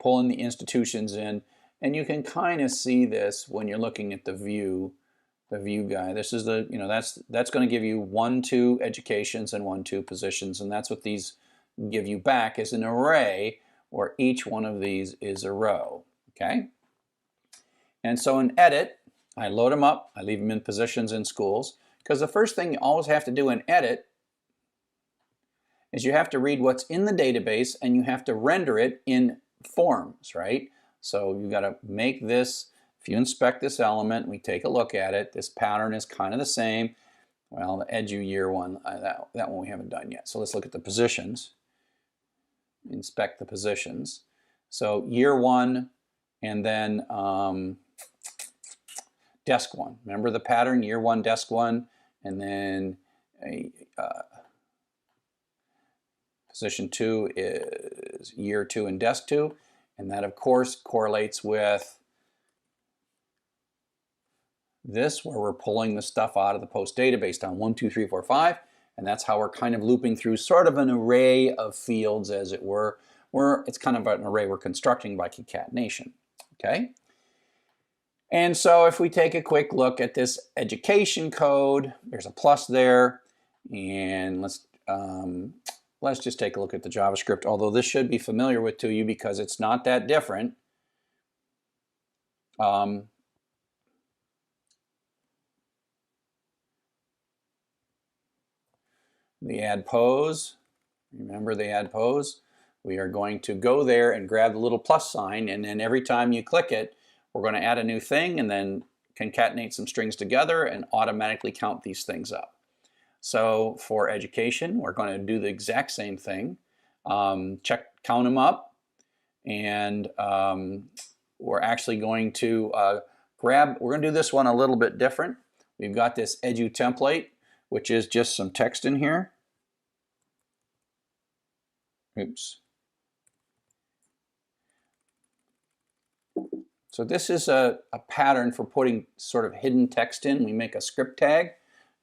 pulling the institutions in, and you can kind of see this when you're looking at the view guy. This is the, that's going to give you 1, 2 educations and 1, 2 positions, and that's what these give you back is an array where each one of these is a row, okay? And so in edit, I load them up, I leave them in positions in schools, because the first thing you always have to do in edit is you have to read what's in the database and you have to render it in forms, right? So you've got to make this, if you inspect this element, we take a look at it, this pattern is kind of the same. Well, the edu year one, that one we haven't done yet. So let's look at the positions. Inspect the positions. So year 1 and then desk 1. Remember the pattern, year 1, desk 1, and then position 2 is year 2 and desk 2. And that, of course, correlates with this, where we're pulling the stuff out of the post database down 1, 2, 3, 4, 5. And that's how we're kind of looping through sort of an array of fields, as it were. It's kind of an array we're constructing by concatenation, okay? And so if we take a quick look at this education code, there's a plus there. And let's just take a look at the JavaScript, although this should be familiar to you because it's not that different. The add pose, remember the add pose? we are going to go there and grab the little plus sign, and then every time you click it, we're going to add a new thing and then concatenate some strings together and automatically count these things up. So for education, we're going to do the exact same thing. Count them up, and we're actually going to we're going to do this one a little bit different. We've got this edu template, which is just some text in here. Oops. So this is a pattern for putting sort of hidden text in. We make a script tag,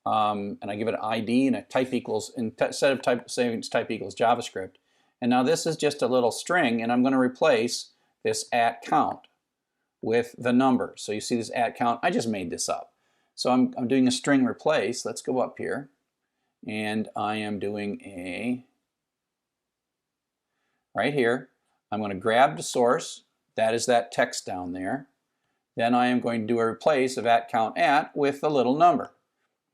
and I give it an ID and a type equals, instead of type equals JavaScript. And now this is just a little string, and I'm going to replace this @count with the number. So you see this @count, I just made this up. So I'm doing a string replace. Let's go up here, and I am doing right here, I'm going to grab the source. That is that text down there. Then I am going to do a replace of @count with a little number.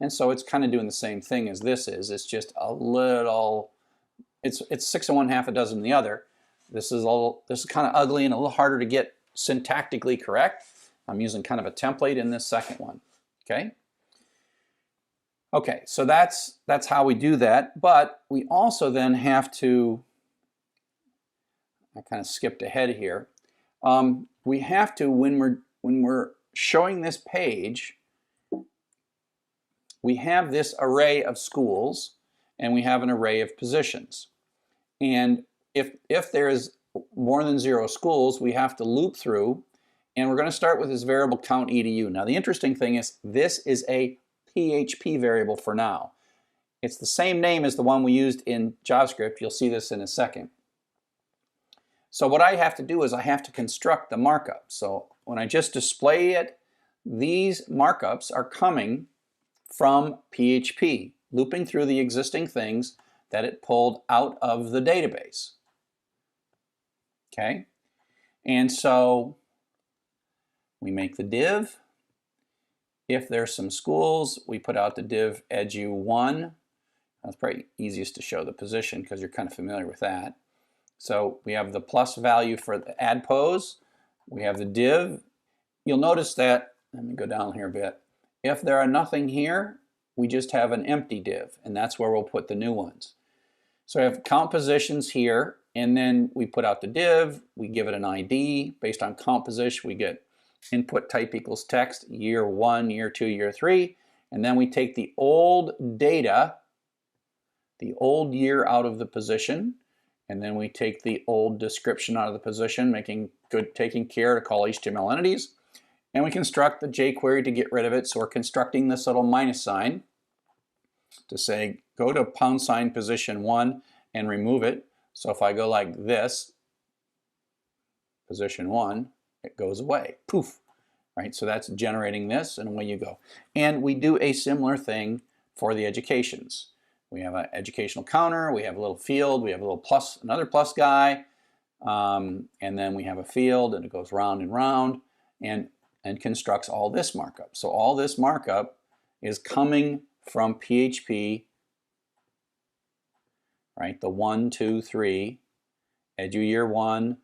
And so it's kind of doing the same thing as this is. It's just a little, it's 6 of one, half a dozen of the other. This is kind of ugly and a little harder to get syntactically correct. I'm using kind of a template in this second one. Okay. Okay, so that's how we do that. But we also then have to, I kind of skipped ahead here. We have to, when we're showing this page, we have this array of schools and we have an array of positions. And if there is more than 0 schools, we have to loop through, and we're going to start with this variable count edu. Now the interesting thing is this is a PHP variable for now. It's the same name as the one we used in JavaScript. You'll see this in a second. So what I have to do is I have to construct the markup. So when I just display it, these markups are coming from PHP, looping through the existing things that it pulled out of the database. Okay? And so we make the div. If there's some schools, we put out the div edu1. That's probably easiest to show the position because you're kind of familiar with that. So we have the plus value for the add pose. We have the div. You'll notice that, let me go down here a bit. If there are nothing here, we just have an empty div, and that's where we'll put the new ones. So we have count positions here, and then we put out the div, we give it an ID. Based on count position, we get input type equals text, year 1, year 2, year 3, and then we take the old data, the old year out of the position, and then we take the old description out of the position, taking care to call HTML entities, and we construct the jQuery to get rid of it. So we're constructing this little minus sign to say go to # position 1 and remove it. So if I go like this, position 1, it goes away. Poof. Right? So that's generating this, and away you go. And we do a similar thing for the educations. We have an educational counter, we have a little field, we have a little plus, another plus guy, and then we have a field, and it goes round and round and constructs all this markup. So all this markup is coming from PHP, right? The 1, 2, 3, edu year 1,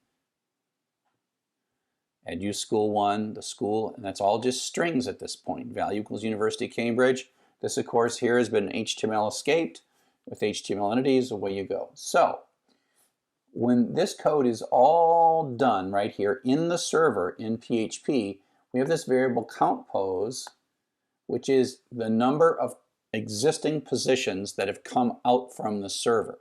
edu school 1, the school, and that's all just strings at this point. Value equals University of Cambridge. This, of course, here has been HTML escaped with HTML entities, away you go. So when this code is all done right here in the server in PHP, we have this variable count pose, which is the number of existing positions that have come out from the server.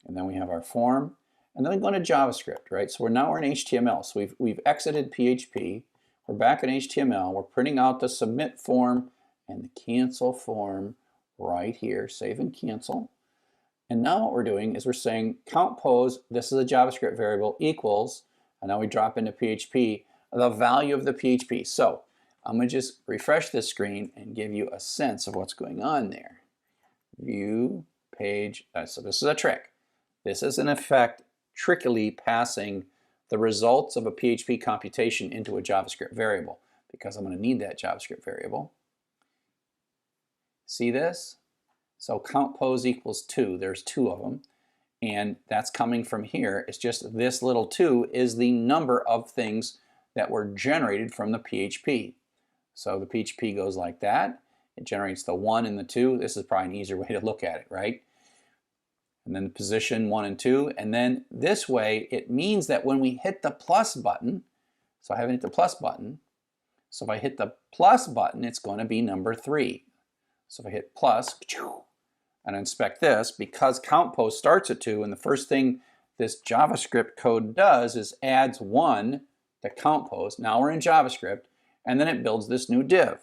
And then we have our form, and then we go into JavaScript, right? So we're in HTML. So we've exited PHP, we're back in HTML, we're printing out the submit form and the cancel form right here, save and cancel. And now what we're doing is we're saying count pose, this is a JavaScript variable, equals, and now we drop into PHP, the value of the PHP. So I'm going to just refresh this screen and give you a sense of what's going on there. View, page, so this is a trick. This is in effect trickily passing the results of a PHP computation into a JavaScript variable, because I'm going to need that JavaScript variable. See this? So count pose equals 2. There's 2 of them. and that's coming from here. It's just this little 2 is the number of things that were generated from the PHP. So the PHP goes like that. It generates the 1 and the 2. This is probably an easier way to look at it, right? And then the position 1 and 2. And then this way, it means that when we hit the plus button, so I haven't hit the plus button, so if I hit the plus button, it's going to be number 3. So if I hit plus, and inspect this, because count post starts at 2, and the first thing this JavaScript code does is adds 1 to count post. Now we're in JavaScript, and then it builds this new div.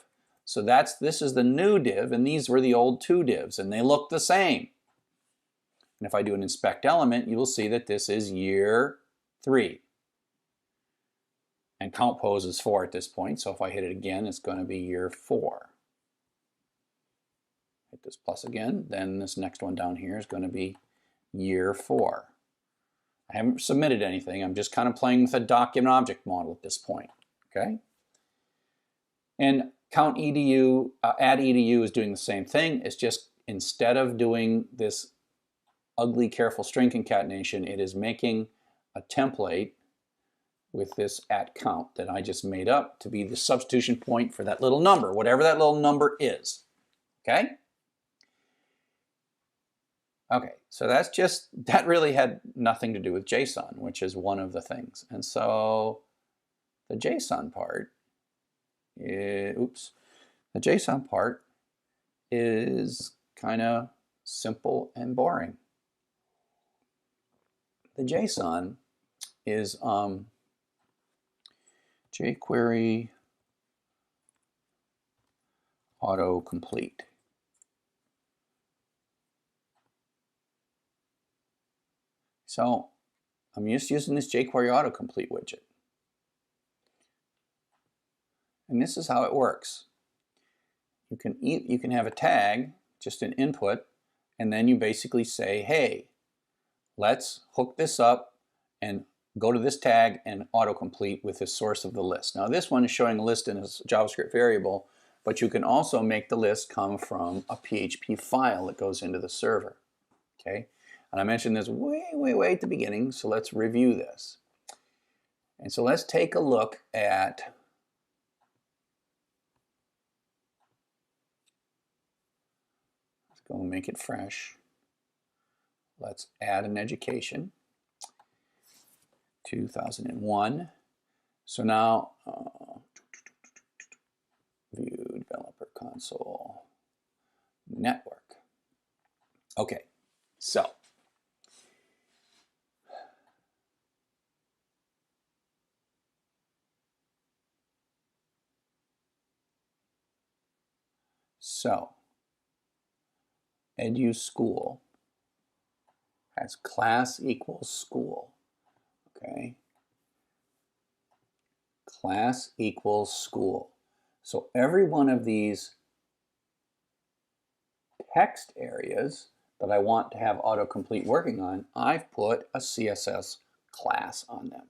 So this is the new div, and these were the old 2 divs, and they look the same. And if I do an inspect element, you will see that this is year 3. And count pose is 4 at this point, so if I hit it again, it's going to be year 4. Hit this plus again, then this next one down here is going to be year 4. I haven't submitted anything, I'm just kind of playing with a document object model at this point, okay? And count edu, add edu is doing the same thing. It's just instead of doing this ugly careful string concatenation, it is making a template with this at count that I just made up to be the substitution point for that little number, whatever that little number is, okay? Okay, so that really had nothing to do with JSON, which is one of the things. And so the JSON part is kind of simple and boring. The JSON is jQuery autocomplete. So I'm just using this jQuery autocomplete widget. And this is how it works. You can have a tag, just an input, and then you basically say, hey, let's hook this up and go to this tag and autocomplete with the source of the list. Now this one is showing a list in a JavaScript variable, but you can also make the list come from a PHP file that goes into the server. Okay? And I mentioned this way at the beginning, so let's review this. And so let's take a look at let's go and make it fresh. Let's add an education. 2001. So now view developer console network. Okay, so edu school has class equals school. Okay, class equals school. So every one of these text areas that I want to have autocomplete working on, I've put a CSS class on them.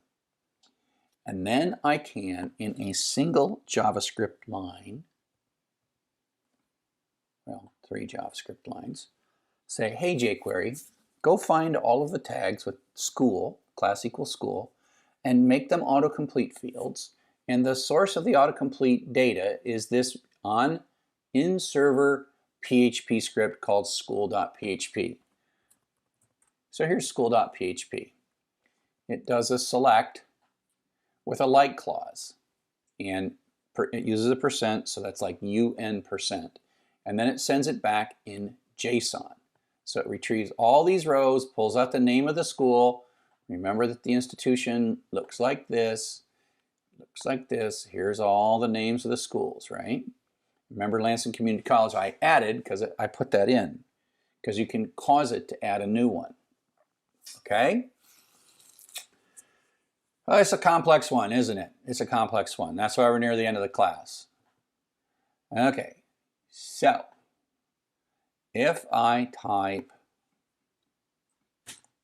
And then I can, in a single JavaScript line, well, 3 JavaScript lines, say, hey jQuery, go find all of the tags with school, class equals school, and make them autocomplete fields. And the source of the autocomplete data is this in-server PHP script called school.php. So here's school.php. It does a select with a like clause, and it uses a %, so that's like UN%. And then it sends it back in JSON. So it retrieves all these rows, pulls out the name of the school. Remember that the institution looks like this, Here's all the names of the schools, right? Remember Lansing Community College, I added because I put that in, because you can cause it to add a new one. Okay? Well, it's a complex one, isn't it? It's a complex one. That's why we're near the end of the class. Okay, so if I type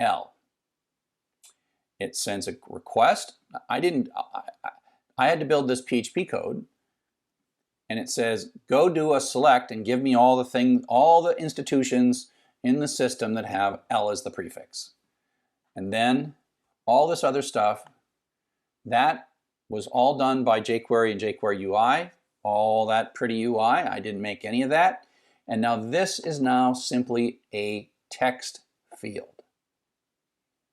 L, it sends a request. I had to build this PHP code, and it says, go do a select and give me all the institutions in the system that have L as the prefix. And then all this other stuff, that was all done by jQuery and jQuery UI. All that pretty UI, I didn't make any of that. And now this is now simply a text field.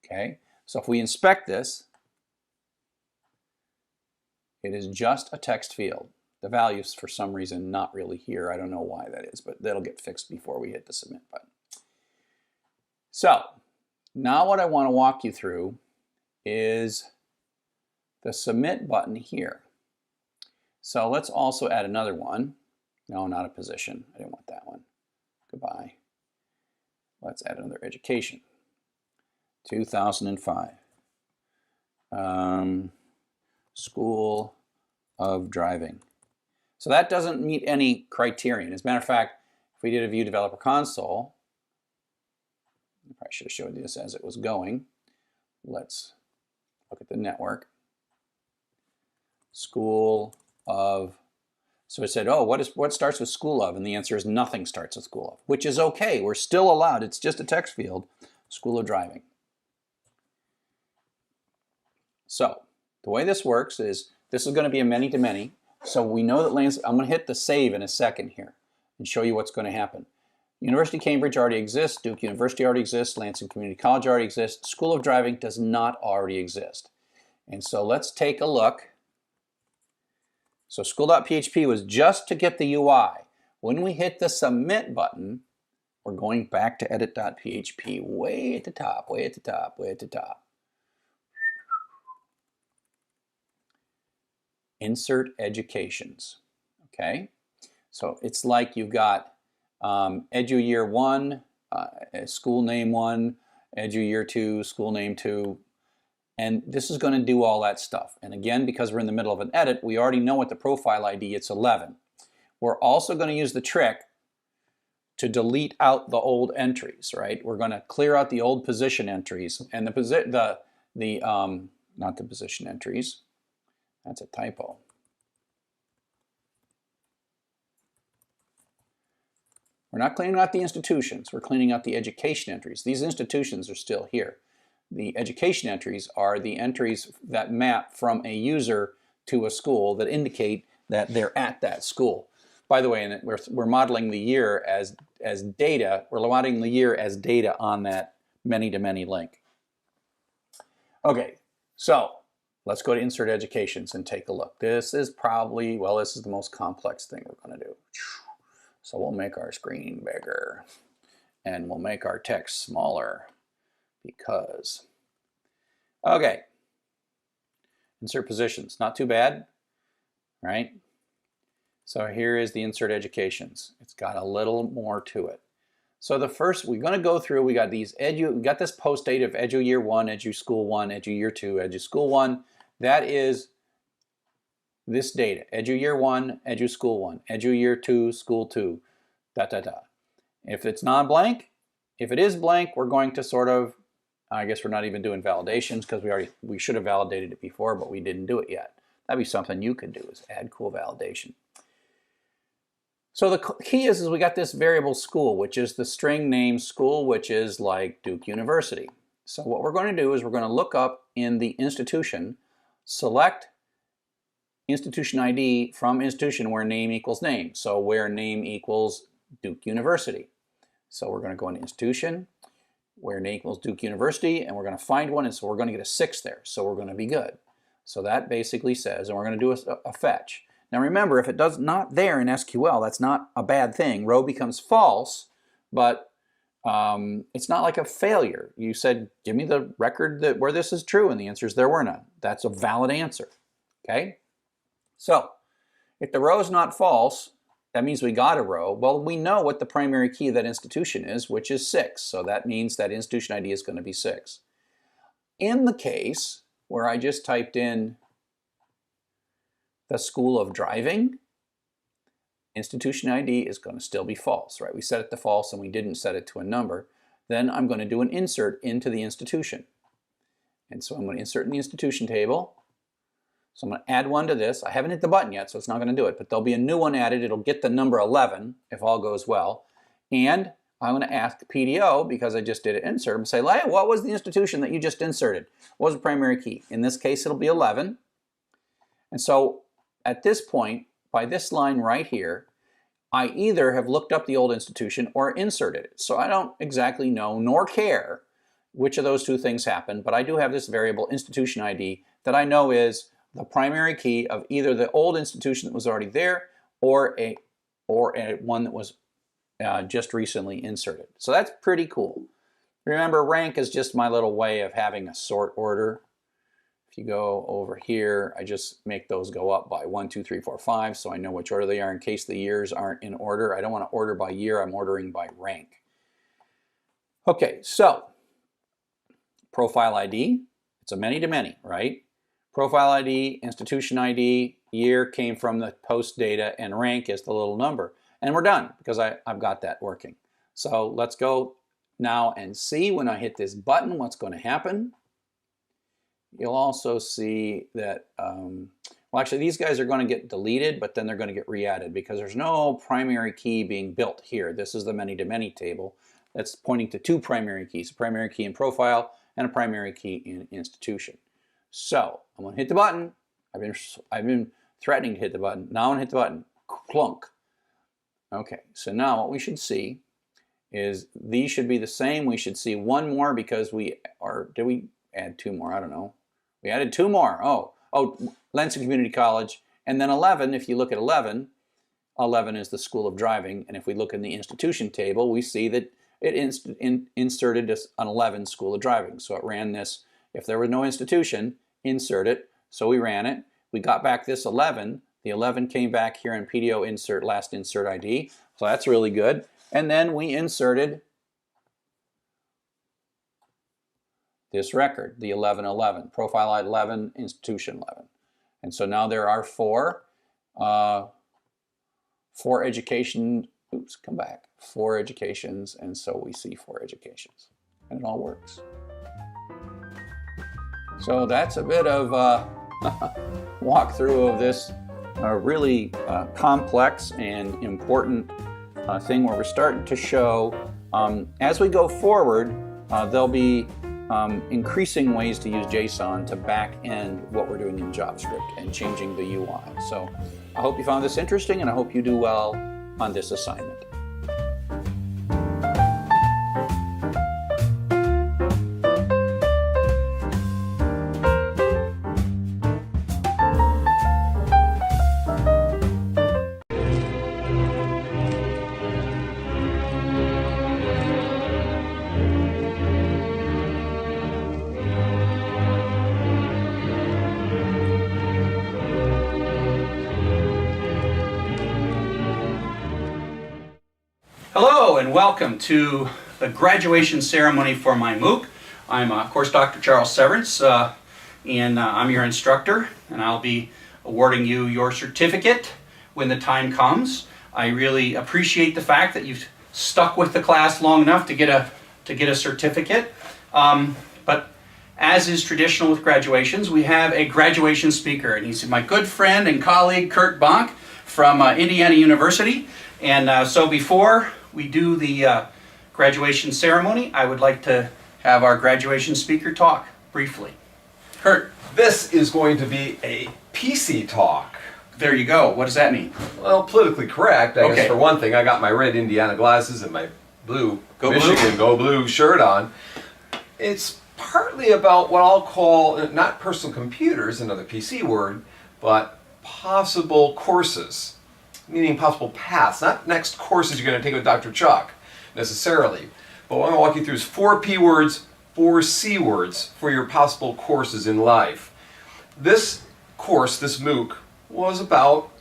Okay, so if we inspect this, it is just a text field. The value's for some reason not really here. I don't know why that is, but that'll get fixed before we hit the submit button. So now what I want to walk you through is the submit button here. So let's also add another one. No, not a position. I didn't want that one. Goodbye. Let's add another education. 2005. School of Driving. So that doesn't meet any criterion. As a matter of fact, if we did a view developer console, I probably should have showed this as it was going. Let's look at the network. School of, so it said, oh, what starts with school of? And the answer is nothing starts with school of, which is okay. We're still allowed. It's just a text field. School of Driving. So the way this works is this is going to be a many-to-many. So we know that Lansing, I'm going to hit the save in a second here and show you what's going to happen. University of Cambridge already exists. Duke University already exists. Lansing Community College already exists. School of Driving does not already exist. And so let's take a look. So school.php was just to get the UI. When we hit the submit button, we're going back to edit.php way at the top, way at the top, way at the top. Insert educations, okay? So it's like you've got Edu Year 1, School Name 1, Edu Year 2, School Name 2, and this is going to do all that stuff. And again, because we're in the middle of an edit, we already know what the profile ID, it's 11. We're also going to use the trick to delete out the old entries, right? We're going to clear out the old position entries, and not the position entries. That's a typo. We're not cleaning out the institutions. We're cleaning out the education entries. These institutions are still here. The education entries are the entries that map from a user to a school that indicate that they're at that school. By the way, and we're modeling the year as data. We're modeling the year as data on that many-to-many link. Okay, so let's go to Insert Educations and take a look. This is probably, well, this is the most complex thing we're going to do. So we'll make our screen bigger and we'll make our text smaller because, okay, insert positions, not too bad, right? So here is the Insert Educations. It's got a little more to it. So the first, we're going to go through, we got these we got this post date of Edu Year 1, Edu School 1, Edu Year 2, Edu School 1. That is this data, Edu Year 1, Edu School 1, Edu Year 2, School 2, da da da. If it's non-blank, if it is blank, we're going to sort of, I guess we're not even doing validations because we should have validated it before, but we didn't do it yet. That'd be something you could do, is add cool validation. So the key is we got this variable school, which is the string name school, which is like Duke University. So what we're going to do is we're going to look up in the institution, select institution ID from institution where name equals name. So where name equals Duke University. So we're going to go into institution, where name equals Duke University, and we're going to find one, and so we're going to get a 6 there. So we're going to be good. So that basically says, and we're going to do a fetch. Now remember, if it does not there in SQL, that's not a bad thing. Row becomes false, but it's not like a failure. You said, give me the record where this is true, and the answer is there were none. That's a valid answer, okay? So if the row is not false, that means we got a row. Well, we know what the primary key of that institution is, which is 6. So that means that institution ID is going to be 6. In the case where I just typed in the School of Driving, institution ID is going to still be false, right? We set it to false and we didn't set it to a number. Then I'm going to do an insert into the institution. And so I'm going to insert in the institution table. So I'm going to add one to this. I haven't hit the button yet, so it's not going to do it, but there'll be a new one added. It'll get the number 11 if all goes well. And I'm going to ask PDO, because I just did an insert, and say, hey, what was the institution that you just inserted? What was the primary key? In this case, it'll be 11. And so at this point, by this line right here, I either have looked up the old institution or inserted it. So I don't exactly know nor care which of those two things happened, but I do have this variable institution ID that I know is the primary key of either the old institution that was already there or a one that was just recently inserted. So that's pretty cool. Remember, rank is just my little way of having a sort order. If you go over here, I just make those go up by 1, 2, 3, 4, 5, so I know which order they are in case the years aren't in order. I don't want to order by year, I'm ordering by rank. Okay, so profile ID, it's a many-to-many, right? Profile ID, institution ID, year came from the post data, and rank is the little number. And we're done because I've got that working. So let's go now and see when I hit this button what's going to happen. You'll also see that, well, actually these guys are going to get deleted, but then they're going to get re-added because there's no primary key being built here. This is the many-to-many table that's pointing to two primary keys, a primary key in profile and a primary key in institution. So I'm going to hit the button. I've been threatening to hit the button. Now I'm going to hit the button. Clunk. Okay, so now what we should see is these should be the same. We should see one more because did we add two more? I don't know. We added two more. Oh, Lansing Community College. And then 11, if you look at 11 is the School of Driving. And if we look in the institution table, we see that it inserted an 11 School of Driving. So it ran this. If there was no institution, insert it. So we ran it. We got back this 11. The 11 came back here in PDO insert last insert ID. So that's really good. And then we inserted this record, the 1111, profile 11, institution 11. And so now there are four education, four educations, and so we see four educations. And it all works. So that's a bit of a walkthrough of this really complex and important thing where we're starting to show, as we go forward, there'll be increasing ways to use JSON to back end what we're doing in JavaScript and changing the UI. So I hope you found this interesting, and I hope you do well on this assignment. Hello and welcome to the graduation ceremony for my MOOC. I'm of course Dr. Charles Severance, and I'm your instructor, and I'll be awarding you your certificate when the time comes. I really appreciate the fact that you've stuck with the class long enough to get a certificate. But as is traditional with graduations, we have a graduation speaker, and he's my good friend and colleague Kurt Bonk from Indiana University. And so before we do the graduation ceremony, I would like to have our graduation speaker talk briefly. Kurt. This is going to be a PC talk. There you go. What does that mean? Well, politically correct. I guess for one thing, I got my red Indiana glasses and my blue Michigan Go Blue shirt on. It's partly about what I'll call, not personal computers, another PC word, but possible courses. Meaning possible paths, not next courses you're going to take with Dr. Chuck, necessarily. But what I'm going to walk you through is 4 P words, 4 C words for your possible courses in life. This course, this MOOC, was about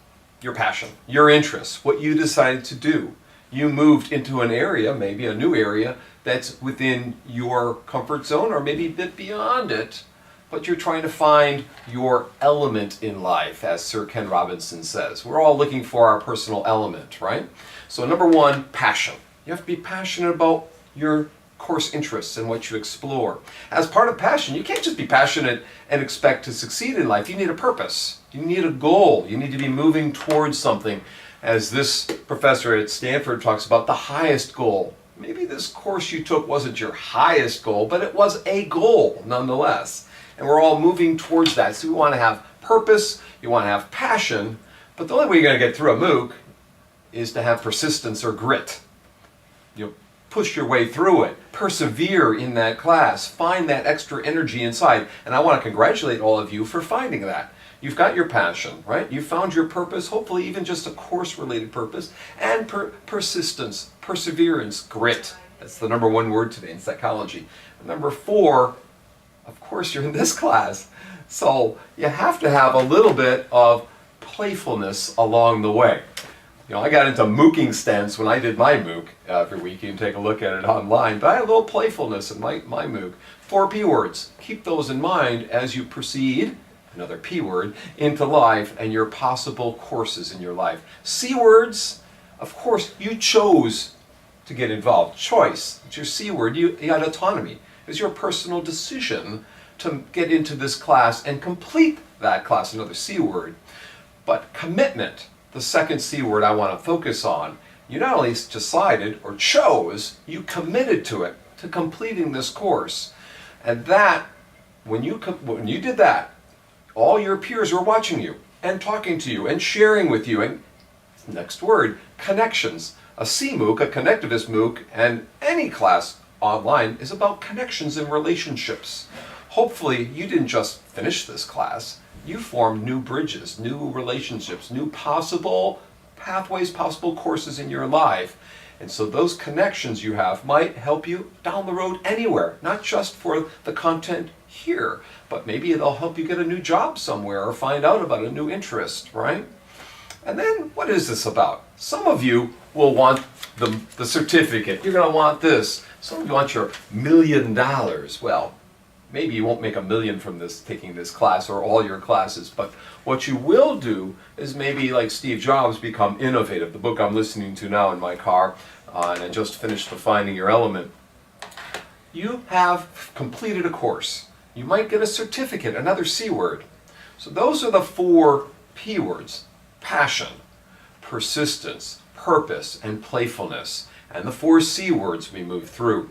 your passion, your interests, what you decided to do. You moved into an area, maybe a new area, that's within your comfort zone or maybe a bit beyond it, but you're trying to find your element in life, as Sir Ken Robinson says. We're all looking for our personal element, right? So number 1, passion. You have to be passionate about your course interests and what you explore. As part of passion, you can't just be passionate and expect to succeed in life. You need a purpose. You need a goal. You need to be moving towards something. As this professor at Stanford talks about, the highest goal. maybe this course you took wasn't your highest goal, but it was a goal nonetheless. And we're all moving towards that. So we want to have purpose, you want to have passion, but the only way you're going to get through a MOOC is to have persistence or grit. You push your way through it, persevere in that class, find that extra energy inside. And I want to congratulate all of you for finding that. You've got your passion, right? You found your purpose, hopefully even just a course-related purpose, and persistence, perseverance, grit. That's the number one word today in psychology. And number 4, of course, you're in this class. So you have to have a little bit of playfulness along the way. You know, I got into MOOCing stints when I did my MOOC every week. You can take a look at it online. But I had a little playfulness in my MOOC. 4 P words. Keep those in mind as you proceed, another P word, into life and your possible courses in your life. C words, of course, you chose to get involved. Choice. It's your C word. You got autonomy. It's your personal decision to get into this class and complete that class, another C word. But commitment, the second C word I want to focus on. You not only decided or chose, you committed to it, to completing this course. And that, when you did that, all your peers were watching you and talking to you and sharing with you. And next word, connections. A CMOOC, a connectivist MOOC, and any class online is about connections and relationships. Hopefully you didn't just finish this class, you formed new bridges, new relationships, new possible pathways, possible courses in your life. And so those connections you have might help you down the road anywhere, not just for the content here, but maybe it'll help you get a new job somewhere or find out about a new interest, right? And then what is this about? Some of you will want the certificate. You're going to want this. Some of you want your $1 million. Well, maybe you won't make $1 million from this, taking this class or all your classes, but what you will do is maybe like Steve Jobs, become innovative. The book I'm listening to now in my car, and I just finished the Finding Your Element. You have completed a course. You might get a certificate, another C word. So those are the 4 P words: passion, persistence, purpose, and playfulness. And the 4 C words we move through: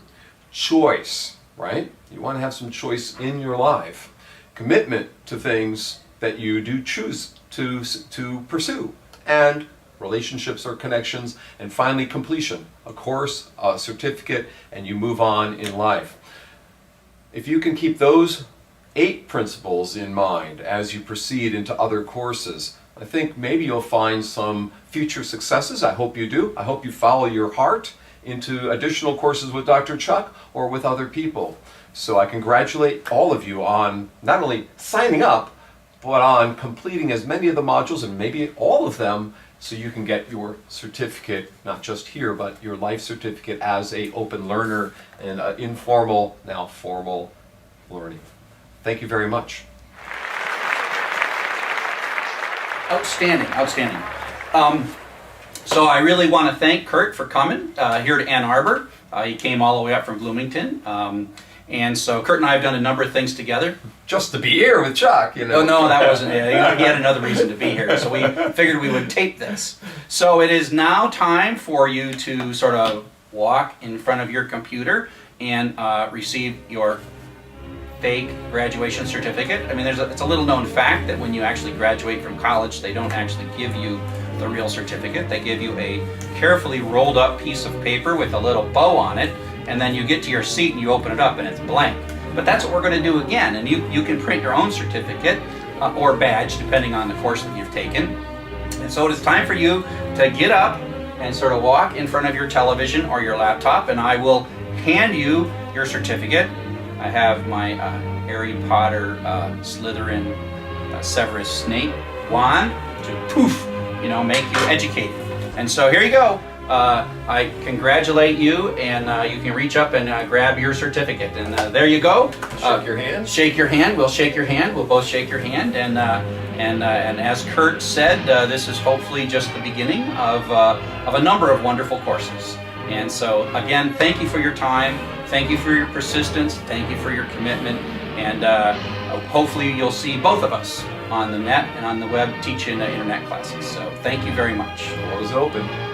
choice, right? You want to have some choice in your life. Commitment to things that you do choose to pursue. And relationships or connections. And finally, completion. A course, a certificate, and you move on in life. If you can keep those 8 principles in mind as you proceed into other courses, I think maybe you'll find some future successes. I hope you do. I hope you follow your heart into additional courses with Dr. Chuck or with other people. So I congratulate all of you on not only signing up, but on completing as many of the modules, and maybe all of them, so you can get your certificate, not just here, but your life certificate as an open learner and informal, now formal learning. Thank you very much. Outstanding, outstanding. So I really want to thank Kurt for coming here to Ann Arbor. He came all the way up from Bloomington. And so Kurt and I have done a number of things together. Just to be here with Chuck, you know. Oh, no, that wasn't it. He had another reason to be here. So we figured we would tape this. So it is now time for you to sort of walk in front of your computer and receive your fake graduation certificate. I mean, it's a little known fact that when you actually graduate from college, they don't actually give you the real certificate. They give you a carefully rolled up piece of paper with a little bow on it, and then you get to your seat and you open it up and it's blank. But that's what we're going to do again, and you can print your own certificate or badge depending on the course that you've taken. And so it is time for you to get up and sort of walk in front of your television or your laptop, and I will hand you your certificate. I have my Harry Potter Slytherin Severance snake wand to poof, make you educated. And so here you go. I congratulate you, and you can reach up and grab your certificate. And there you go. Shake your hand. Shake your hand. We'll shake your hand. We'll both shake your hand. And as Kurt said, this is hopefully just the beginning of a number of wonderful courses. And so again, thank you for your time. Thank you for your persistence. Thank you for your commitment. And hopefully you'll see both of us on the net and on the web teaching internet classes. So thank you very much. The door is open.